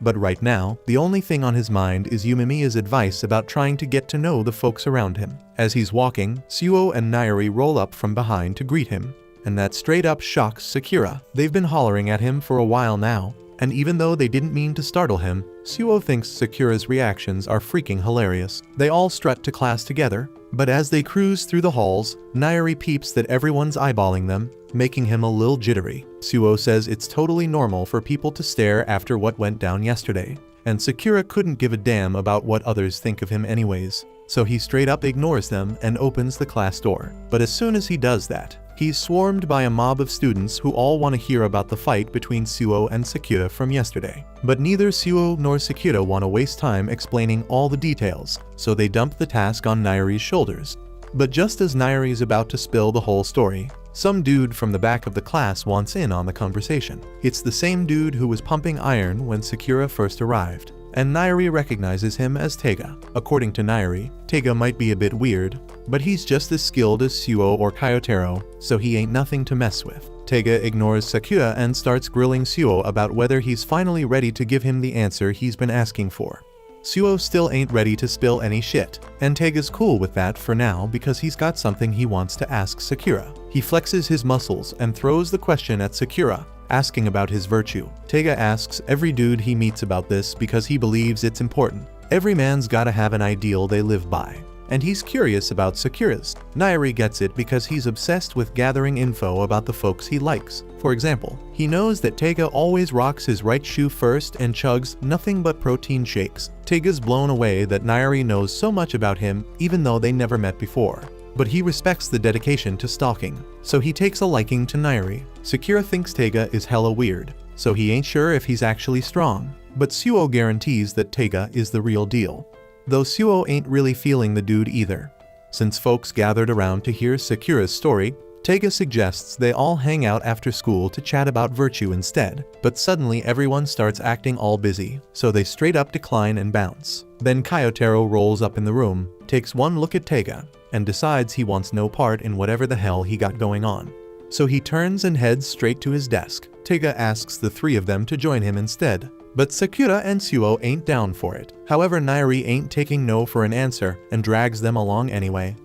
But right now, the only thing on his mind is Yumemiya's advice about trying to get to know the folks around him. As he's walking, Suo and Nairi roll up from behind to greet him, and that straight up shocks Sakura. They've been hollering at him for a while now, and even though they didn't mean to startle him, Suo thinks Sakura's reactions are freaking hilarious. They all strut to class together, but as they cruise through the halls, Nairi peeps that everyone's eyeballing them, making him a little jittery. Suo says it's totally normal for people to stare after what went down yesterday, and Sakura couldn't give a damn about what others think of him anyways, so he straight up ignores them and opens the class door. But as soon as he does that, he's swarmed by a mob of students who all want to hear about the fight between Suo and Sakura from yesterday. But neither Suo nor Sakura want to waste time explaining all the details, so they dump the task on Nairi's shoulders. But just as Nairi's about to spill the whole story, some dude from the back of the class wants in on the conversation. It's the same dude who was pumping iron when Sakura first arrived, and Nairi recognizes him as Teiga. According to Nairi, Teiga might be a bit weird, but he's just as skilled as Suo or Kyotaro, so he ain't nothing to mess with. Teiga ignores Sakura and starts grilling Suo about whether he's finally ready to give him the answer he's been asking for. Suo still ain't ready to spill any shit, and Teiga's cool with that for now because he's got something he wants to ask Sakura. He flexes his muscles and throws the question at Sakura, asking about his virtue. Teiga asks every dude he meets about this because he believes it's important. Every man's gotta have an ideal they live by, and he's curious about Sakura's. Nairi gets it because he's obsessed with gathering info about the folks he likes. For example, he knows that Teiga always rocks his right shoe first and chugs nothing but protein shakes. Teiga's blown away that Nairi knows so much about him even though they never met before. But he respects the dedication to stalking, so he takes a liking to Nairi. Sakura thinks Teiga is hella weird, so he ain't sure if he's actually strong, but Suo guarantees that Teiga is the real deal. Though Suo ain't really feeling the dude either. Since folks gathered around to hear Sakura's story, Teiga suggests they all hang out after school to chat about virtue instead, but suddenly everyone starts acting all busy, so they straight up decline and bounce. Then Kyotaro rolls up in the room, takes one look at Teiga, and decides he wants no part in whatever the hell he got going on. So he turns and heads straight to his desk. Teiga asks the three of them to join him instead, but Sakura and Suo ain't down for it. However, Nairi ain't taking no for an answer and drags them along anyway.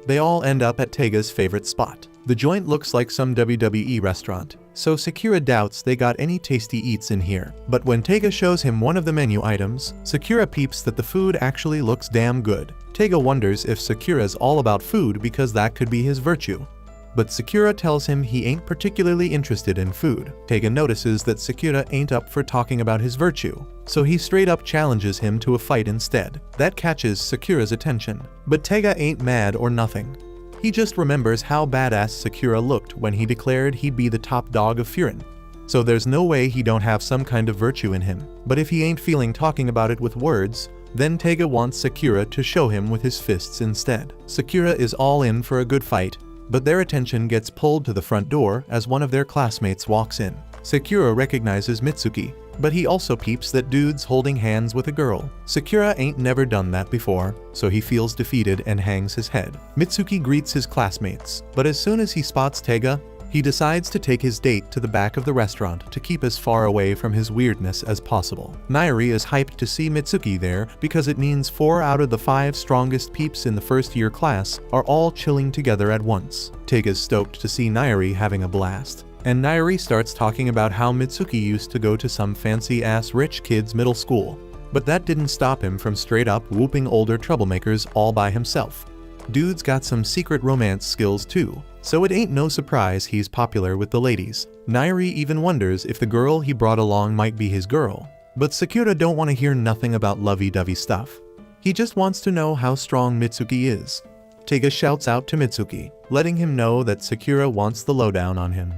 They all end up at Teiga's favorite spot. The joint looks like some WWE restaurant, so Sakura doubts they got any tasty eats in here. But when Teiga shows him one of the menu items, Sakura peeps that the food actually looks damn good. Teiga wonders if Sakura's all about food because that could be his virtue. but Sakura tells him he ain't particularly interested in food. Taiga notices that Sakura ain't up for talking about his virtue, so he straight up challenges him to a fight instead. That catches Sakura's attention, but Taiga ain't mad or nothing. He just remembers how badass Sakura looked when he declared he'd be the top dog of Furin. So there's no way he don't have some kind of virtue in him. But if he ain't feeling talking about it with words, then Taiga wants Sakura to show him with his fists instead. Sakura is all in for a good fight, but their attention gets pulled to the front door as one of their classmates walks in. Sakura recognizes Mitsuki, but he also peeps that dude's holding hands with a girl. Sakura ain't never done that before, so he feels defeated and hangs his head. Mitsuki greets his classmates, but as soon as he spots Taiga, he decides to take his date to the back of the restaurant to keep as far away from his weirdness as possible. Nairi is hyped to see Mitsuki there because it means 4 out of the 5 strongest peeps in the first year class are all chilling together at once. Taiga's stoked to see Nairi having a blast, and Nairi starts talking about how Mitsuki used to go to some fancy-ass rich kid's middle school, but that didn't stop him from straight up whooping older troublemakers all by himself. Dude's got some secret romance skills too, so it ain't no surprise he's popular with the ladies. Nairi even wonders if the girl he brought along might be his girl, but Sakura don't want to hear nothing about lovey-dovey stuff. He just wants to know how strong Mitsuki is. Taiga shouts out to Mitsuki, letting him know that Sakura wants the lowdown on him.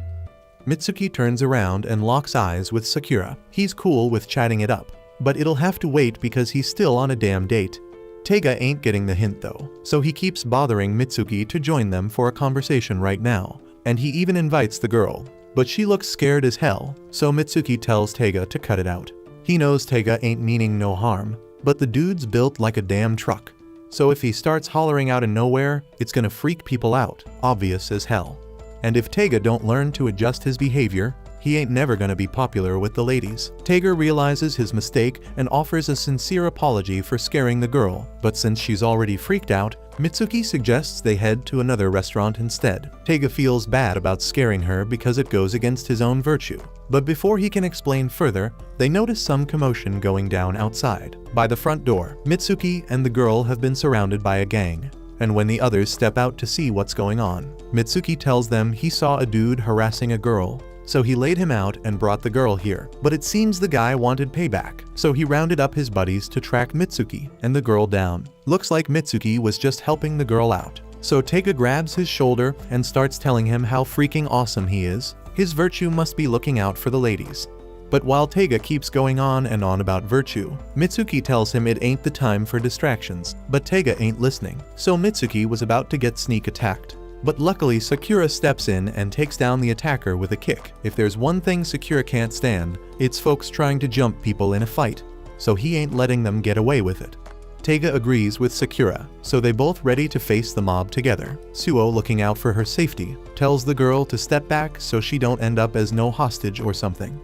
Mitsuki turns around and locks eyes with Sakura. He's cool with chatting it up, but it'll have to wait because he's still on a damn date. Taiga ain't getting the hint though, so he keeps bothering Mitsuki to join them for a conversation right now, and he even invites the girl, but she looks scared as hell, so Mitsuki tells Taiga to cut it out. He knows Taiga ain't meaning no harm, but the dude's built like a damn truck, so if he starts hollering out of nowhere, it's gonna freak people out, obvious as hell. And if Taiga don't learn to adjust his behavior, he ain't never gonna be popular with the ladies. Taiga realizes his mistake and offers a sincere apology for scaring the girl, but since she's already freaked out, Mitsuki suggests they head to another restaurant instead. Taiga feels bad about scaring her because it goes against his own virtue. But before he can explain further, they notice some commotion going down outside. By the front door, Mitsuki and the girl have been surrounded by a gang, and when the others step out to see what's going on, Mitsuki tells them he saw a dude harassing a girl, so he laid him out and brought the girl here. But it seems the guy wanted payback, so he rounded up his buddies to track Mitsuki and the girl down. Looks like Mitsuki was just helping the girl out. So Taiga grabs his shoulder and starts telling him how freaking awesome he is. His virtue must be looking out for the ladies. But while Taiga keeps going on and on about virtue, Mitsuki tells him it ain't the time for distractions, but Taiga ain't listening. So Mitsuki was about to get sneak attacked. But luckily Sakura steps in and takes down the attacker with a kick. If there's one thing Sakura can't stand, it's folks trying to jump people in a fight, so he ain't letting them get away with it. Taiga agrees with Sakura, so they both ready to face the mob together. Suo, looking out for her safety, tells the girl to step back so she don't end up as no hostage or something.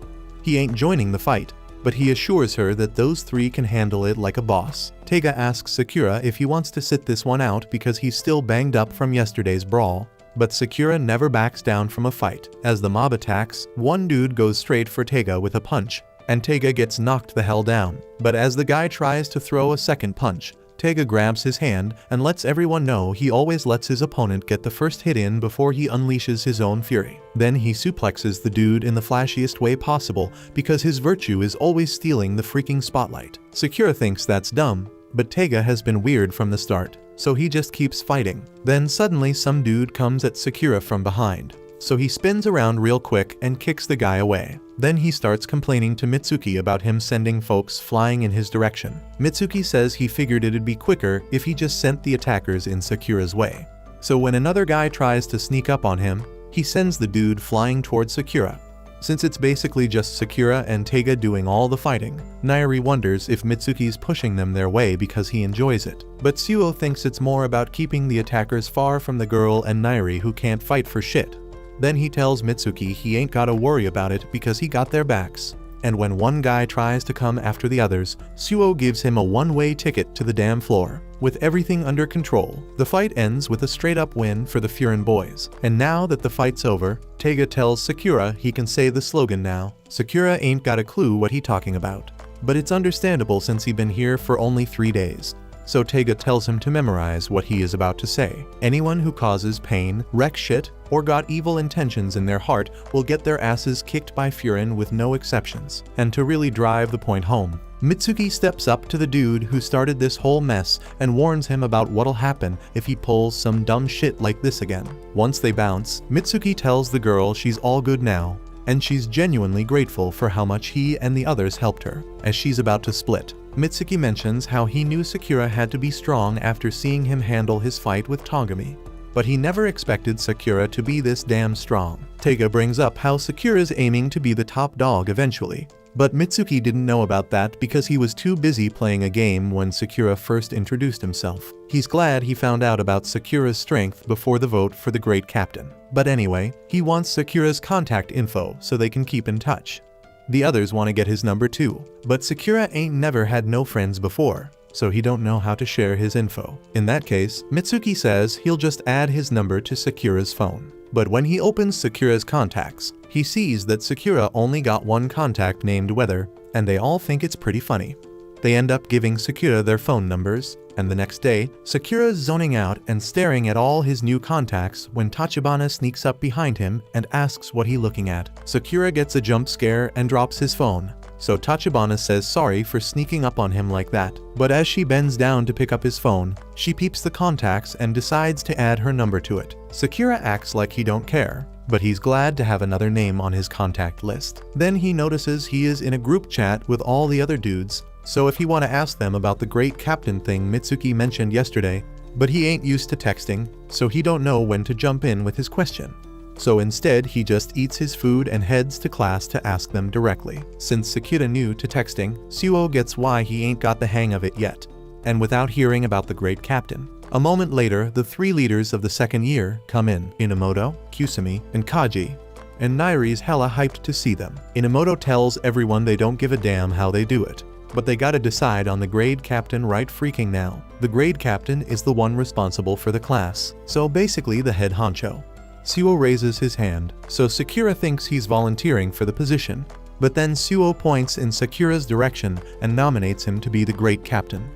He ain't joining the fight, but he assures her that those 3 can handle it like a boss. Taiga asks Sakura if he wants to sit this one out because he's still banged up from yesterday's brawl, but Sakura never backs down from a fight. As the mob attacks, one dude goes straight for Taiga with a punch, and Taiga gets knocked the hell down. But as the guy tries to throw a second punch, Taiga grabs his hand and lets everyone know he always lets his opponent get the first hit in before he unleashes his own fury. Then he suplexes the dude in the flashiest way possible because his virtue is always stealing the freaking spotlight. Sakura thinks that's dumb, but Taiga has been weird from the start, so he just keeps fighting. Then suddenly some dude comes at Sakura from behind, so he spins around real quick and kicks the guy away. Then he starts complaining to Mitsuki about him sending folks flying in his direction. Mitsuki says he figured it'd be quicker if he just sent the attackers in Sakura's way. So when another guy tries to sneak up on him, he sends the dude flying towards Sakura. Since it's basically just Sakura and Taiga doing all the fighting, Nairi wonders if Mitsuki's pushing them their way because he enjoys it. But Suo thinks it's more about keeping the attackers far from the girl and Nairi, who can't fight for shit. Then he tells Mitsuki he ain't gotta worry about it because he got their backs. And when one guy tries to come after the others, Suo gives him a one-way ticket to the damn floor. With everything under control, the fight ends with a straight-up win for the Furin boys. And now that the fight's over, Taiga tells Sakura he can say the slogan now. Sakura ain't got a clue what he talking about, but it's understandable since he been here for only 3 days. so Taiga tells him to memorize what he is about to say. Anyone who causes pain, wreck shit, or got evil intentions in their heart will get their asses kicked by Furin with no exceptions. And to really drive the point home, Mitsuki steps up to the dude who started this whole mess and warns him about what'll happen if he pulls some dumb shit like this again. Once they bounce, Mitsuki tells the girl she's all good now, and she's genuinely grateful for how much he and the others helped her. As she's about to split, Mitsuki mentions how he knew Sakura had to be strong after seeing him handle his fight with Togami. But he never expected Sakura to be this damn strong. Taiga brings up how Sakura's aiming to be the top dog eventually. But Mitsuki didn't know about that because he was too busy playing a game when Sakura first introduced himself. He's glad he found out about Sakura's strength before the vote for the great captain. But anyway, he wants Sakura's contact info so they can keep in touch. The others want to get his number too, but Sakura ain't never had no friends before, so he don't know how to share his info. In that case, Mitsuki says he'll just add his number to Sakura's phone. But when he opens Sakura's contacts, he sees that Sakura only got one contact named Weather, and they all think it's pretty funny. They end up giving Sakura their phone numbers, and the next day, Sakura's zoning out and staring at all his new contacts when Tachibana sneaks up behind him and asks what he's looking at. Sakura gets a jump scare and drops his phone, so Tachibana says sorry for sneaking up on him like that. But as she bends down to pick up his phone, she peeps the contacts and decides to add her number to it. Sakura acts like he don't care, but he's glad to have another name on his contact list. Then he notices he is in a group chat with all the other dudes, so if he want to ask them about the great captain thing Mitsuki mentioned yesterday, but he ain't used to texting, so he don't know when to jump in with his question. So instead he just eats his food and heads to class to ask them directly. Since Sakura new to texting, Suo gets why he ain't got the hang of it yet, and without hearing about the great captain. A moment later, the three leaders of the second year come in: Inamoto, Kusumi, and Kaji, and Nairi's hella hyped to see them. Inamoto tells everyone they don't give a damn how they do it, but they gotta decide on the grade captain right freaking now. The grade captain is the one responsible for the class, so basically the head honcho. Suo raises his hand, so Sakura thinks he's volunteering for the position, but then Suo points in Sakura's direction and nominates him to be the great captain.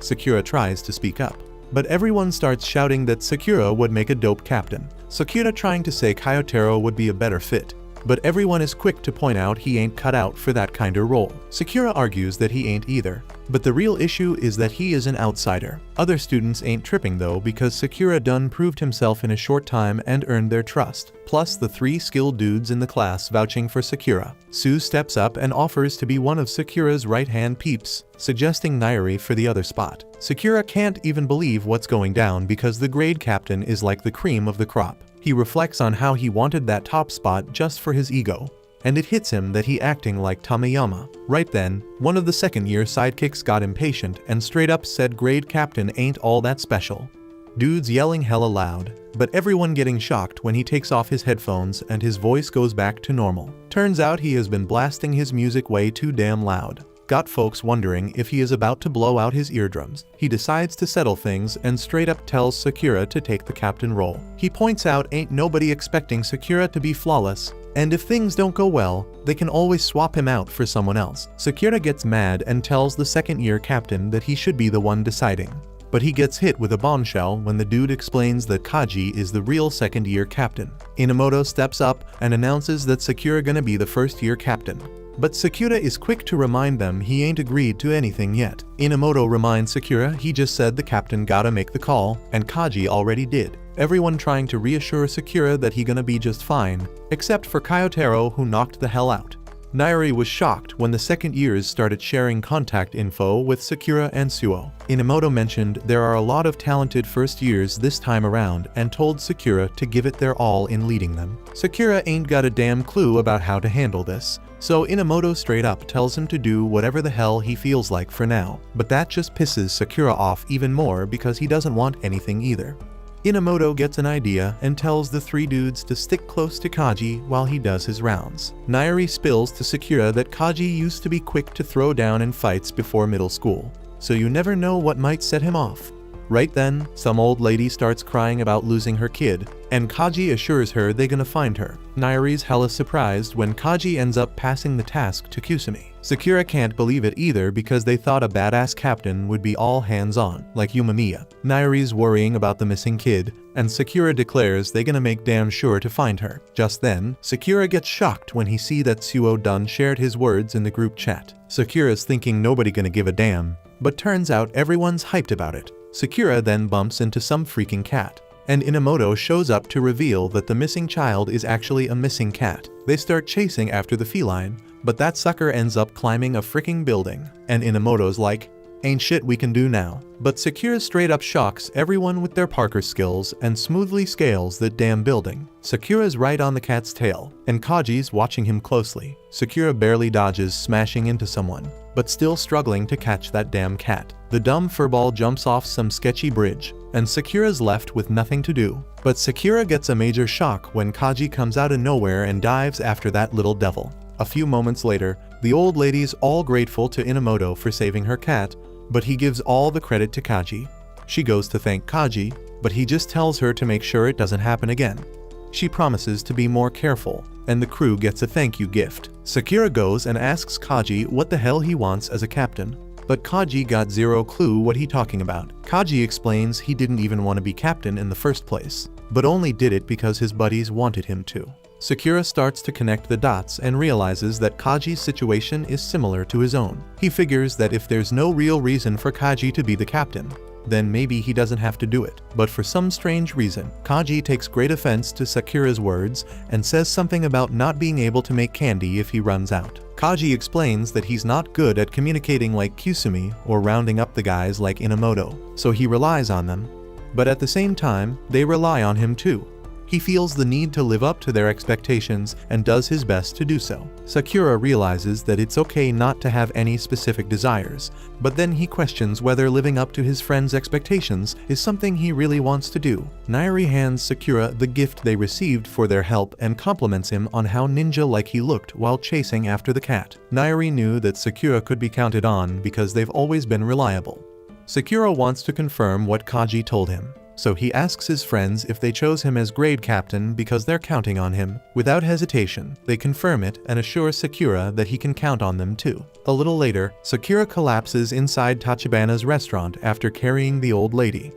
Sakura tries to speak up, but everyone starts shouting that Sakura would make a dope captain. Sakura trying to say Kyotaro would be a better fit, but everyone is quick to point out he ain't cut out for that kinda role. Sakura argues that he ain't either, but the real issue is that he is an outsider. Other students ain't tripping though because Sakura done proved himself in a short time and earned their trust, plus the three skilled dudes in the class vouching for Sakura. Sue steps up and offers to be one of Sakura's right-hand peeps, suggesting Nairi for the other spot. Sakura can't even believe what's going down because the grade captain is like the cream of the crop. He reflects on how he wanted that top spot just for his ego, and it hits him that he acting like Tameyama. Right then, one of the second-year sidekicks got impatient and straight up said grade captain ain't all that special. Dudes yelling hella loud, but everyone getting shocked when he takes off his headphones and his voice goes back to normal. Turns out he has been blasting his music way too damn loud. Got folks wondering if he is about to blow out his eardrums. He decides to settle things and straight up tells Sakura to take the captain role. He points out ain't nobody expecting Sakura to be flawless, and if things don't go well, they can always swap him out for someone else. Sakura gets mad and tells the second-year captain that he should be the one deciding. But he gets hit with a bombshell when the dude explains that Kaji is the real second-year captain. Inamoto steps up and announces that Sakura gonna be the first-year captain. But Sakura is quick to remind them he ain't agreed to anything yet. Inamoto reminds Sakura he just said the captain gotta make the call, and Kaji already did. Everyone trying to reassure Sakura that he gonna be just fine, except for Kyotaro who knocked the hell out. Nairi was shocked when the second years started sharing contact info with Sakura and Suo. Inamoto mentioned there are a lot of talented first years this time around and told Sakura to give it their all in leading them. Sakura ain't got a damn clue about how to handle this, so Inamoto straight up tells him to do whatever the hell he feels like for now. But that just pisses Sakura off even more because he doesn't want anything either. Inamoto gets an idea and tells the three dudes to stick close to Kaji while he does his rounds. Nairi spills to Sakura that Kaji used to be quick to throw down in fights before middle school, so you never know what might set him off. Right then, some old lady starts crying about losing her kid, and Kaji assures her they're gonna find her. Nairi's hella surprised when Kaji ends up passing the task to Kusumi. Sakura can't believe it either because they thought a badass captain would be all hands-on, like Umamiya. Nairi's worrying about the missing kid, and Sakura declares they're gonna make damn sure to find her. Just then, Sakura gets shocked when he sees that Suo-dun shared his words in the group chat. Sakura's thinking nobody gonna give a damn, but turns out everyone's hyped about it. Sakura then bumps into some freaking cat, and Inamoto shows up to reveal that the missing child is actually a missing cat. They start chasing after the feline, but that sucker ends up climbing a freaking building, and Inamoto's like, ain't shit we can do now. But Sakura straight up shocks everyone with their Parker skills and smoothly scales that damn building. Sakura's right on the cat's tail, and Kaji's watching him closely. Sakura barely dodges smashing into someone, but still struggling to catch that damn cat. The dumb furball jumps off some sketchy bridge, and Sakura's left with nothing to do. But Sakura gets a major shock when Kaji comes out of nowhere and dives after that little devil. A few moments later, the old lady's all grateful to Inamoto for saving her cat, but he gives all the credit to Kaji. She goes to thank Kaji, but he just tells her to make sure it doesn't happen again. She promises to be more careful, and the crew gets a thank you gift. Sakura goes and asks Kaji what the hell he wants as a captain, but Kaji got zero clue what he talking about. Kaji explains he didn't even want to be captain in the first place, but only did it because his buddies wanted him to. Sakura starts to connect the dots and realizes that Kaji's situation is similar to his own. He figures that if there's no real reason for Kaji to be the captain, then maybe he doesn't have to do it. But for some strange reason, Kaji takes great offense to Sakura's words and says something about not being able to make candy if he runs out. Kaji explains that he's not good at communicating like Kusumi or rounding up the guys like Inamoto, so he relies on them. But at the same time, they rely on him too. He feels the need to live up to their expectations and does his best to do so. Sakura realizes that it's okay not to have any specific desires, but then he questions whether living up to his friend's expectations is something he really wants to do. Nairi hands Sakura the gift they received for their help and compliments him on how ninja-like he looked while chasing after the cat. Nairi knew that Sakura could be counted on because they've always been reliable. Sakura wants to confirm what Kaji told him, so he asks his friends if they chose him as grade captain because they're counting on him. Without hesitation, they confirm it and assure Sakura that he can count on them too. A little later, Sakura collapses inside Tachibana's restaurant after carrying the old lady.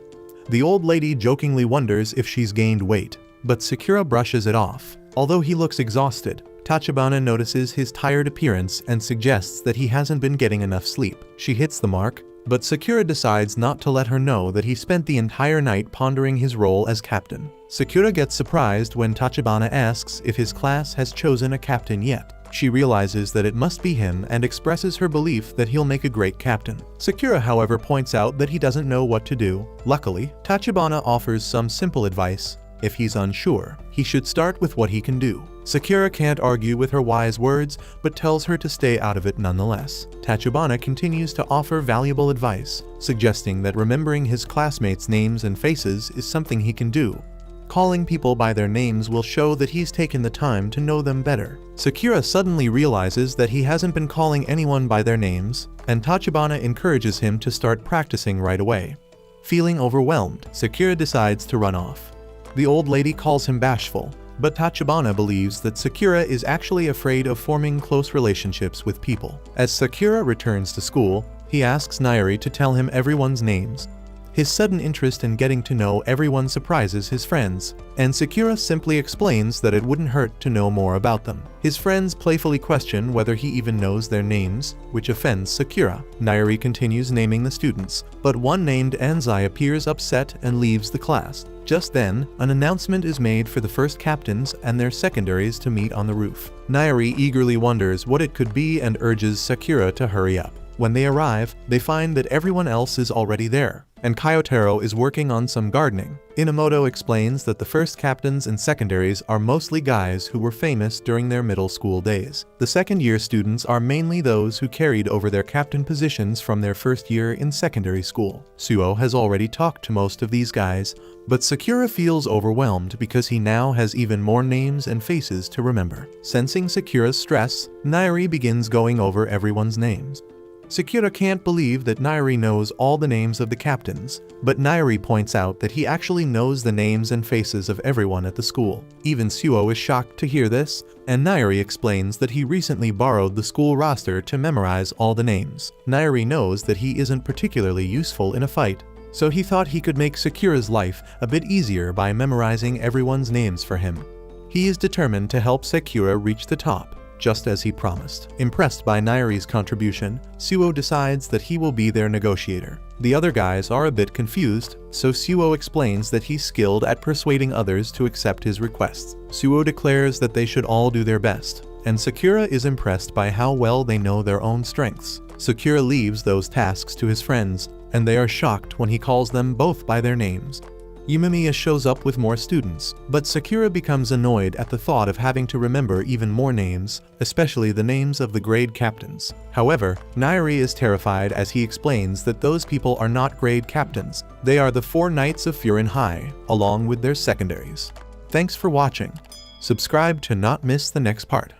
The old lady jokingly wonders if she's gained weight, but Sakura brushes it off. Although he looks exhausted, Tachibana notices his tired appearance and suggests that he hasn't been getting enough sleep. She hits the mark, but Sakura decides not to let her know that he spent the entire night pondering his role as captain. Sakura gets surprised when Tachibana asks if his class has chosen a captain yet. She realizes that it must be him and expresses her belief that he'll make a great captain. Sakura, however, points out that he doesn't know what to do. Luckily, Tachibana offers some simple advice. If he's unsure, he should start with what he can do. Sakura can't argue with her wise words, but tells her to stay out of it nonetheless. Tachibana continues to offer valuable advice, suggesting that remembering his classmates' names and faces is something he can do. Calling people by their names will show that he's taken the time to know them better. Sakura suddenly realizes that he hasn't been calling anyone by their names, and Tachibana encourages him to start practicing right away. Feeling overwhelmed, Sakura decides to run off. The old lady calls him bashful, but Tachibana believes that Sakura is actually afraid of forming close relationships with people. As Sakura returns to school, he asks Nairi to tell him everyone's names. His sudden interest in getting to know everyone surprises his friends, and Sakura simply explains that it wouldn't hurt to know more about them. His friends playfully question whether he even knows their names, which offends Sakura. Nairi continues naming the students, but one named Anzai appears upset and leaves the class. Just then, an announcement is made for the first captains and their secondaries to meet on the roof. Nairi eagerly wonders what it could be and urges Sakura to hurry up. When they arrive, they find that everyone else is already there, and Kyotaro is working on some gardening. Inamoto explains that the first captains and secondaries are mostly guys who were famous during their middle school days. The second-year students are mainly those who carried over their captain positions from their first year in secondary school. Suo has already talked to most of these guys, but Sakura feels overwhelmed because he now has even more names and faces to remember. Sensing Sakura's stress, Nairi begins going over everyone's names. Sakura can't believe that Nairi knows all the names of the captains, but Nairi points out that he actually knows the names and faces of everyone at the school. Even Suo is shocked to hear this, and Nairi explains that he recently borrowed the school roster to memorize all the names. Nairi knows that he isn't particularly useful in a fight, so he thought he could make Sakura's life a bit easier by memorizing everyone's names for him. He is determined to help Sakura reach the top, just as he promised. Impressed by Nairi's contribution, Suo decides that he will be their negotiator. The other guys are a bit confused, so Suo explains that he's skilled at persuading others to accept his requests. Suo declares that they should all do their best, and Sakura is impressed by how well they know their own strengths. Sakura leaves those tasks to his friends, and they are shocked when he calls them both by their names. Yumemiya shows up with more students, but Sakura becomes annoyed at the thought of having to remember even more names, especially the names of the grade captains. However, Nairi is terrified as he explains that those people are not grade captains, they are the 4 Knights of Furin High, along with their secondaries. Thanks for watching. Subscribe to not miss the next part.